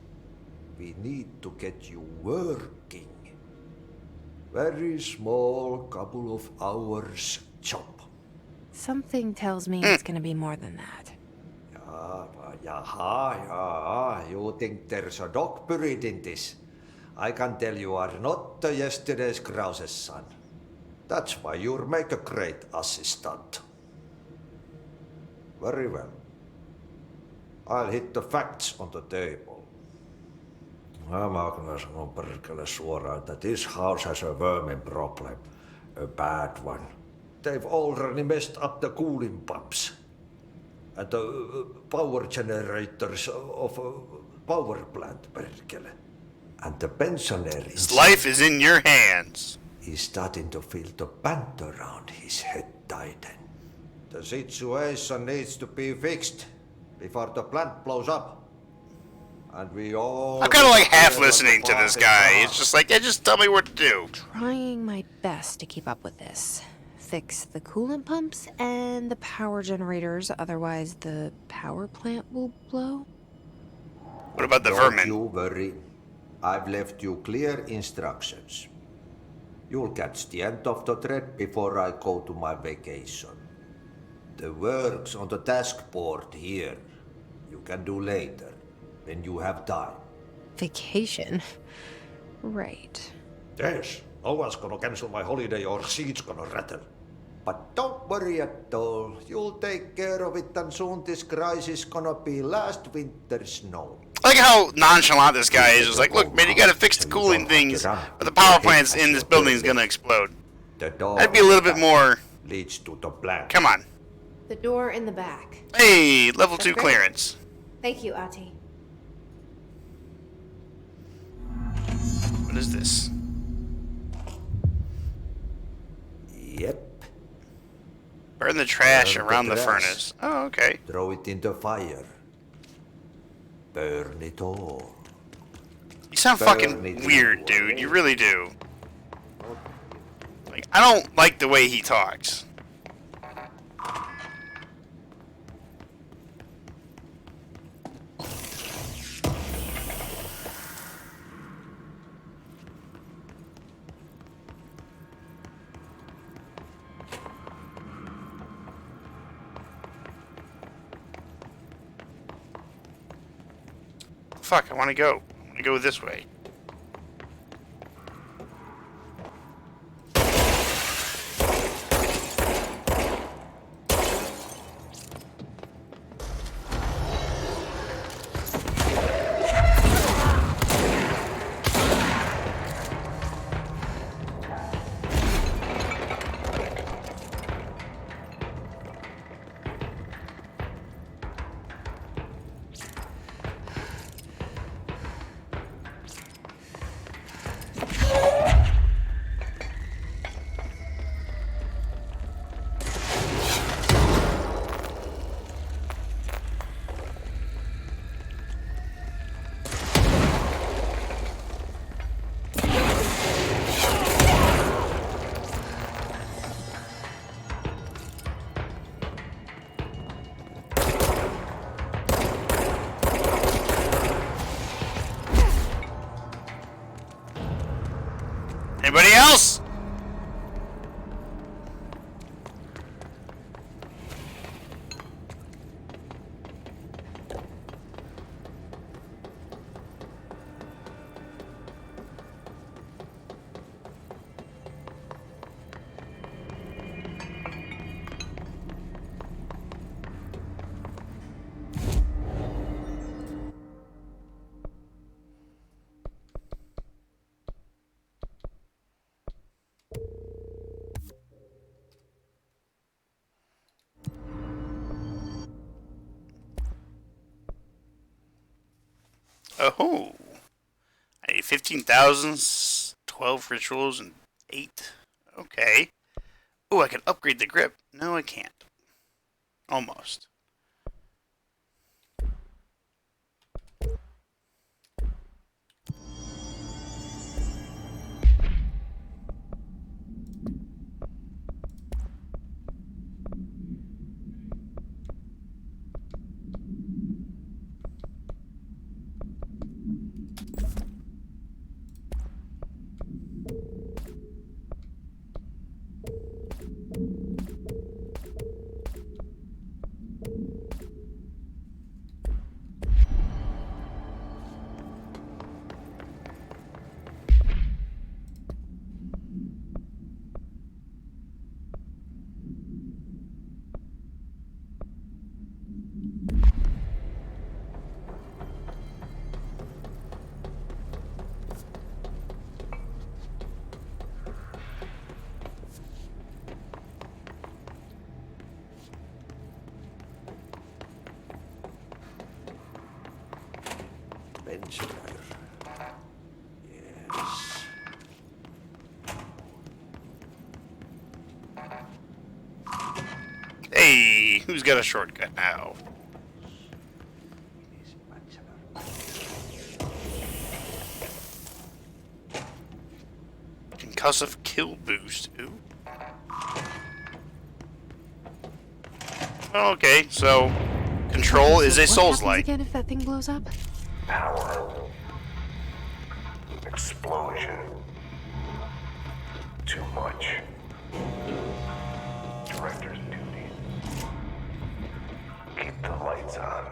we need to get you working. Very small, couple of hours job. Something tells me it's gonna be more than that. Yaha, you think there's a dog buried in this? I can tell you are not yesterday's Krause's son. That's why you'll make a great assistant. Very well. I'll hit the facts on the table. Mä kyllä sanon perkele suoraan, että this house has a vermin problem. A bad one. They've already messed up the cooling pumps. And the power generators of a power plant, perkele. And the pensioners... Life is in your hands. He's starting to feel the band around his head tighten. The situation needs to be fixed before the plant blows up. And we all... I'm kind of like half listening to this guy. It's just like, yeah, just tell me what to do. Trying my best to keep up with this. Fix the coolant pumps and the power generators, otherwise the power plant will blow. What about the Don't vermin? you worry. I've left you clear instructions. You'll catch the end of the thread before I go to my vacation. The work's on the task board here. You can do later, when you have time. Vacation? Right. Yes, no one's gonna cancel my holiday or seat's gonna rattle. But don't worry at all. You'll take care of it and soon this crisis gonna be last winter's snow. I like how nonchalant this guy is. Just like, look, man, you gotta fix the cooling things, or the power plants in this building is gonna explode. I'd be a little bit more... leads to the plant. Come on. The door in the back. Hey, level 2 That's great. clearance. Thank you, Ati. What is this? Yep. Burn the trash Burn around the trash. furnace. Oh, okay. Throw it in the fire. Burn it all. You sound Burn fucking it weird, all. dude. You really do. Like, I don't like the way he talks. Fuck, I want to go. I want to go this way. Anybody else? Oh, I need 15,000, 12 rituals, and 8. Okay. Oh, I can upgrade the grip. No, I can't. Almost. engineer. Yes. Hey, who's got a shortcut now? Concussive kill boost. Ooh. Okay, so control is a Souls What happens like. again if that thing blows up? Power. Explosion. Too much. Director's duty. Keep the lights on.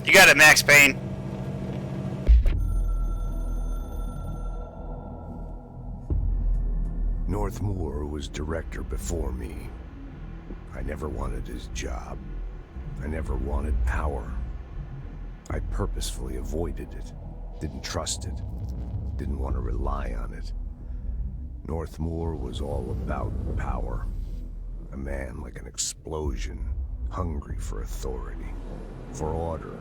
You got it, Max Payne. Northmoor was director before me. I never wanted his job. I never wanted power. I purposefully avoided it. Didn't trust it. Didn't want to rely on it. Northmoor was all about power. A man like an explosion, hungry for authority, for order,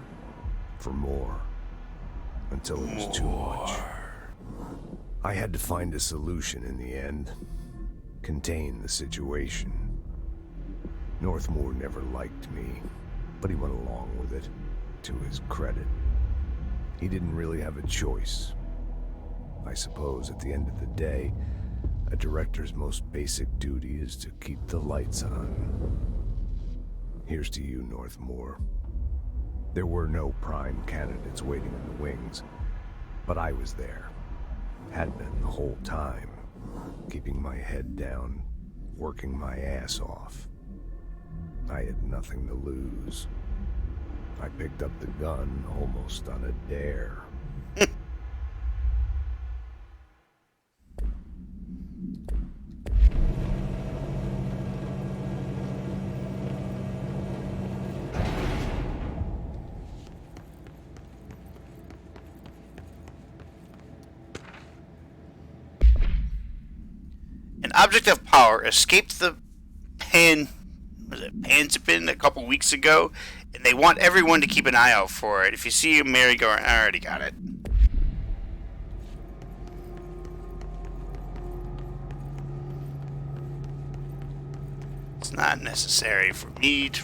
for more. Until it was too much. I had to find a solution in the end. Contain the situation. Northmoor never liked me, but he went along with it, to his credit. He didn't really have a choice. I suppose at the end of the day, a director's most basic duty is to keep the lights on. Here's to you, Northmoor. There were no prime candidates waiting in the wings, but I was there. Had been the whole time, keeping my head down, working my ass off. I had nothing to lose. I picked up the gun almost on a dare. An object of power escaped the Panzipin a couple weeks ago, and they want everyone to keep an eye out for it. If you see a merry-go-round, I already got it. It's not necessary for me to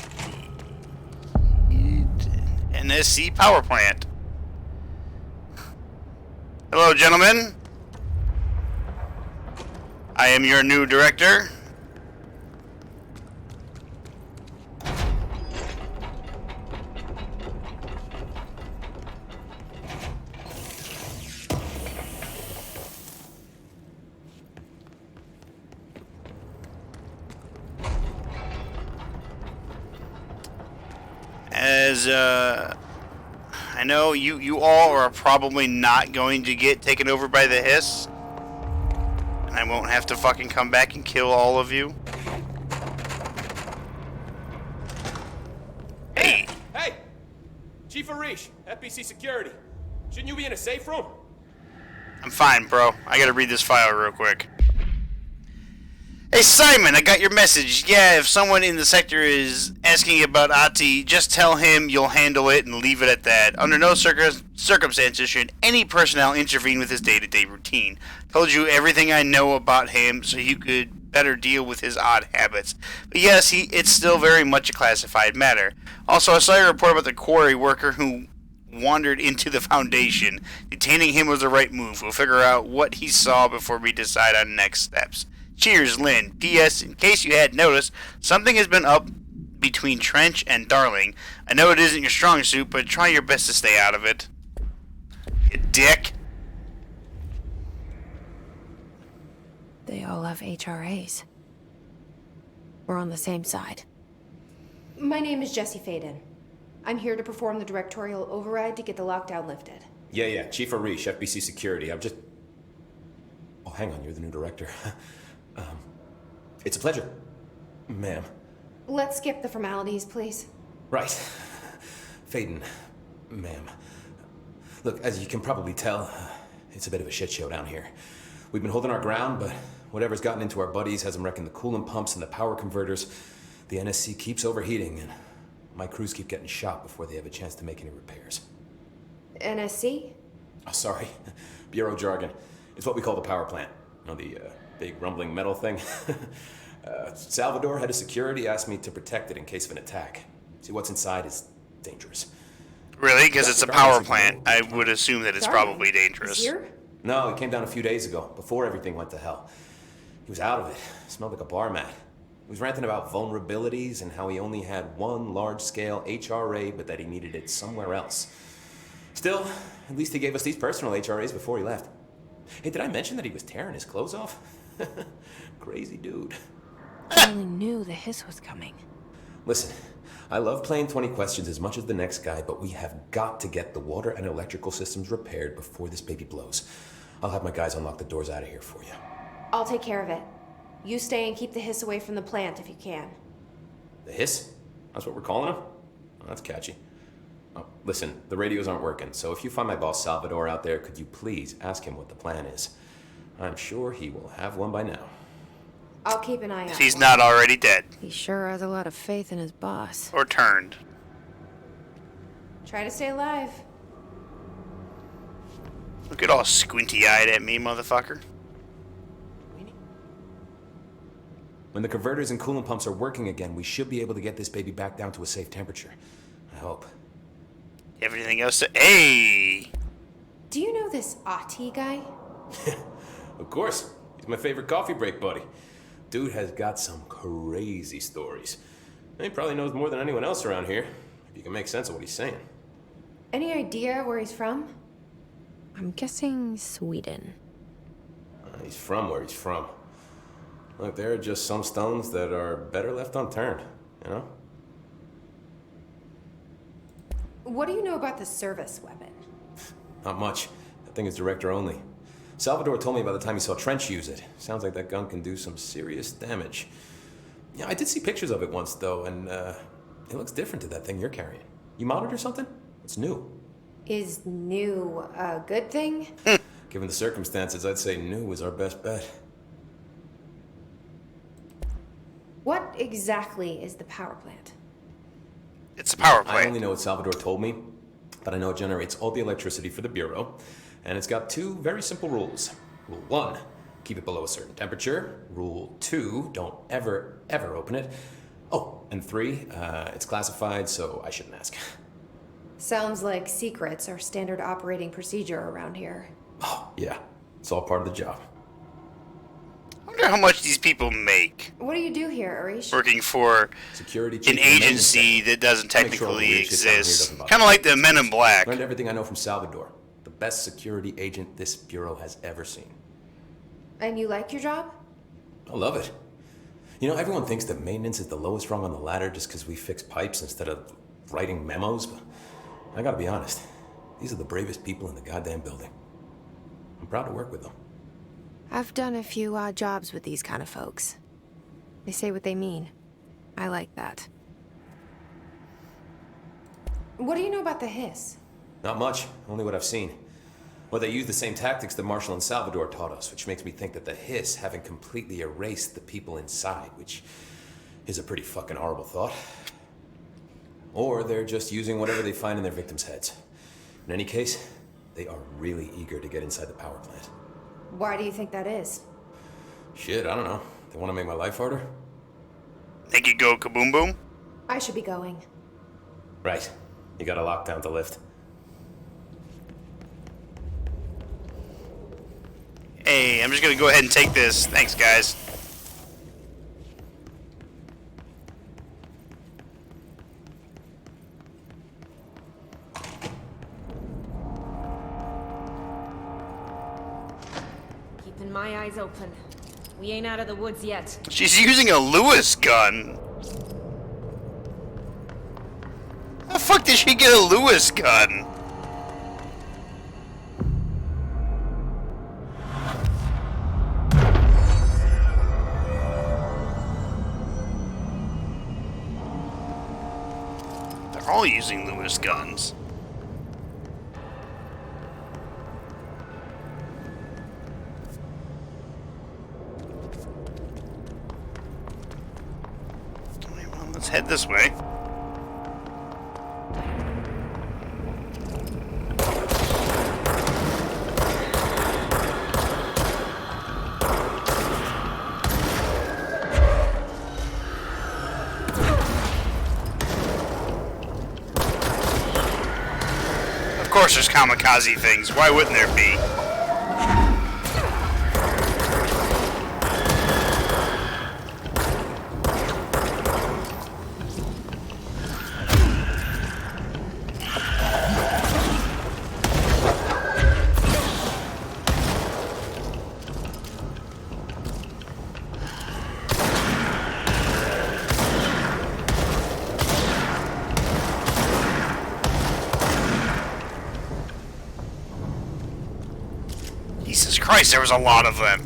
read NSC power plant. Hello, gentlemen. I am your new director. As, I know you all are probably not going to get taken over by the Hiss. And I won't have to fucking come back and kill all of you. Hey! Hey! Chief Arish, FBC Security. Shouldn't you be in a safe room? I'm fine, bro. I gotta read this file real quick. Hey, Simon, I got your message. Yeah, if someone in the sector is asking about Ahti, just tell him you'll handle it and leave it at that. Under no circumstances should any personnel intervene with his day-to-day routine. Told you everything I know about him so you could better deal with his odd habits. But yes, it's still very much a classified matter. Also, I saw your report about the quarry worker who wandered into the Foundation. Detaining him was the right move. We'll figure out what he saw before we decide on next steps. Cheers, Lynn. P.S. In case you hadn't noticed, something has been up between Trench and Darling. I know it isn't your strong suit, but try your best to stay out of it. You dick. They all have HRAs. We're on the same side. My name is Jesse Faden. I'm here to perform the directorial override to get the lockdown lifted. Yeah, Chief Arish, FBC Security. I'm just... Oh, hang on, you're the new director. It's a pleasure, ma'am. Let's skip the formalities, please. Right. Faden, ma'am. Look, as you can probably tell, it's a bit of a shit show down here. We've been holding our ground, but whatever's gotten into our buddies has them wrecking the coolant pumps and the power converters. The NSC keeps overheating, and My crews keep getting shot before they have a chance to make any repairs. NSC? Oh, sorry. Bureau jargon. It's what we call the power plant. You know, the big rumbling metal thing? Salvador, head of security, asked me to protect it in case of an attack. See, what's inside is dangerous. Really? Because it's a power plant. I would assume that it's probably dangerous. No, he came down a few days ago, before everything went to hell. He was out of it. Smelled like a bar mat. He was ranting about vulnerabilities and how he only had one large-scale HRA, but that he needed it somewhere else. Still, at least he gave us these personal HRAs before he left. Hey, did I mention that he was tearing his clothes off? Crazy dude. I only knew the hiss was coming. Listen, I love playing 20 questions as much as the next guy, but we have got to get the water and electrical systems repaired before this baby blows. I'll have my guys unlock the doors out of here for you. I'll take care of it. You stay and keep the hiss away from the plant if you can. The hiss? That's what we're calling him? Oh, that's catchy. Oh, listen, the radios aren't working, so if you find my boss Salvador out there, could you please ask him what the plan is? I'm sure he will have one by now. I'll keep an eye out. If he's not already dead. He sure has a lot of faith in his boss. Or turned. Try to stay alive. Look at all squinty-eyed at me, motherfucker. When the converters and coolant pumps are working again, we should be able to get this baby back down to a safe temperature. I hope. You have anything else to... Hey! Do you know this Ahti guy? Of course. He's my favorite coffee break buddy. Dude has got some crazy stories. He probably knows more than anyone else around here, if you can make sense of what he's saying. Any idea where he's from? I'm guessing Sweden. He's from where he's from. Look, there are just some stones that are better left unturned, you know? What do you know about the service weapon? Not much. That thing is director only. Salvador told me by the time he saw Trench use it. Sounds like that gun can do some serious damage. Yeah, I did see pictures of it once, though, and it looks different to that thing you're carrying. You modded or something? It's new. Is new a good thing? Given the circumstances, I'd say new is our best bet. What exactly is the power plant? It's a power plant. I only know what Salvador told me, but I know it generates all the electricity for the Bureau, and it's got two very simple rules. Rule 1, keep it below a certain temperature. Rule 2, don't ever open it. Oh, and 3, it's classified, so I shouldn't ask. Sounds like secrets are standard operating procedure around here. Oh, yeah. It's all part of the job. I wonder how much these people make. What do you do here, Arish? Working for security an agency that doesn't technically exist. Kind of like the Men in Black. Learned everything I know from Salvador. The best security agent this Bureau has ever seen. And you like your job? I love it. You know, everyone thinks that maintenance is the lowest rung on the ladder just because we fix pipes instead of writing memos, but I gotta be honest. These are the bravest people in the goddamn building. I'm proud to work with them. I've done a few odd jobs with these kind of folks. They say what they mean. I like that. What do you know about the hiss? Not much, only what I've seen. Well, they use the same tactics that Marshall and Salvador taught us, which makes me think that the hiss haven't completely erased the people inside, which is a pretty fucking horrible thought. Or they're just using whatever they find in their victims' heads. In any case, they are really eager to get inside the power plant. Why do you think that is? Shit, I don't know. They want to make my life harder? Think you go kaboom boom? I should be going. Right. You got a lockdown to lift. Hey, I'm just gonna go ahead and take this. Thanks, guys. Keeping my eyes open. We ain't out of the woods yet. She's using a Lewis gun. How the fuck did she get a Lewis gun? They're all using Lewis guns. Let's head this way. course there's kamikaze things. Why wouldn't there be? Jesus Christ, there was a lot of them.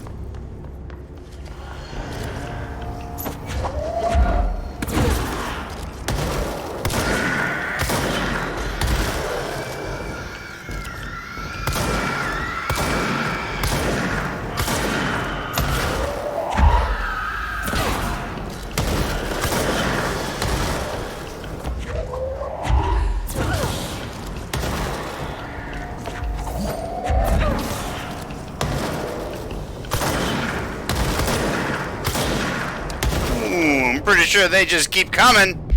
Pretty sure they just keep coming.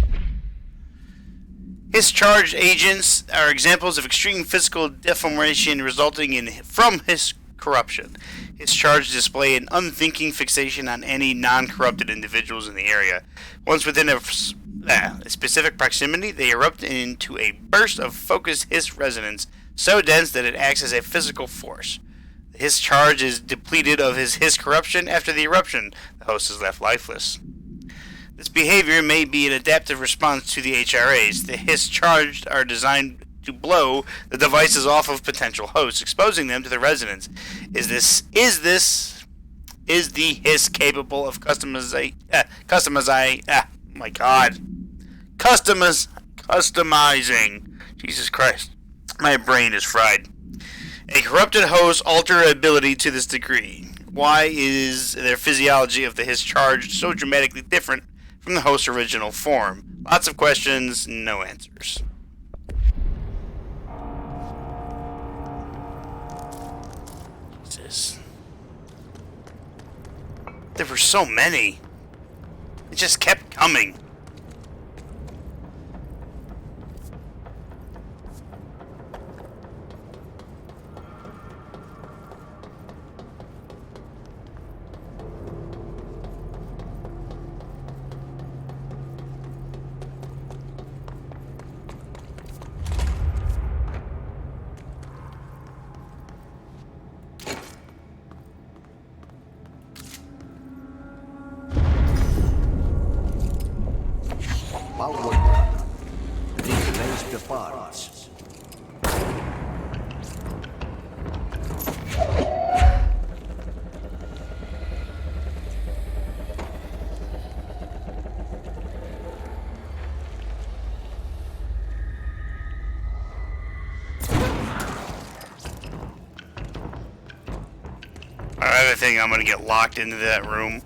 His charged agents are examples of extreme physical deformation resulting from his corruption. His charged display an unthinking fixation on any non-corrupted individuals in the area. Once within a specific proximity, they erupt into a burst of focused hiss resonance so dense that it acts as a physical force. His charge is depleted of his hiss corruption after the eruption. The host is left lifeless. This behavior may be an adaptive response to the HRAs. The hiss charged are designed to blow the devices off of potential hosts, exposing them to the resonance. Is the hiss capable of customizing? Jesus Christ, my brain is fried. A corrupted host alter ability to this degree. Why is their physiology of the hiss charged so dramatically different from the host's original form? Lots of questions, no answers. Jesus. There were so many. It just kept coming. I think I'm gonna get locked into that room.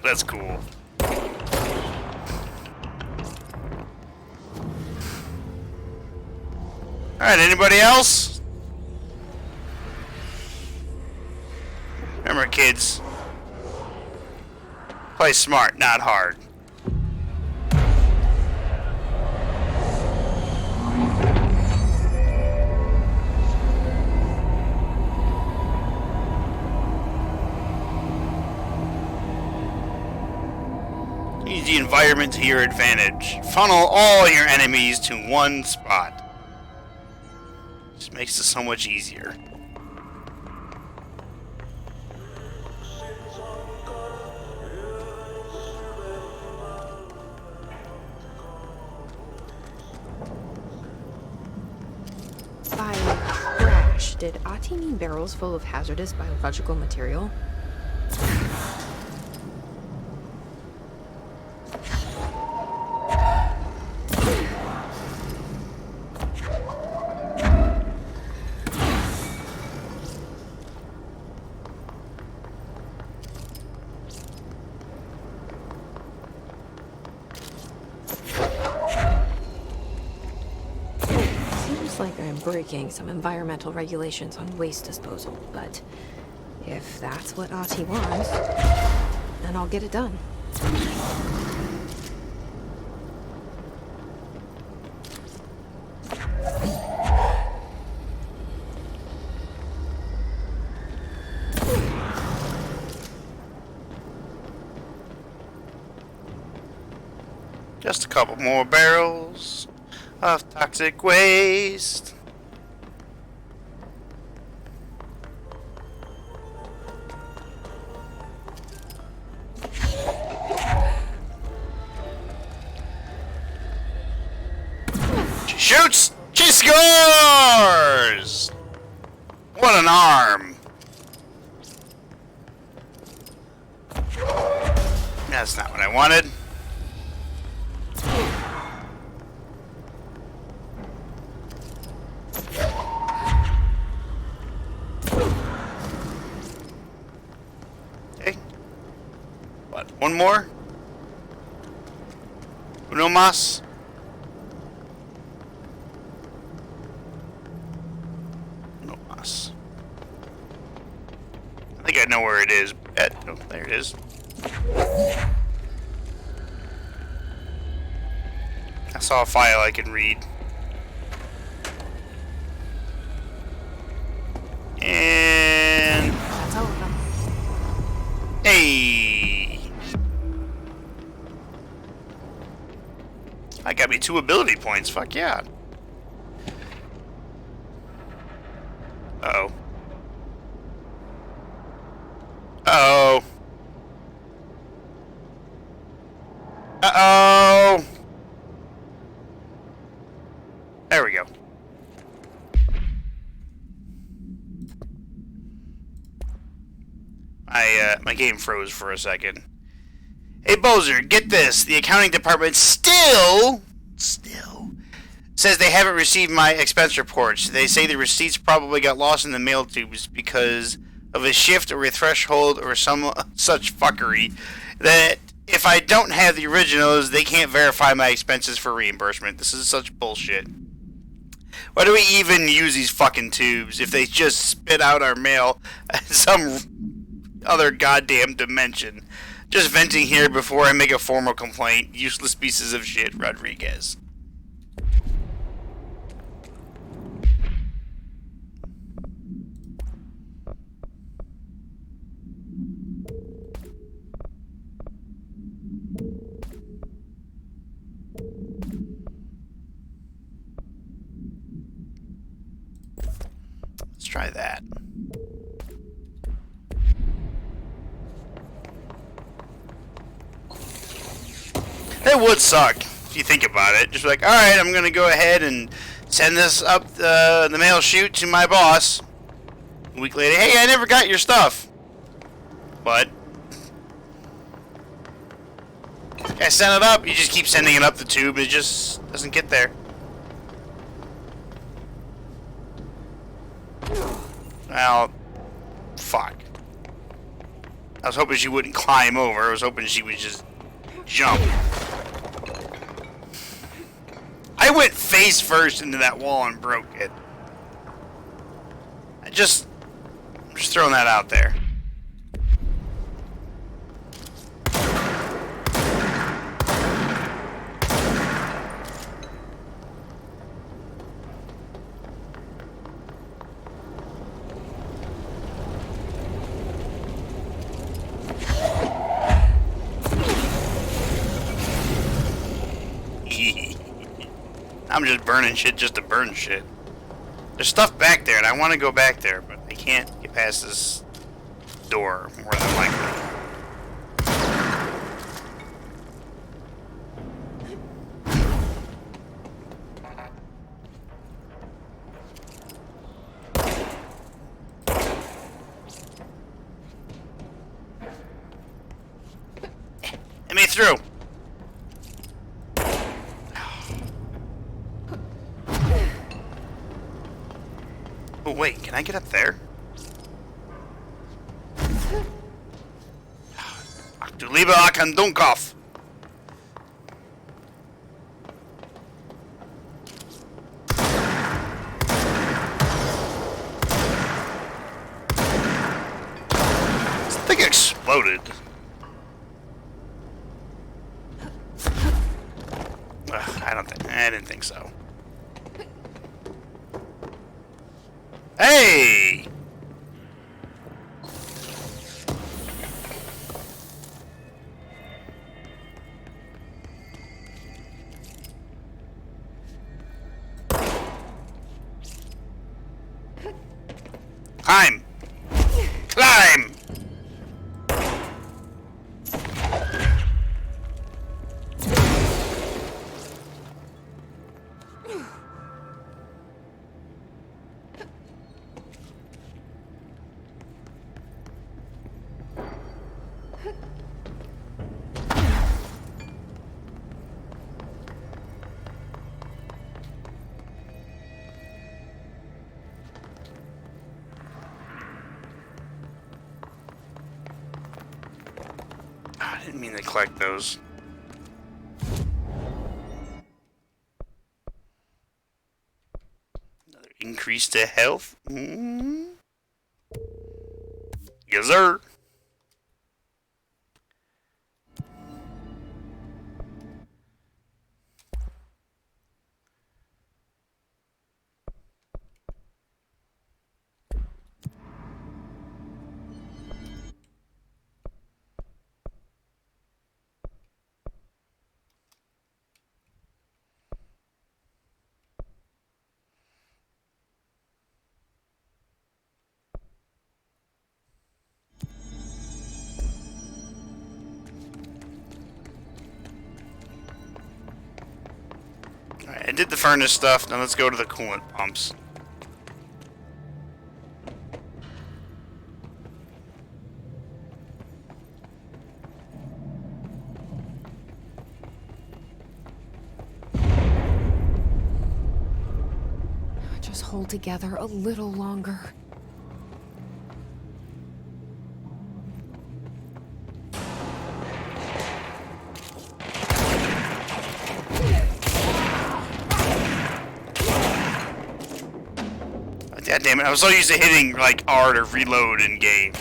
That's cool. Alright, anybody else? Remember, kids. Play smart, not hard. Use the environment to your advantage. Funnel all your enemies to one spot. Just makes it so much easier. By crash, did Ati mean barrels full of hazardous biological material? Like I'm breaking some environmental regulations on waste disposal, but if that's what Ati wants, then I'll get it done. Just a couple more barrels of toxic waste. She shoots! She scores! What an arm! That's not what I wanted. One more? Uno más? Uno más. I think I know where it is. Oh, there it is. I saw a file I can read. And... That's all of them. Hey! I got me 2 ability points. Fuck yeah. Uh-oh. Uh-oh. Uh-oh. There we go. My game froze for a second. Hey, Bozer, get this. The accounting department still says they haven't received my expense reports. They say the receipts probably got lost in the mail tubes because of a shift or a threshold or some such fuckery that if I don't have the originals, they can't verify my expenses for reimbursement. This is such bullshit. Why do we even use these fucking tubes if they just spit out our mail at some other goddamn dimension? Just venting here before I make a formal complaint. Useless pieces of shit, Rodriguez. Let's try that. It would suck if you think about it. Just like, alright, I'm gonna go ahead and send this up the mail chute to my boss. A week later, hey, I never got your stuff. What? I sent it up, you just keep sending it up the tube, and it just doesn't get there. Well, fuck. I was hoping she wouldn't climb over, I was hoping she would just jump. I I went face first into that wall and broke it. I'm just throwing that out there. I'm just burning shit just to burn shit. There's stuff back there, and I want to go back there, but I can't get past this door, more than likely. Let me through. Oh wait, can I get up there? Du lieber Akandunkov. This thing exploded. I didn't think so. Hey! Climb! Climb! I didn't mean to collect those. Another increase to health. Yes, sir. Alright, I did the furnace stuff, now let's go to the coolant pumps. Just hold together a little longer. God damn it, I was so used to hitting like R to reload in games.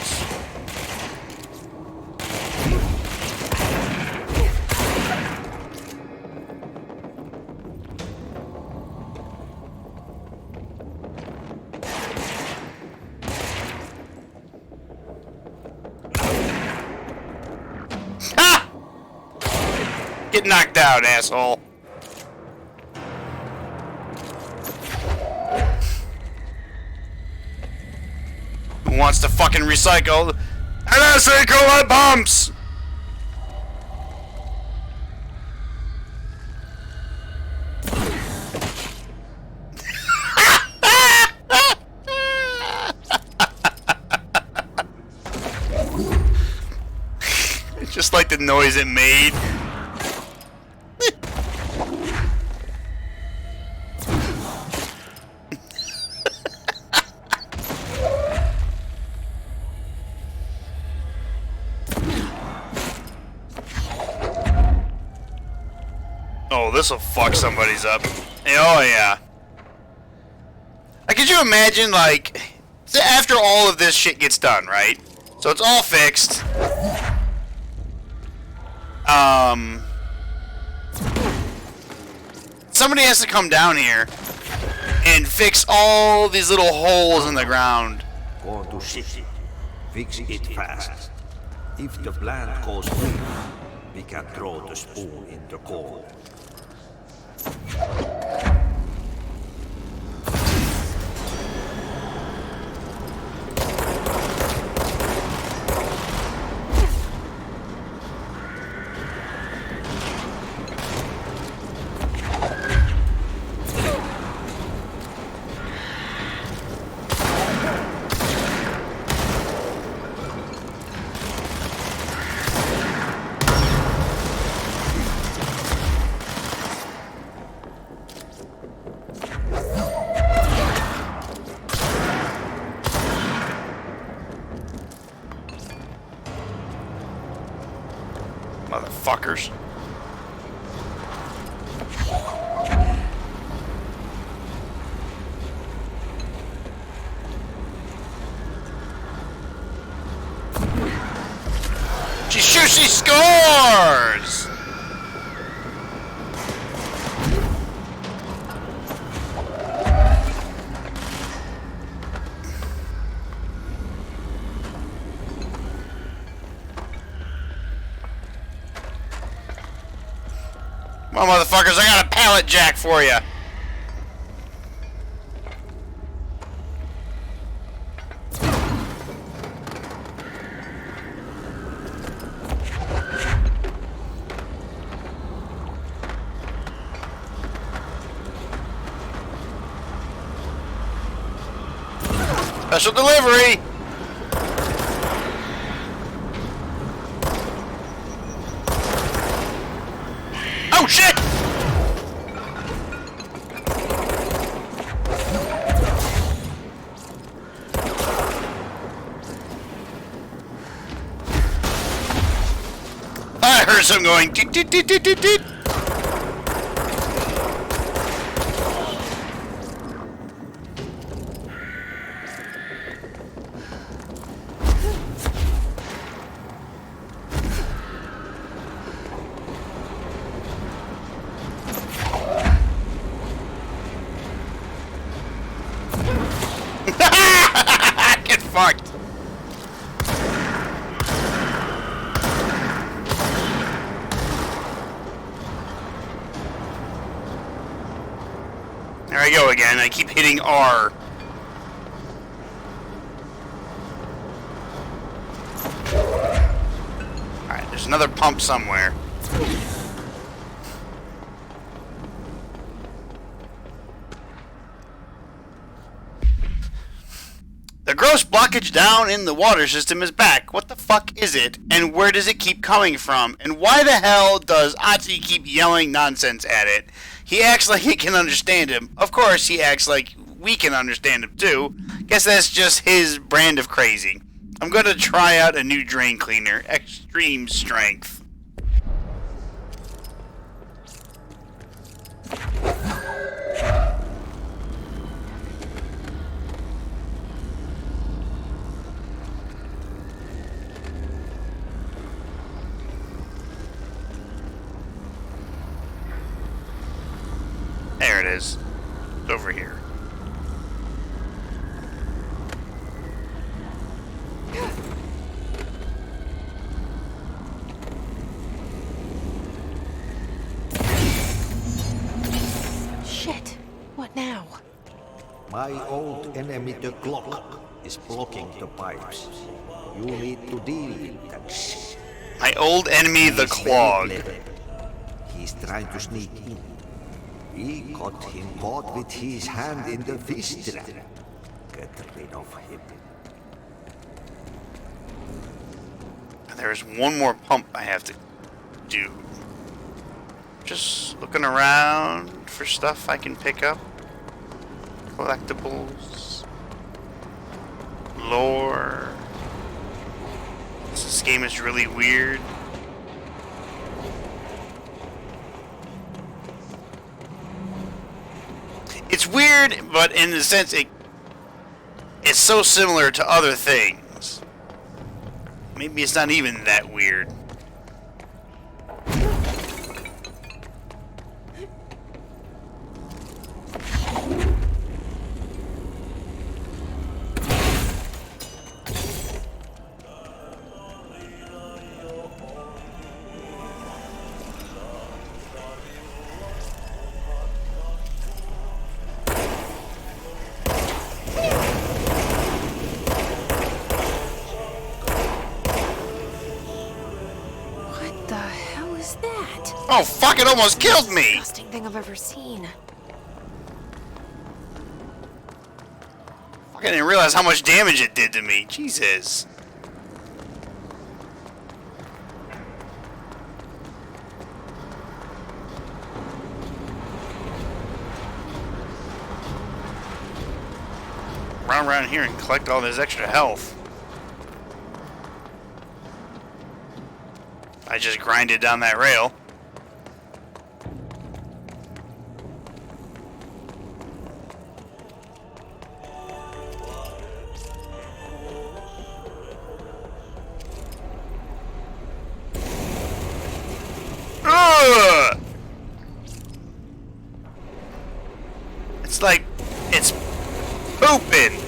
Ha! Get knocked out, asshole. Wants to fucking recycle, and I say coolant pumps. It's just like the noise it made. Oh, this'll fuck somebody's up. Oh, yeah. Could you imagine, like, after all of this shit gets done, right? So it's all fixed. Somebody has to come down here and fix all these little holes in the ground. Go to city. Fix it fast. If the plant goes wrong, we can throw the spoon in the corner. Motherfuckers. She scores! Well, motherfuckers, I got a pallet jack for you. Special delivery! Oh shit! I heard something going deet deet deet deet deet deet. Get fucked. There I go again. I keep hitting R. Alright, there's another pump somewhere. The gross blockage down in the water system is back. What the fuck is it? And where does it keep coming from? And why the hell does Ati keep yelling nonsense at it? He acts like he can understand him. Of course, he acts like we can understand him too. Guess that's just his brand of crazy. I'm gonna try out a new drain cleaner. Extreme strength. There it is. It's over here. Shit. What now? My old enemy, the clock, is blocking the pipes. You need to deal with that shit. My old enemy, the clog. He's trying to sneak in. We got him caught with his hand in the fish trap. Get rid of him. There's one more pump I have to do. Just looking around for stuff I can pick up. Collectibles. Lore. This game is really weird. weird, but in the sense it's so similar to other things. Maybe it's not even that weird. Oh fuck, it almost killed me! Disgusting thing I've ever seen. Fuck, I didn't realize how much damage it did to me. Jesus. Run around here and collect all this extra health. I just grinded down that rail. Ugh! It's like it's pooping.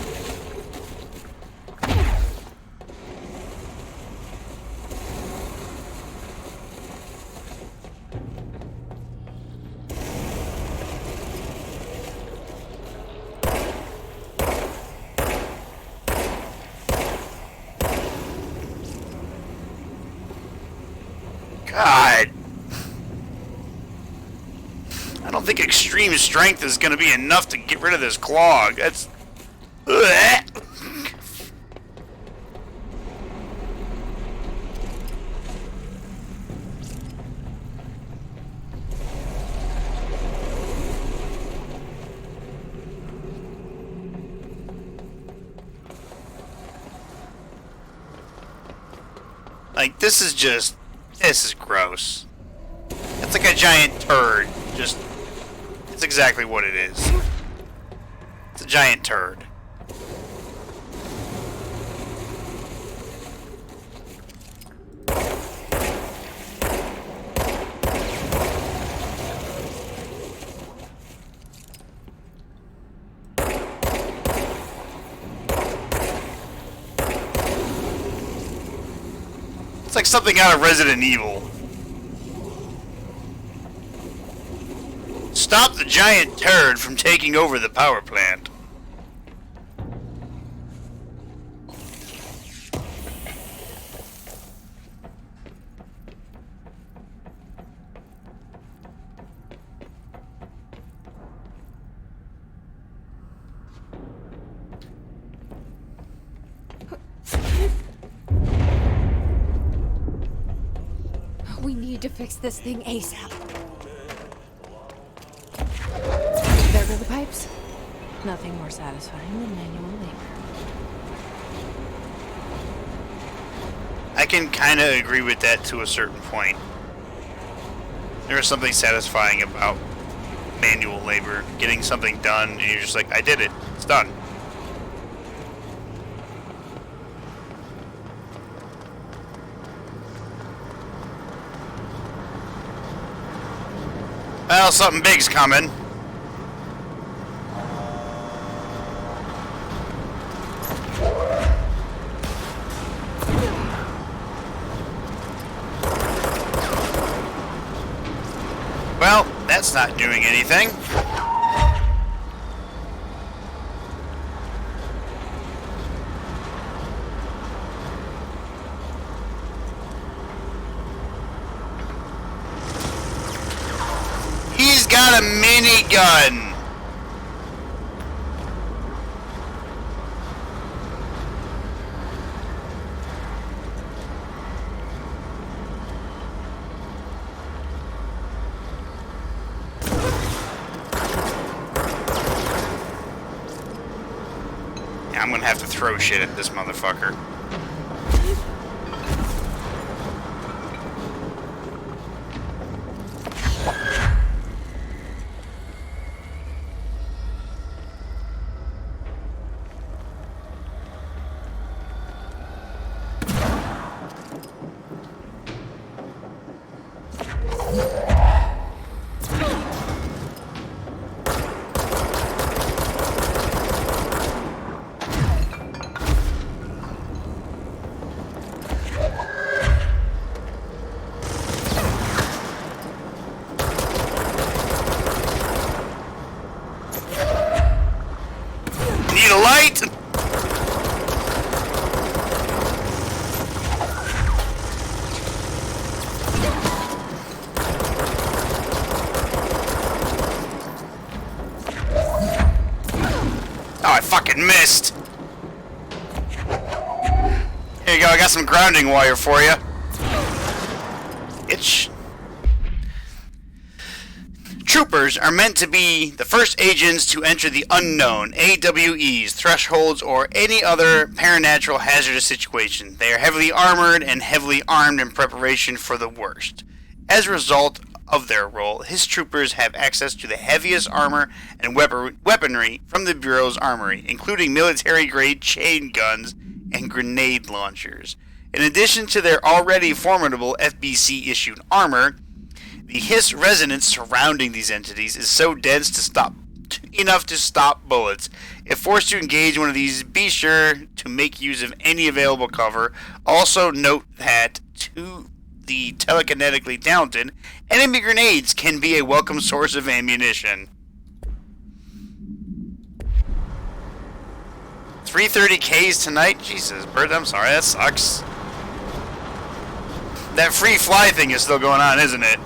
God. I don't think extreme strength is going to be enough to get rid of this clog. That's... Ugh. Like, this is just... This is gross. It's like a giant turd. Just... It's exactly what it is. It's a giant turd. It's like something out of Resident Evil. Stop the giant turd from taking over the power plant. We need to fix this thing ASAP. There go the pipes. Nothing more satisfying than manual labor. I can kind of agree with that to a certain point. There is something satisfying about manual labor, getting something done, and you're just like, I did it. It's done. Well, something big's coming. Well, that's not doing anything. He's got a minigun. Yeah, I'm gonna have to throw shit at this motherfucker. fight! Oh, I fucking missed! Here you go, I got some grounding wire for you. Troopers are meant to be the first agents to enter the unknown, AWEs, thresholds, or any other paranatural hazardous situation. They are heavily armored and heavily armed in preparation for the worst. As a result of their role, his troopers have access to the heaviest armor and weaponry from the Bureau's armory, including military-grade chain guns and grenade launchers. In addition to their already formidable FBC-issued armor, the hiss resonance surrounding these entities is so dense enough to stop bullets. If forced to engage one of these, be sure to make use of any available cover. Also note that to the telekinetically talented, enemy grenades can be a welcome source of ammunition. 330Ks tonight? Jesus, Bert, I'm sorry, that sucks. That free fly thing is still going on, isn't it?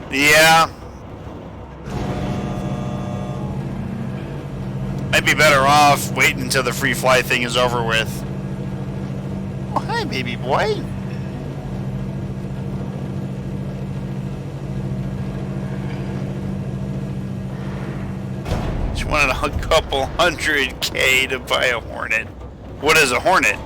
Yeah. I'd be better off waiting until the free fly thing is over with. Oh, hi, baby boy. Just wanted a couple $100K to buy a Hornet. What is a Hornet?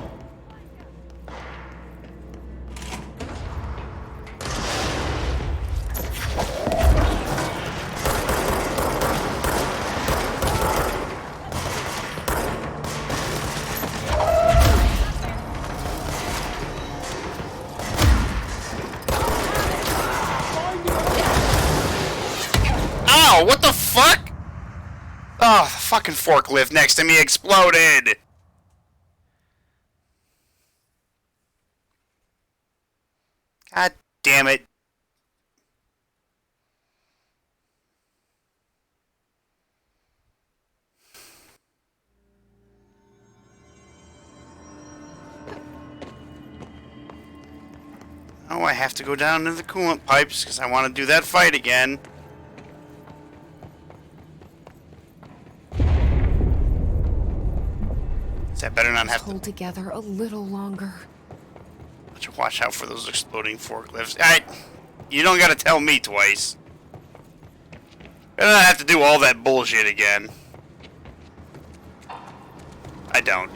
What the fuck? Oh, the fucking forklift next to me exploded. God damn it. Oh, I have to go down to the coolant pipes because I want to do that fight again. That better not have to hold together a little longer. Watch out for those exploding forklifts. You don't gotta tell me twice. I don't have to do all that bullshit again. I don't.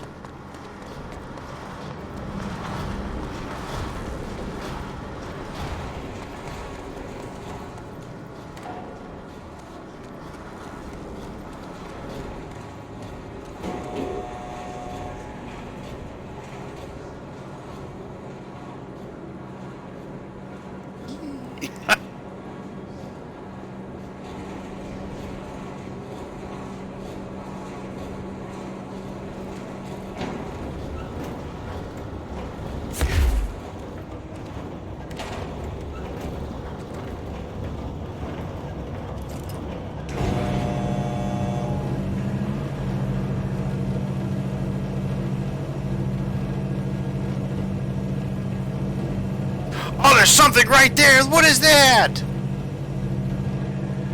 There's something right there. What is that?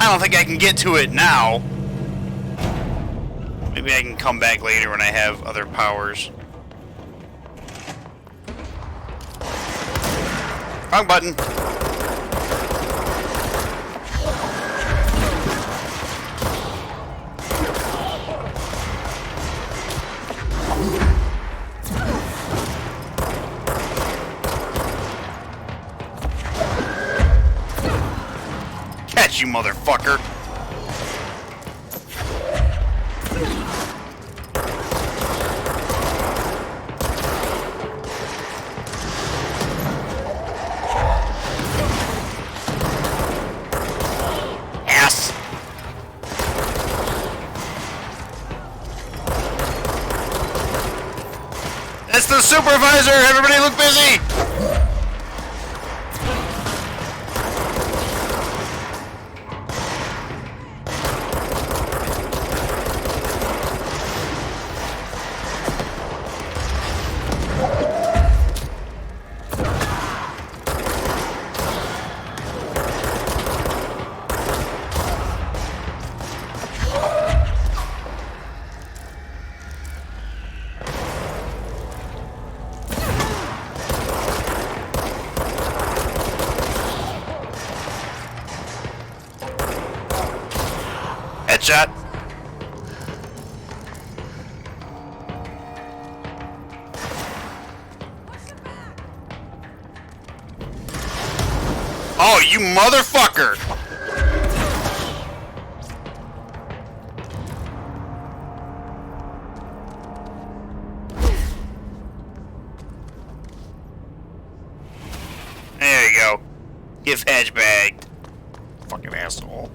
I don't think I can get to it now. Maybe I can come back later when I have other powers. Wrong button. You motherfucker. Ass. That's the supervisor. Everybody look busy. shot. Oh, you motherfucker! There you go. Give hedge bagged. Fucking asshole.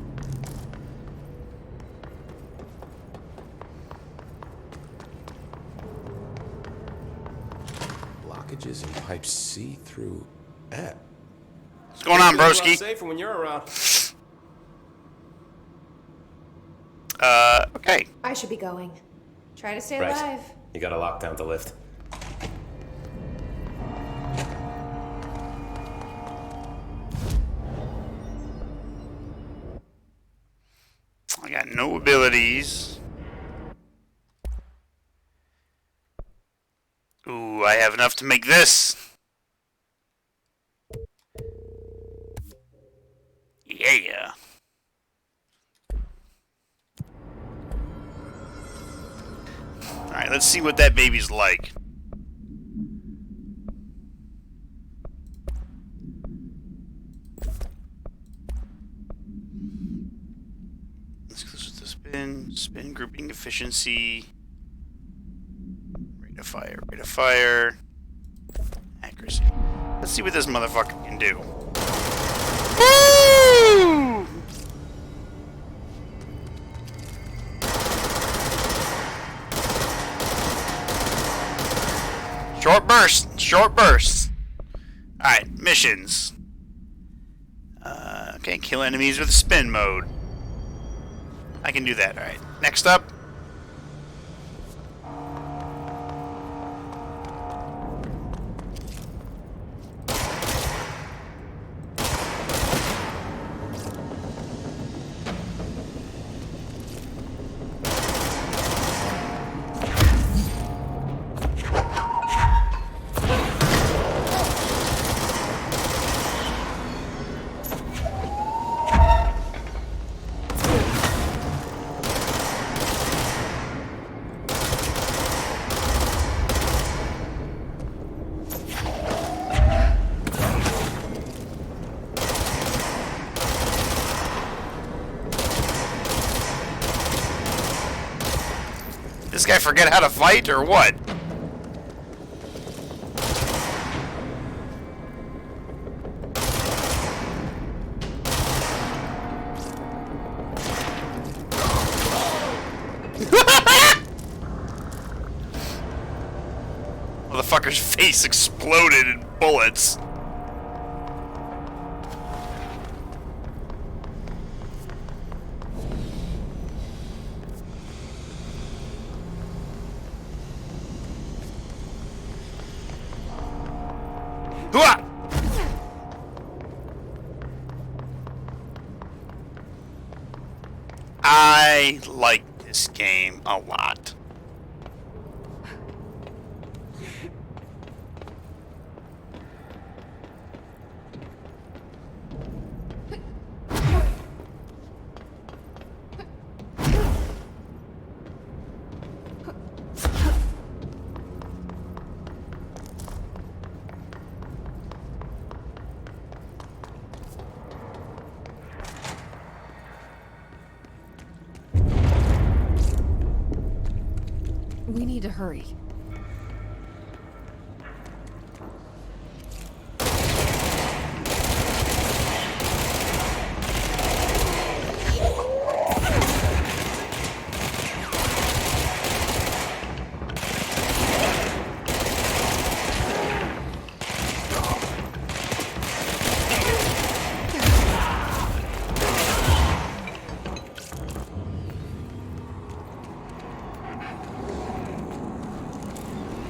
Blockages in pipe C through F. What's going on, broski? Safe when you're around. Okay. I should be going. Try to stay Right. alive. You got a lockdown to lift. I got no abilities. Ooh, I have enough to make this. Yeah. Alright, let's see what that baby's like. Exclusive to spin grouping efficiency. Rate of fire. Accuracy. Let's see what this motherfucker can do. Woo! Short bursts. Alright, missions. Okay, kill enemies with spin mode. I can do that, alright. Next up. This guy forget how to fight or what? Motherfucker's face exploded in bullets. Hooah! I like this game a lot. We need to hurry.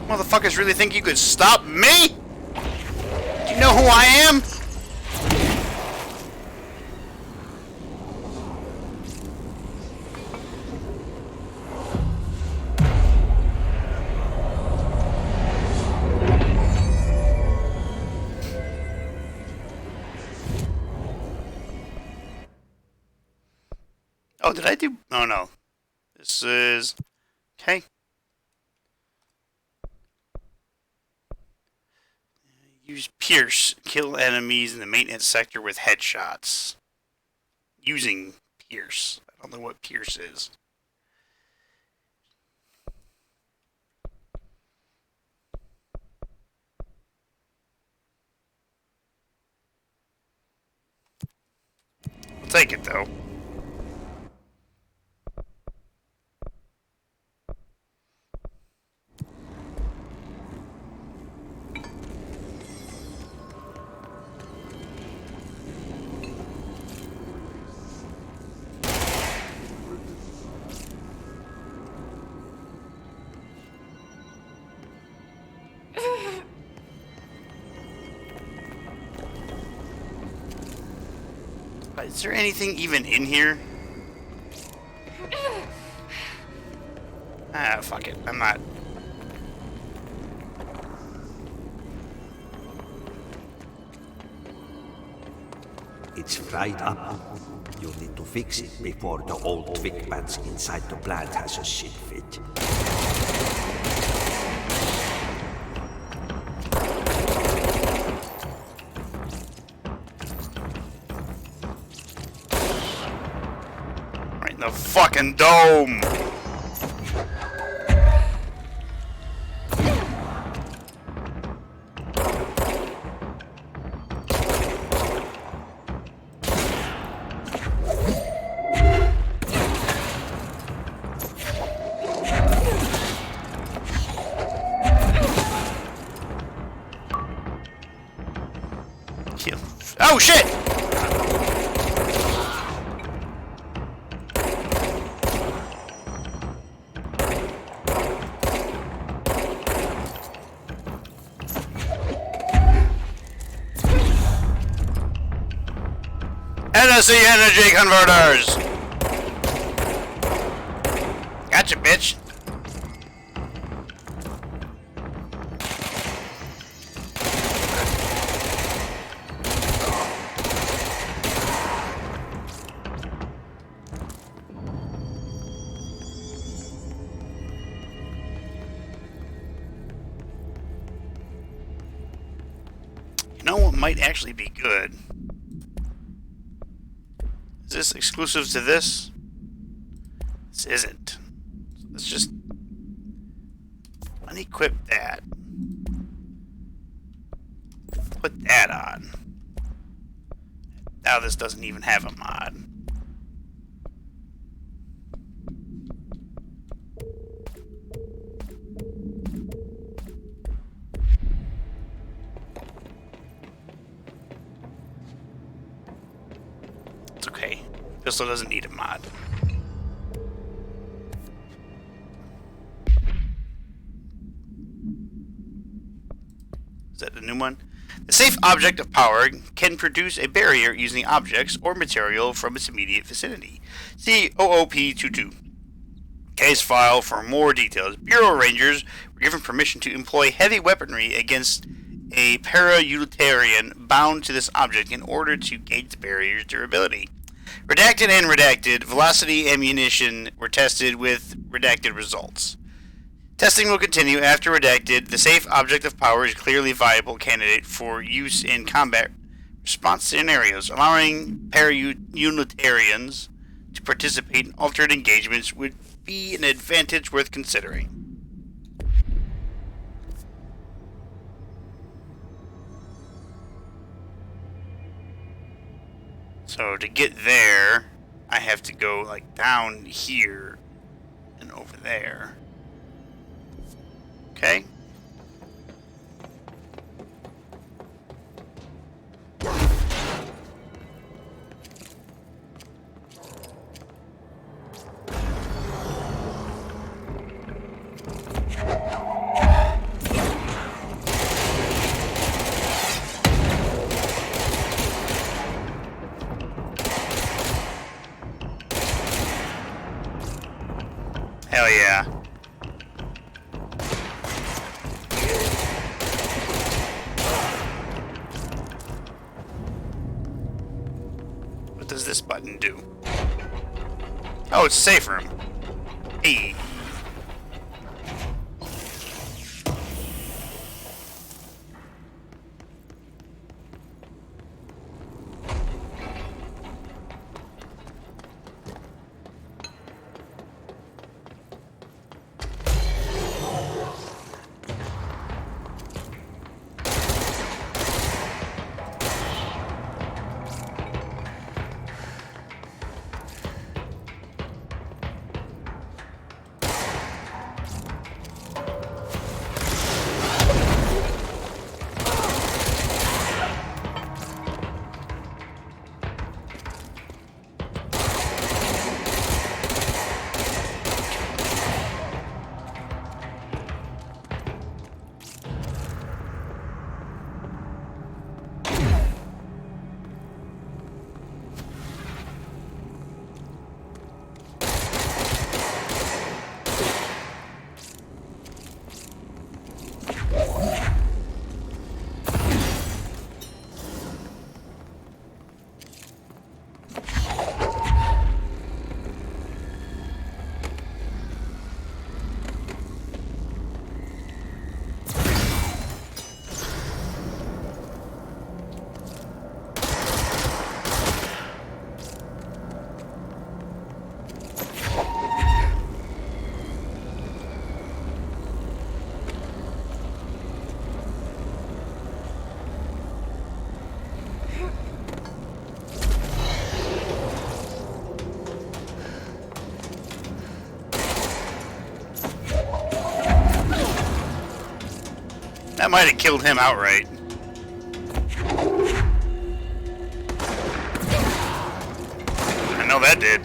Motherfuckers really think you could stop me? Do you know who I am? Oh, did I do? Oh, no. This is... Okay. Use Pierce. Kill enemies in the maintenance sector with headshots. Using Pierce. I don't know what Pierce is. I'll take it, though. Is there anything even in here? Ah, fuck it. I'm not. It's fried up. You need to fix it before the old Twig Bats inside the plant has a shit fit. Right in the fucking dome! Oh shit! NSC energy converters! Gotcha, bitch! You know what might actually be good? Is this exclusive to this? This isn't. So let's just unequip that. Put that on. Now this doesn't even have a mod. It's okay. Pistol doesn't need a mod. Is that the new one? The safe object of power can produce a barrier using objects or material from its immediate vicinity. See OOP-22. Case file for more details. Bureau Rangers were given permission to employ heavy weaponry against a para-utilitarian bound to this object in order to gauge the barrier's durability. Redacted and redacted velocity ammunition were tested with redacted results. Testing will continue after redacted. The safe object of power is clearly viable candidate for use in combat response scenarios. Allowing para-unitarians to participate in altered engagements would be an advantage worth considering. So to get there, I have to go like down here and over there. Okay. Hell yeah. What does this button do? Oh, it's a safe room. Hey. That might have killed him outright. I know that did.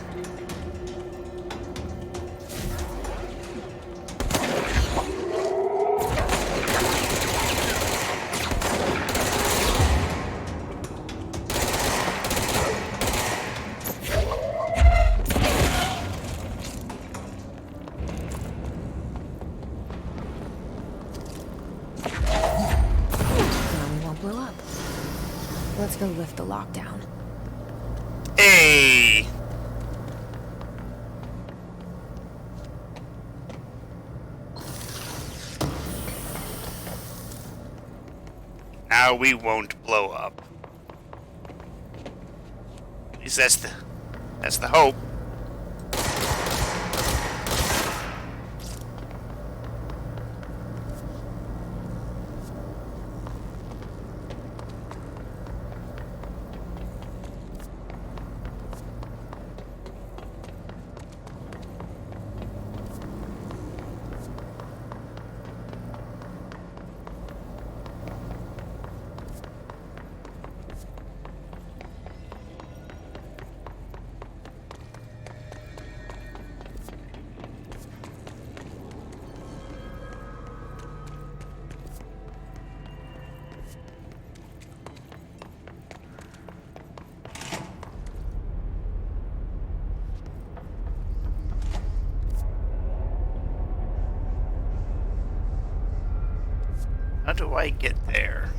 Let's go lift the lockdown. Hey! Now we won't blow up. At least that's the hope. How do I get there?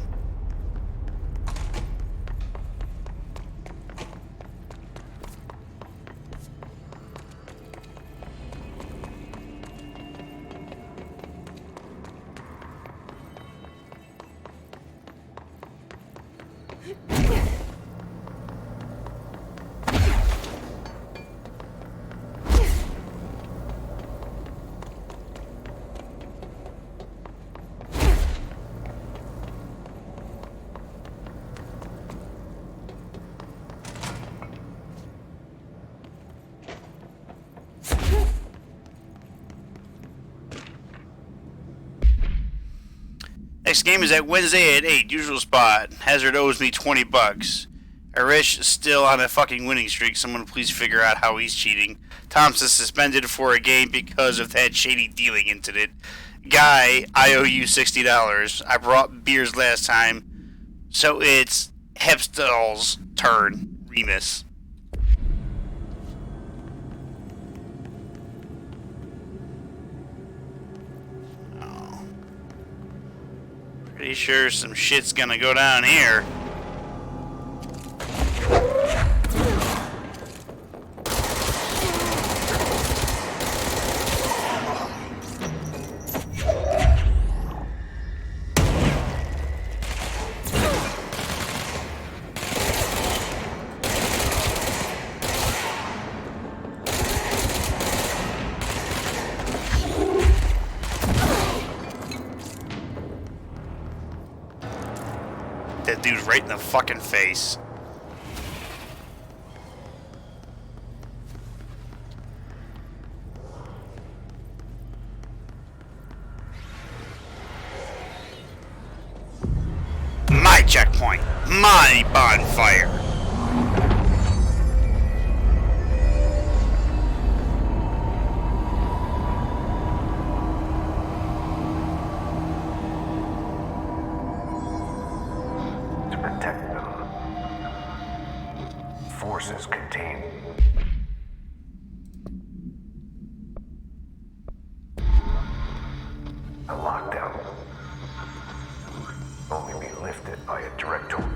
Next game is at Wednesday at 8, usual spot. Hazard owes me $20. Arish is still on a fucking winning streak. Someone please figure out how he's cheating. Thompson suspended for a game because of that shady dealing incident. Guy, I owe you $60. I brought beers last time, so it's Hepstall's turn. Remus. Pretty sure some shit's gonna go down here. dude right in the fucking face. My checkpoint. My bonfire. To protect them. Forces contained. A lockdown. Only be lifted by a direct order.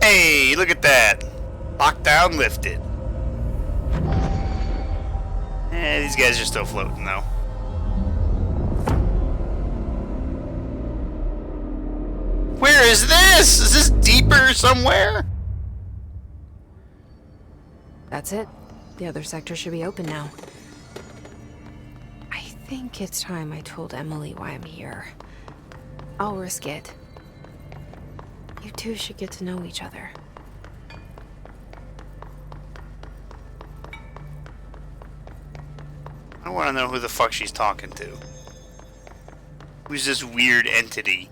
Hey, look at that. Lockdown lifted. These guys are still floating though. Where is this? Is this deeper somewhere? That's it. The other sector should be open now. I think it's time I told Emily why I'm here. I'll risk it. You two should get to know each other. I want to know who the fuck she's talking to. Who's this weird entity?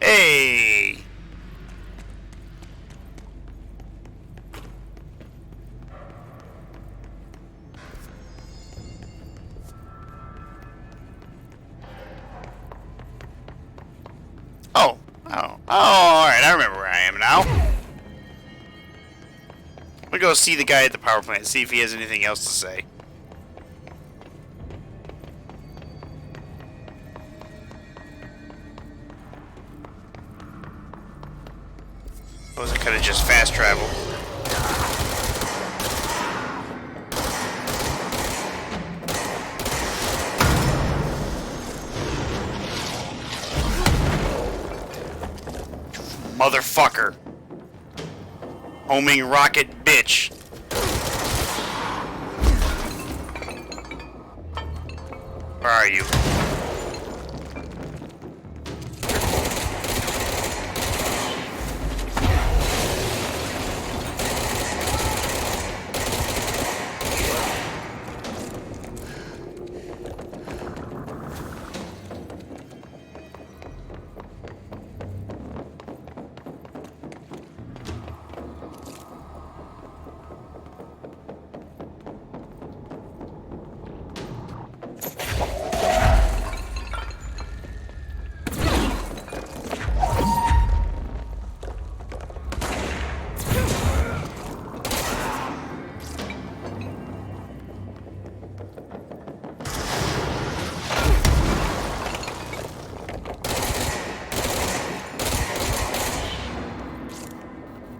Hey! Oh, alright, I remember where I am now. I'm gonna go see the guy at the power plant, see if he has anything else to say. Suppose I could have just fast traveled. Motherfucker. Homing rocket bitch. Where are you?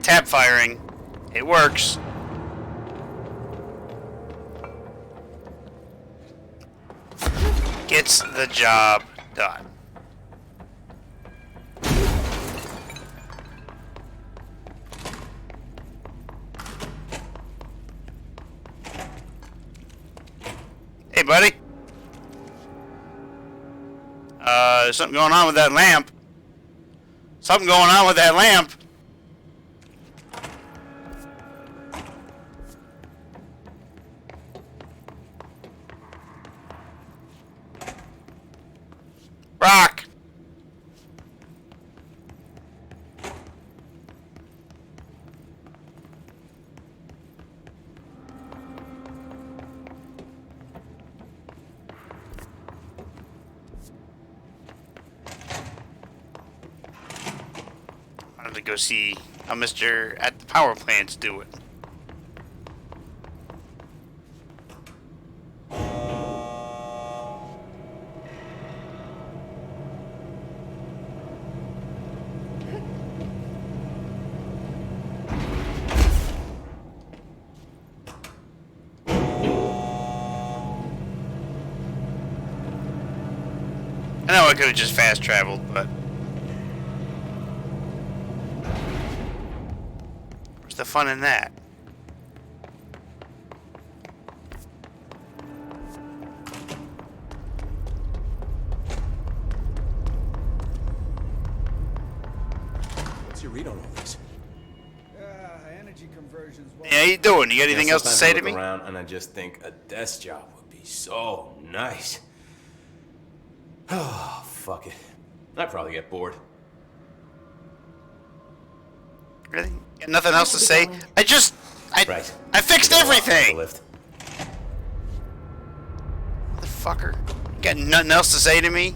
Tap firing. It works. Gets the job done. Hey, buddy. There's something going on with that lamp. Something going on with that lamp. Rock! I wanted to go see how Mr. at the power plant's doing. I know I could have just fast traveled, but where's the fun in that? What's your read on all this? Energy conversions. Yeah, how you doing? You got anything else to say to Sometimes I me? look around and I just think a desk job would be so nice. Oh, fuck it. I'd probably get bored. Really? Got nothing else to say? I fixed everything! Motherfucker. You got nothing else to say to me?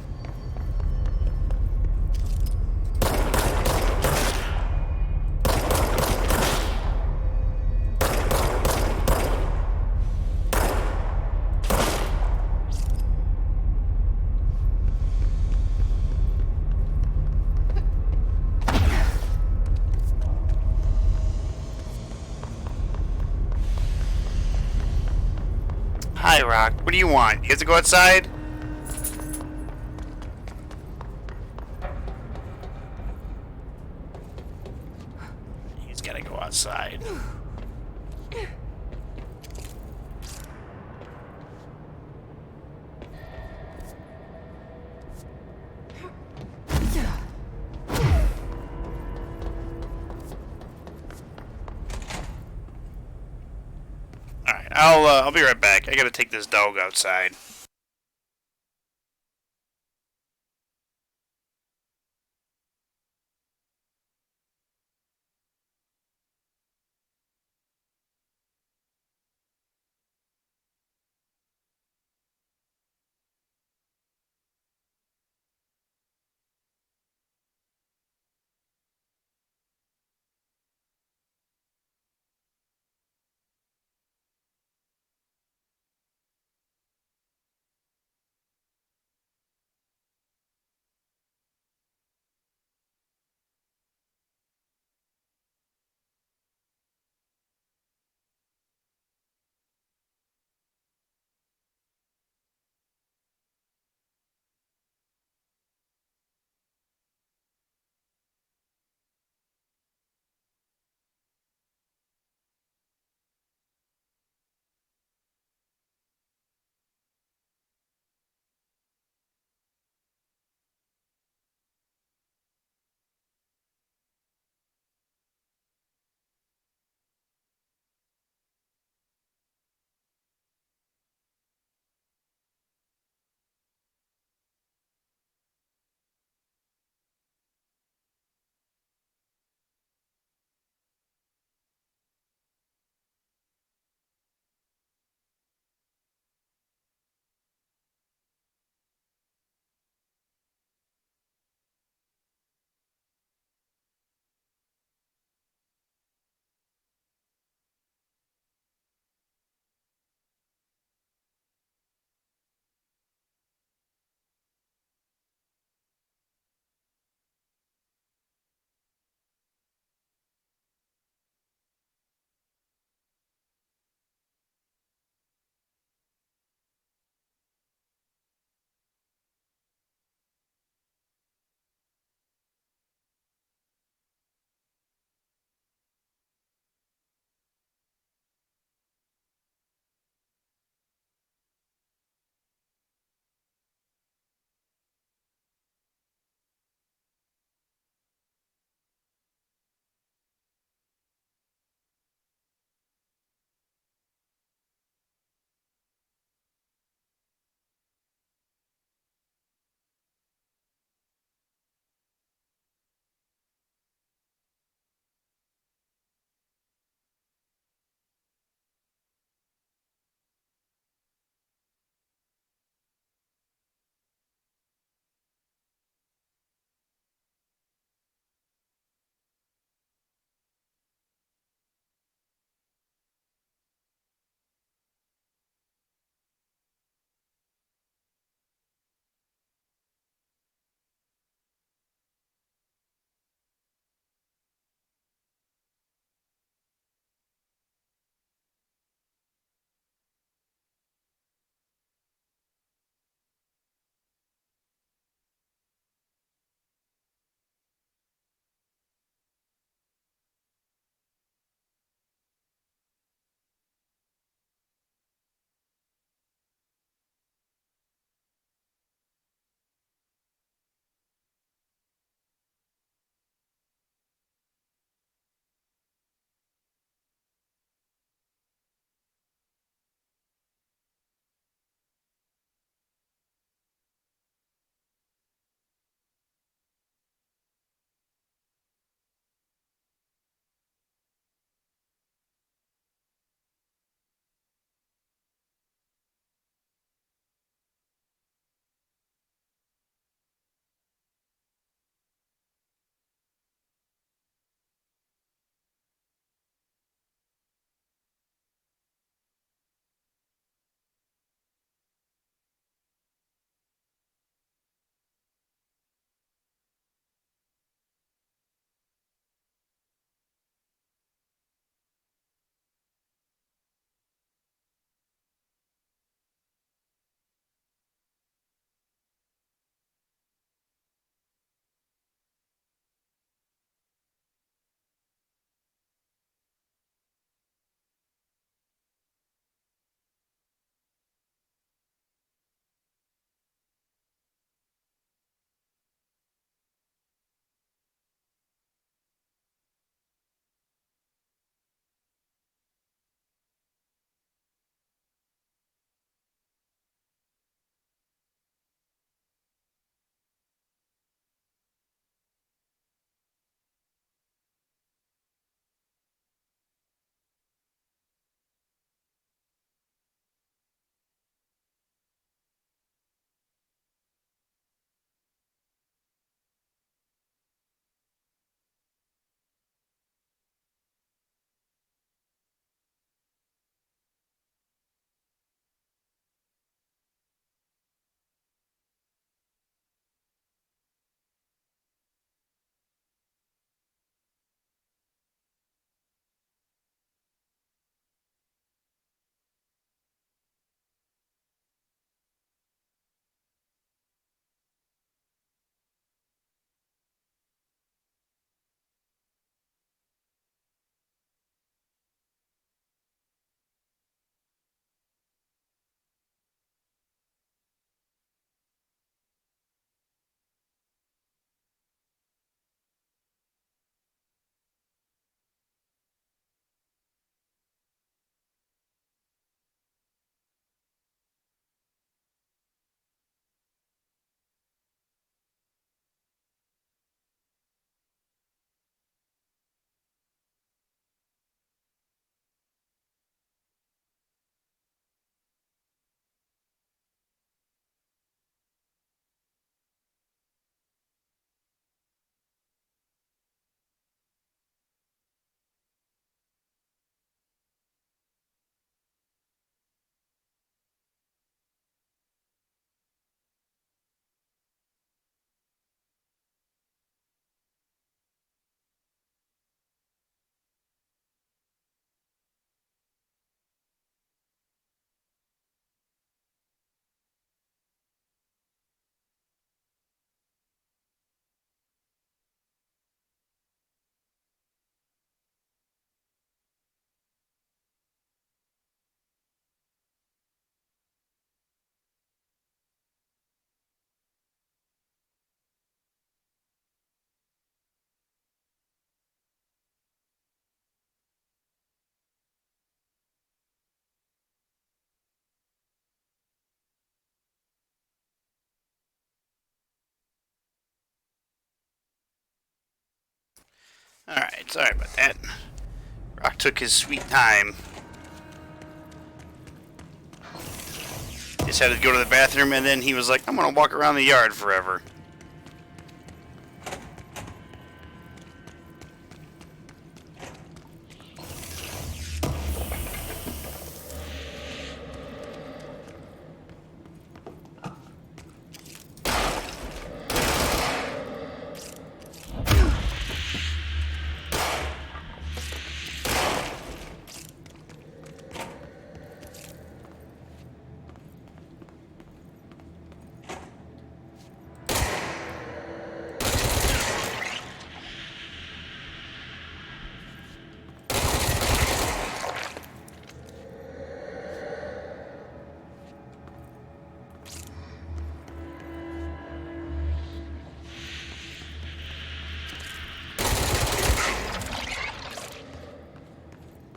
Hi, Rock. What do you want? You have to go outside? He's gotta go outside. Alright, I'll be right back. I gotta take this dog outside. Alright, sorry about that. Rock took his sweet time. Just had to go to the bathroom, and then he was like, I'm gonna walk around the yard forever.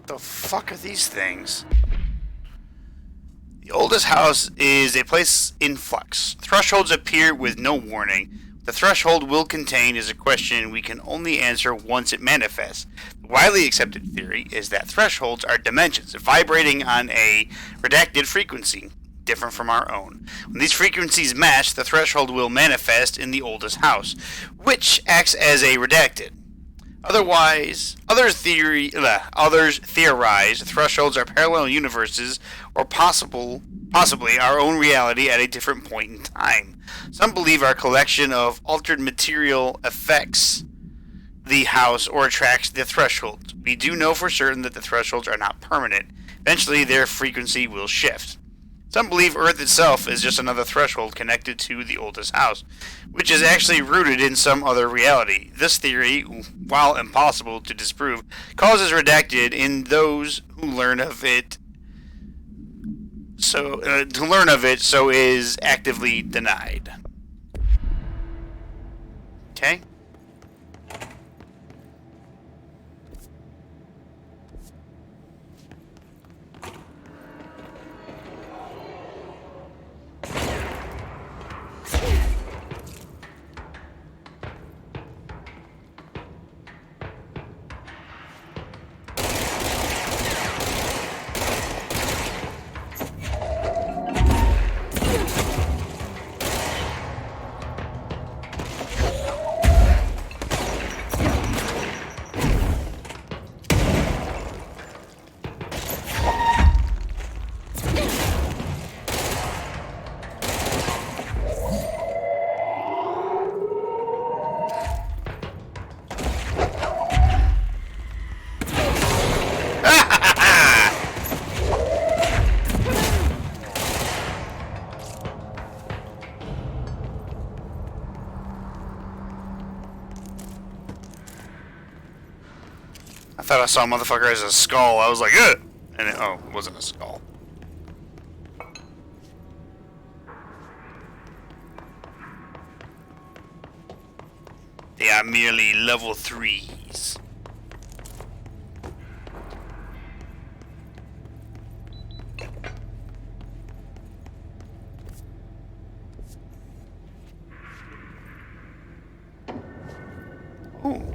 The fuck are these things? The oldest house is a place in flux. Thresholds appear with no warning. What the threshold will contain is a question we can only answer once it manifests. The widely accepted theory is that thresholds are dimensions vibrating on a redacted frequency, different from our own. When these frequencies match, the threshold will manifest in the oldest house, which acts as a redacted. Others theorize thresholds are parallel universes or possibly our own reality at a different point in time. Some believe our collection of altered material affects the house or attracts the thresholds. We do know for certain that the thresholds are not permanent. Eventually their frequency will shift. Some believe Earth itself is just another threshold connected to the oldest house, which is actually rooted in some other reality. This theory, while impossible to disprove, causes redacted in those who learn of it. So is actively denied. Okay. I thought I saw a motherfucker as a skull. I was like, ugh! And it wasn't a skull. They are merely level 3s. Ooh.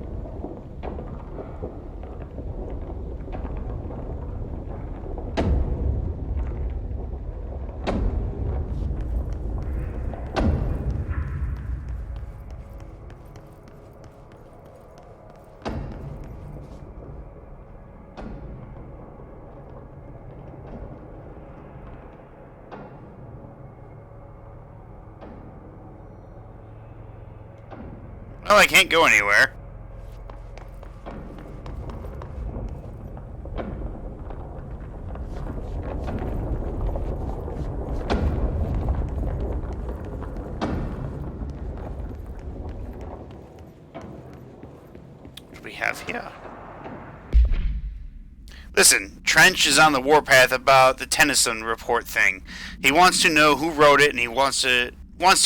Well, I can't go anywhere. What do we have here? Listen, Trench is on the warpath about the Tennyson report thing. He wants to know who wrote it, and he wants to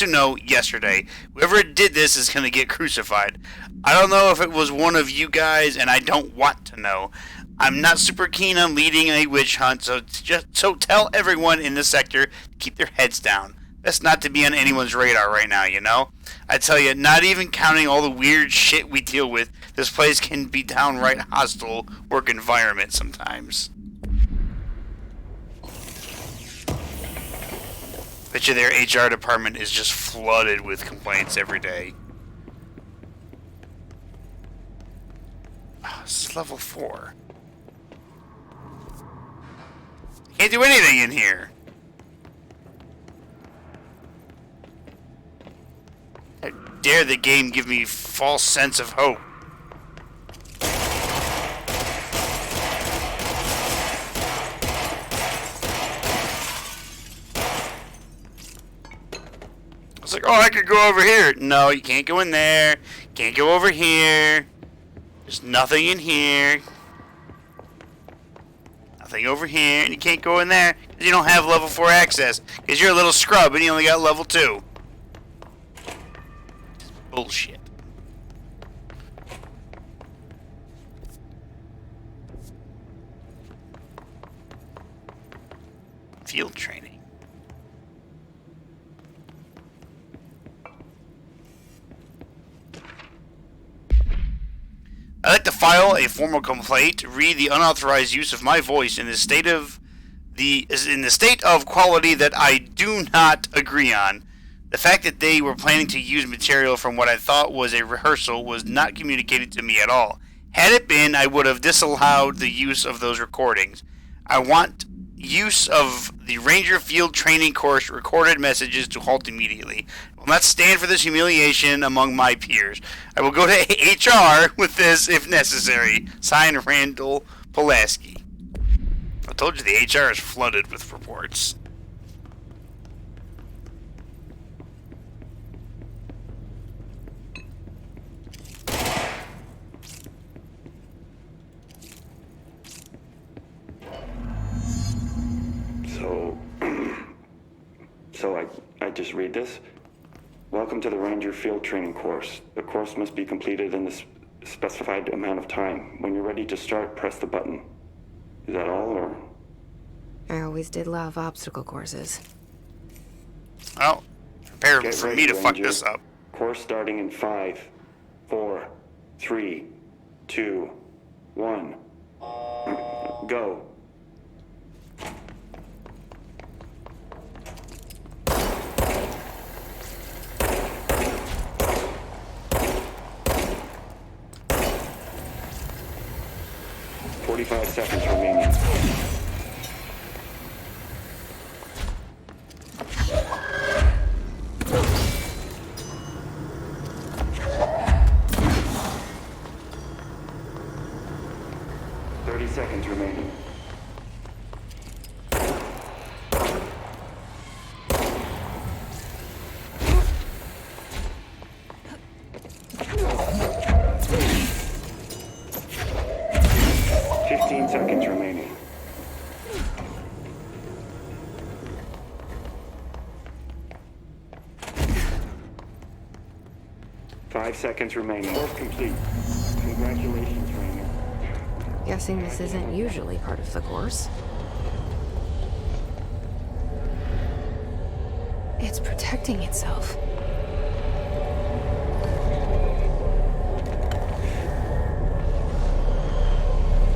know yesterday. Whoever did this is going to get crucified. I don't know if it was one of you guys, and I don't want to know. I'm not super keen on leading a witch hunt, so tell everyone in the sector to keep their heads down. That's not to be on anyone's radar right now, you know? I tell you, not even counting all the weird shit we deal with, this place can be downright hostile work environment sometimes. Bet you their HR department is just flooded with complaints every day. Oh, this is level 4. Can't do anything in here. How dare the game give me false sense of hope. I was like, oh, I could go over here. No, you can't go in there. Can't go over here. There's nothing in here. Nothing over here. And you can't go in there because you don't have level 4 access. Because you're a little scrub and you only got level 2. Bullshit. Field training. I'd like to file a formal complaint, read the unauthorized use of my voice in the state of quality that I do not agree on. The fact that they were planning to use material from what I thought was a rehearsal was not communicated to me at all. Had it been, I would have disallowed the use of those recordings. I want use of the Ranger Field Training Course recorded messages to halt immediately. I will not stand for this humiliation among my peers. I will go to HR with this if necessary. Signed, Randall Pulaski. I told you the HR is flooded with reports. So I just read this. Welcome to the Ranger Field Training Course. The course must be completed in the specified amount of time. When you're ready to start, press the button. Is that all, or? I always did love obstacle courses. Well, prepare Get for ready, me to fuck Ranger. this up. Course starting in 5, 4, 3, 2, 1. Go. "45 seconds remaining. Seconds remaining. Seconds remaining. 5 seconds remaining. Course complete. Congratulations, Ranger. Guessing this isn't usually part of the course. It's protecting itself.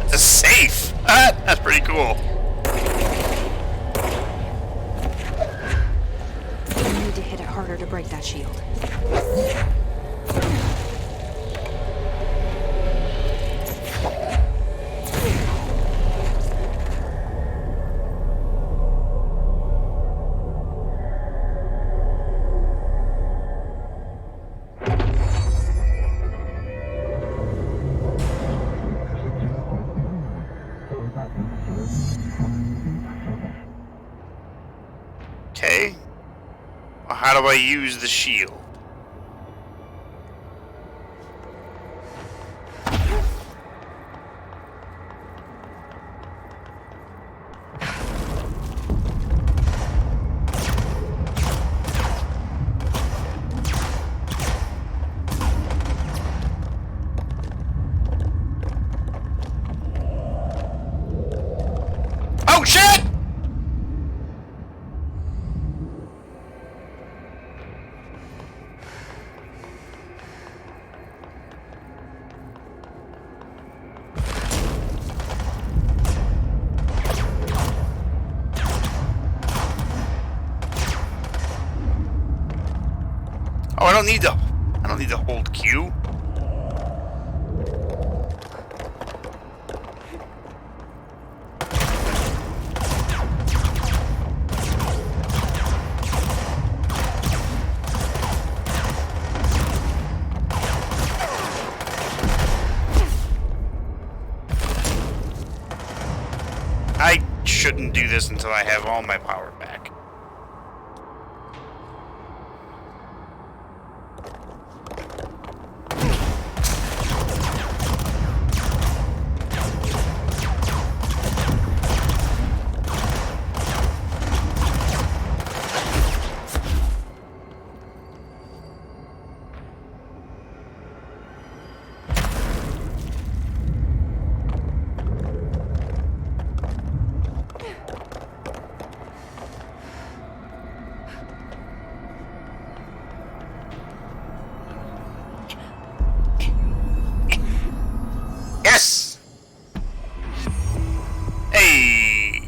It's a safe! Ah, that's pretty cool. I need to hit it harder to break that shield. Okay. Well, how do I use the shield? Oh shit! don't need to hold Q. I shouldn't do this until I have all my power back. Yes! Hey!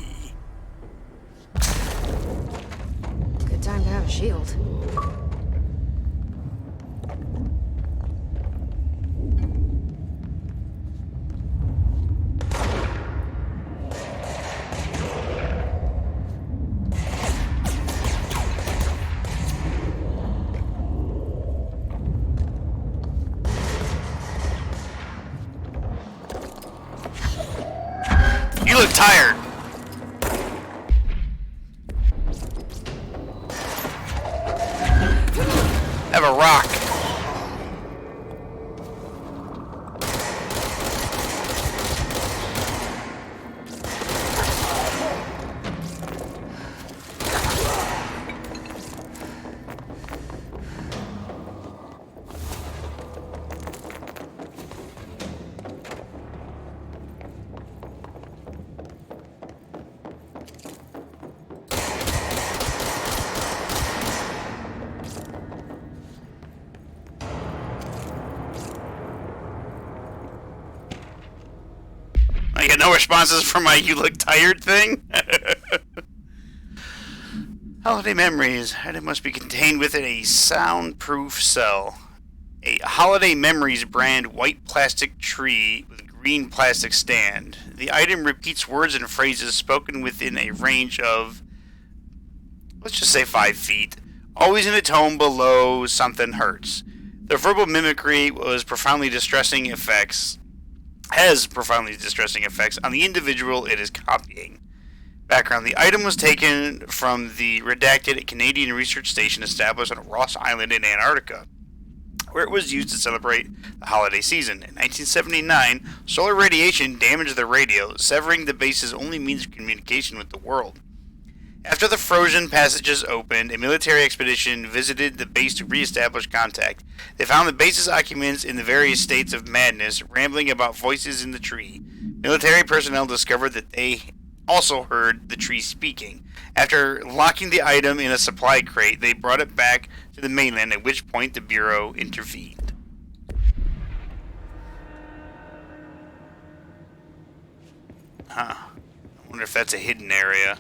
Good time to have a shield. You look tired. Have a rock. I get no responses from my "you look tired" thing. Holiday memories. Item must be contained within a soundproof cell. A Holiday Memories brand white plastic tree with green plastic stand. The item repeats words and phrases spoken within a range of, let's just say 5 feet, always in a tone below something hurts. The verbal mimicry has profoundly distressing effects on the individual it is copying. Background: the item was taken from the redacted Canadian research station established on Ross Island in Antarctica, where it was used to celebrate the holiday season. In 1979, solar radiation damaged the radio, severing the base's only means of communication with the world. After the frozen passages opened, a military expedition visited the base to re-establish contact. They found the base's occupants in the various states of madness, rambling about voices in the tree. Military personnel discovered that they also heard the tree speaking. After locking the item in a supply crate, they brought it back to the mainland, at which point the Bureau intervened. Huh. I wonder if that's a hidden area.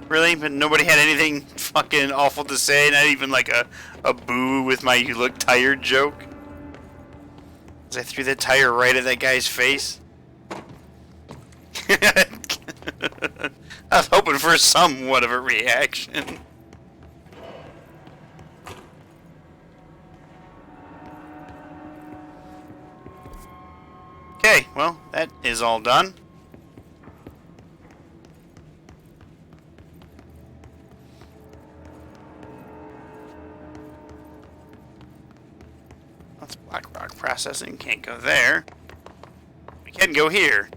Really? But nobody had anything fucking awful to say? Not even like a boo with my "you look tired" joke? As I threw that tire right at that guy's face? I was hoping for somewhat of a reaction. Okay, well, that is all done. That's Black Rock Processing. Can't go there. We can go here.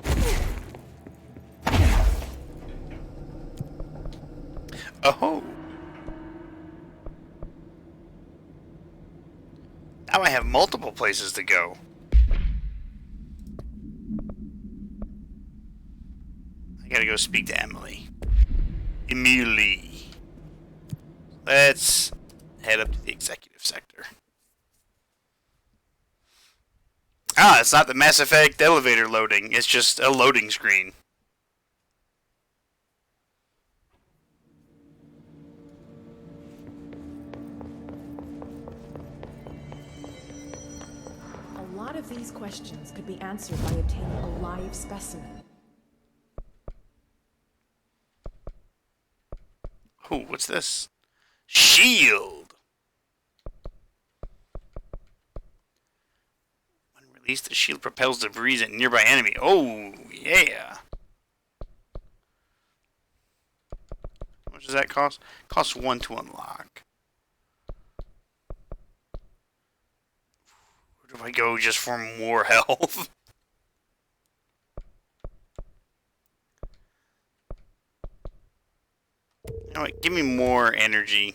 Oh. Now I have multiple places to go. I gotta go speak to Emily. Emily. Let's head up to the executive sector. Ah, it's not the Mass Effect elevator loading. It's just a loading screen. A lot of these questions could be answered by obtaining a live specimen. Ooh, what's this? Shield! When released, the shield propels debris at nearby enemy. Oh, yeah! How much does that cost? Costs 1 to unlock. Where do I go just for more health? You know what? Give me more energy.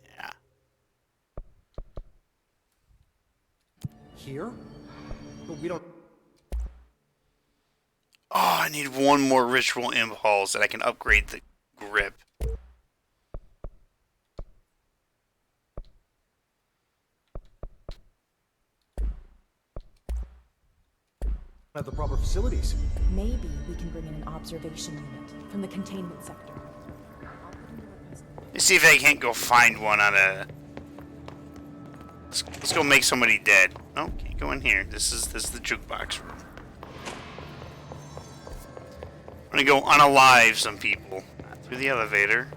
Yeah. Here? But we don't... Oh, I need one more ritual impulse that I can upgrade the grip. Have the proper facilities. Maybe we can bring in an observation unit from the containment sector. Let's see if I can't go find one on a... Let's go make somebody dead. Oh, can't go in here. This is the jukebox room. I'm gonna go unalive some people. Not through the elevator.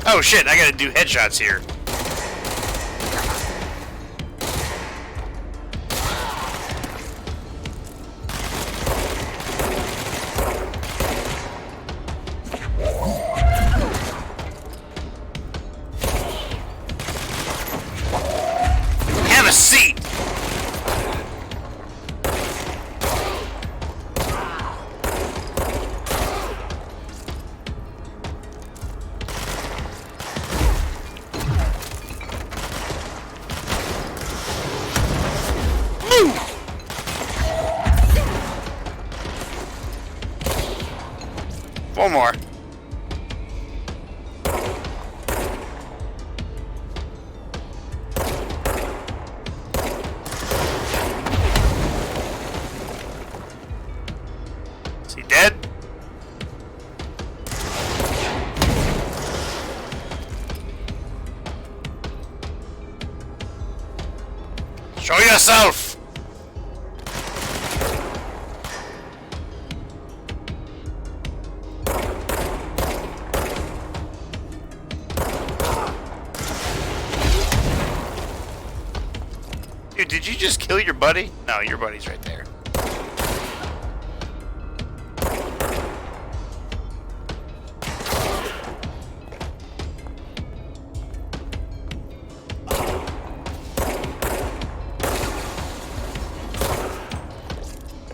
Oh shit, I gotta do headshots here. Have a seat! One more. Is he dead? Show yourself! Dude, did you just kill your buddy? No, your buddy's right there.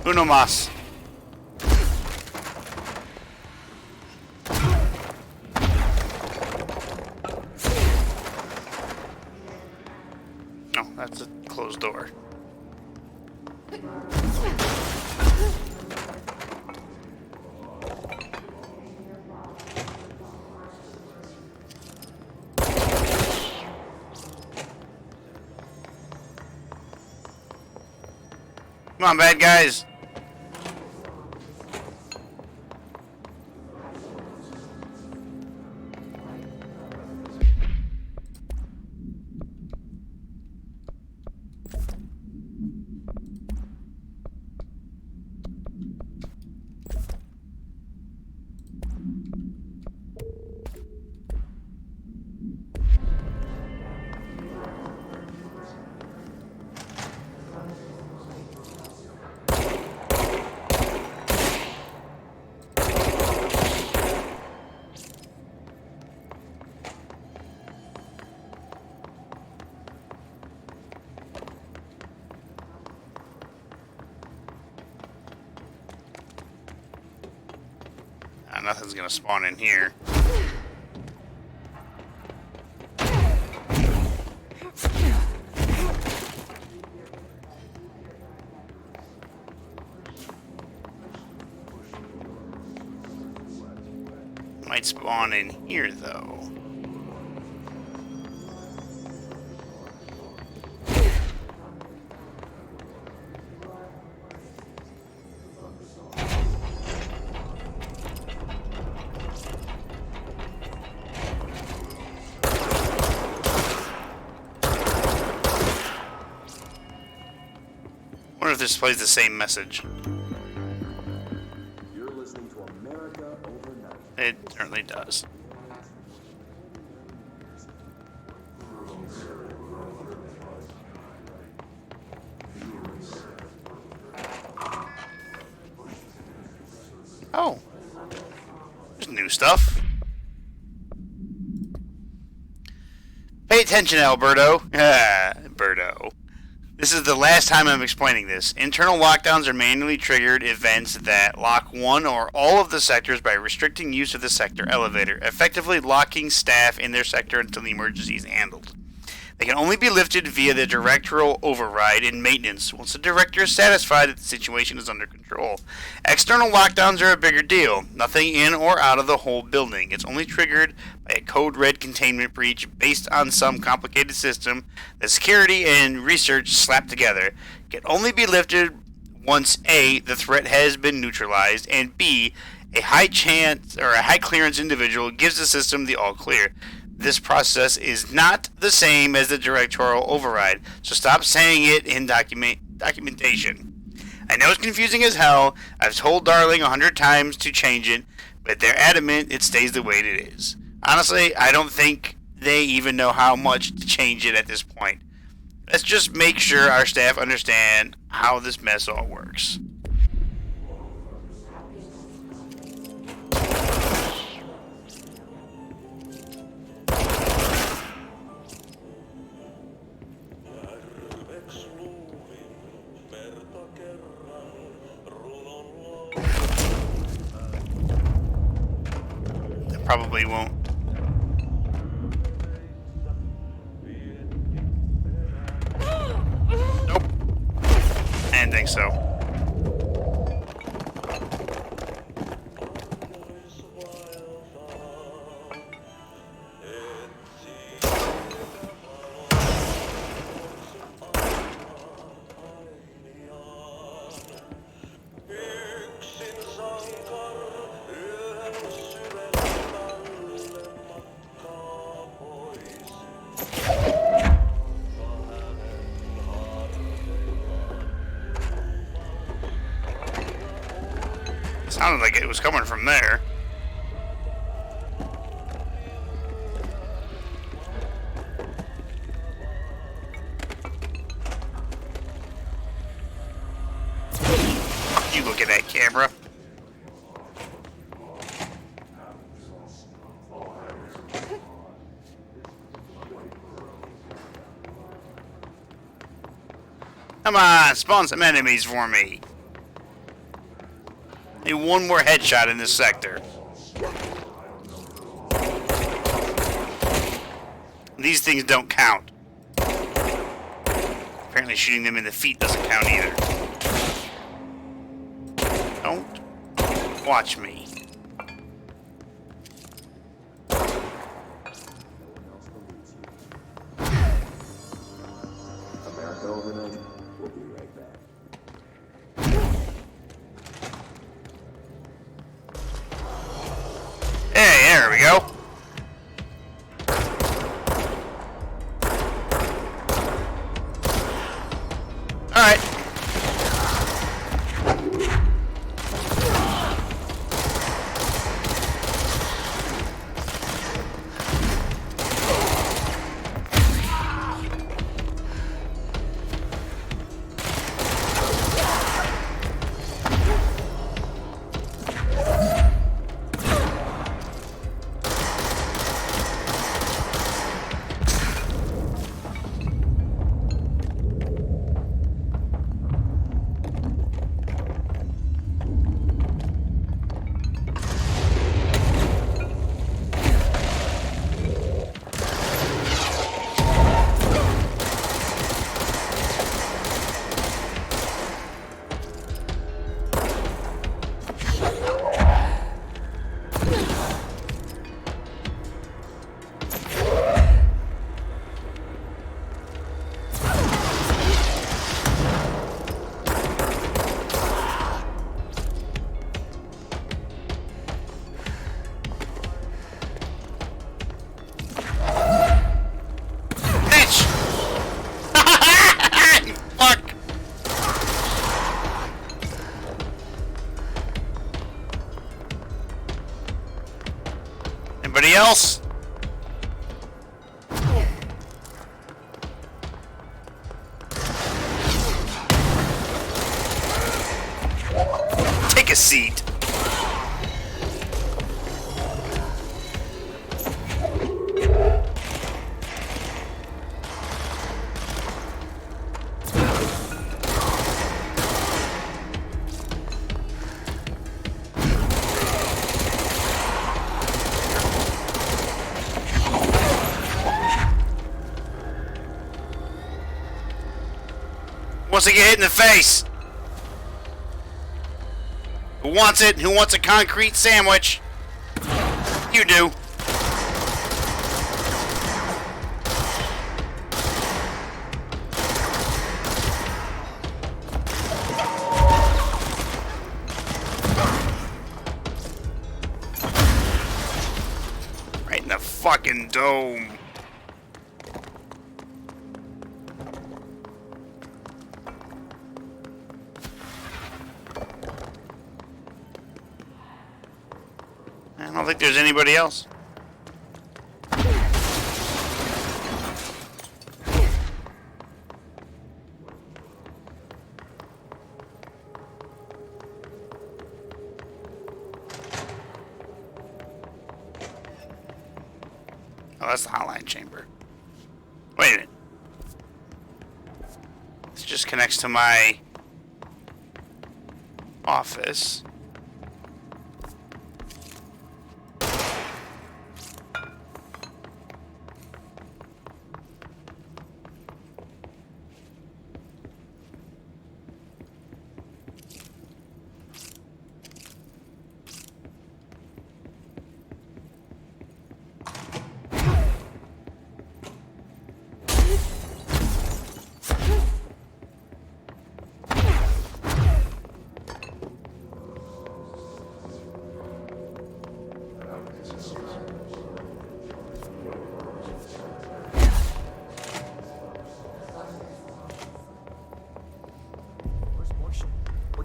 Uno más. No, that's a closed door. Come on, bad guys. Nothing's gonna spawn in here. Might spawn in here, though. I wonder if this plays the same message. You're listening to America Overnight. It certainly does. Oh. There's new stuff. Pay attention, Alberto. Alberto. This is the last time I'm explaining this. Internal lockdowns are manually triggered events that lock one or all of the sectors by restricting use of the sector elevator, effectively locking staff in their sector until the emergency is handled. They can only be lifted via the directorial override in maintenance once the director is satisfied that the situation is under control. External lockdowns are a bigger deal. Nothing in or out of the whole building. It's only triggered by a code red containment breach based on some complicated system that security and research slapped together. Can only be lifted once A, the threat has been neutralized, and B, a high chance or a high clearance individual gives the system the all clear. This process is not the same as the directorial override, so stop saying it in documentation. I know it's confusing as hell. I've told Darling 100 times to change it, but they're adamant it stays the way it is. Honestly, I don't think they even know how much to change it at this point. Let's just make sure our staff understand how this mess all works. Probably won't. Nope. I didn't think so. Sounded like it was coming from there. You look at that camera. Come on, spawn some enemies for me. Need one more headshot in this sector. These things don't count. Apparently shooting them in the feet doesn't count either. Don't watch me. America Overnight. We'll be right back. Hey, there we go. Alright. Anybody else? Take a seat. Wants to get hit in the face? Who wants it? Who wants a concrete sandwich? You do. Right in the fucking dome. I don't think there's anybody else. Oh, that's the hotline chamber. Wait a minute. This just connects to my office.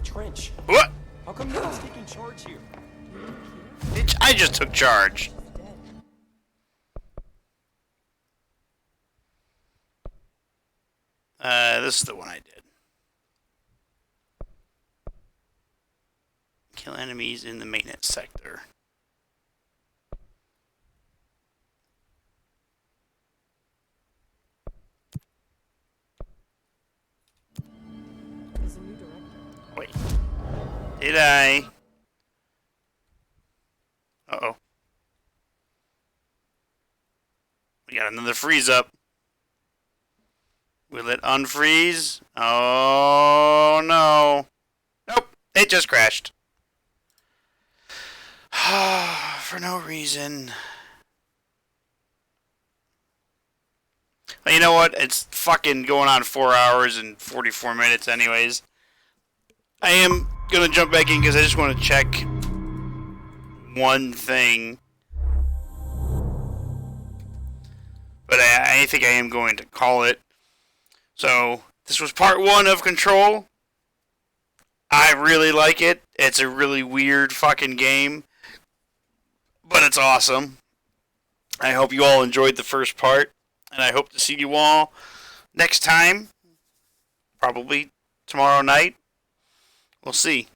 Trench. What? How come no one's taking charge here? I just took charge. This is the one I did. Kill enemies in the maintenance sector. There's a new director. Wait. Did I? Uh-oh. We got another freeze up. Will it unfreeze? Oh, no. Nope. It just crashed. For no reason. Well, you know what? It's fucking going on 4 hours and 44 minutes anyways. I am going to jump back in because I just want to check one thing. But I think I am going to call it. So, this was part 1 of Control. I really like it. It's a really weird fucking game. But it's awesome. I hope you all enjoyed the first part. And I hope to see you all next time. Probably tomorrow night. We'll see.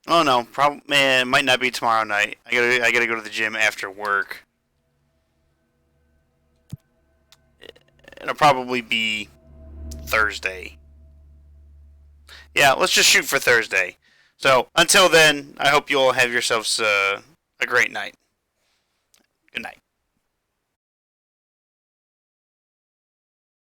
Oh no, it might not be tomorrow night. I gotta go to the gym after work. It'll probably be Thursday. Yeah, let's just shoot for Thursday. So, until then, I hope you all have yourselves a great night. Good night.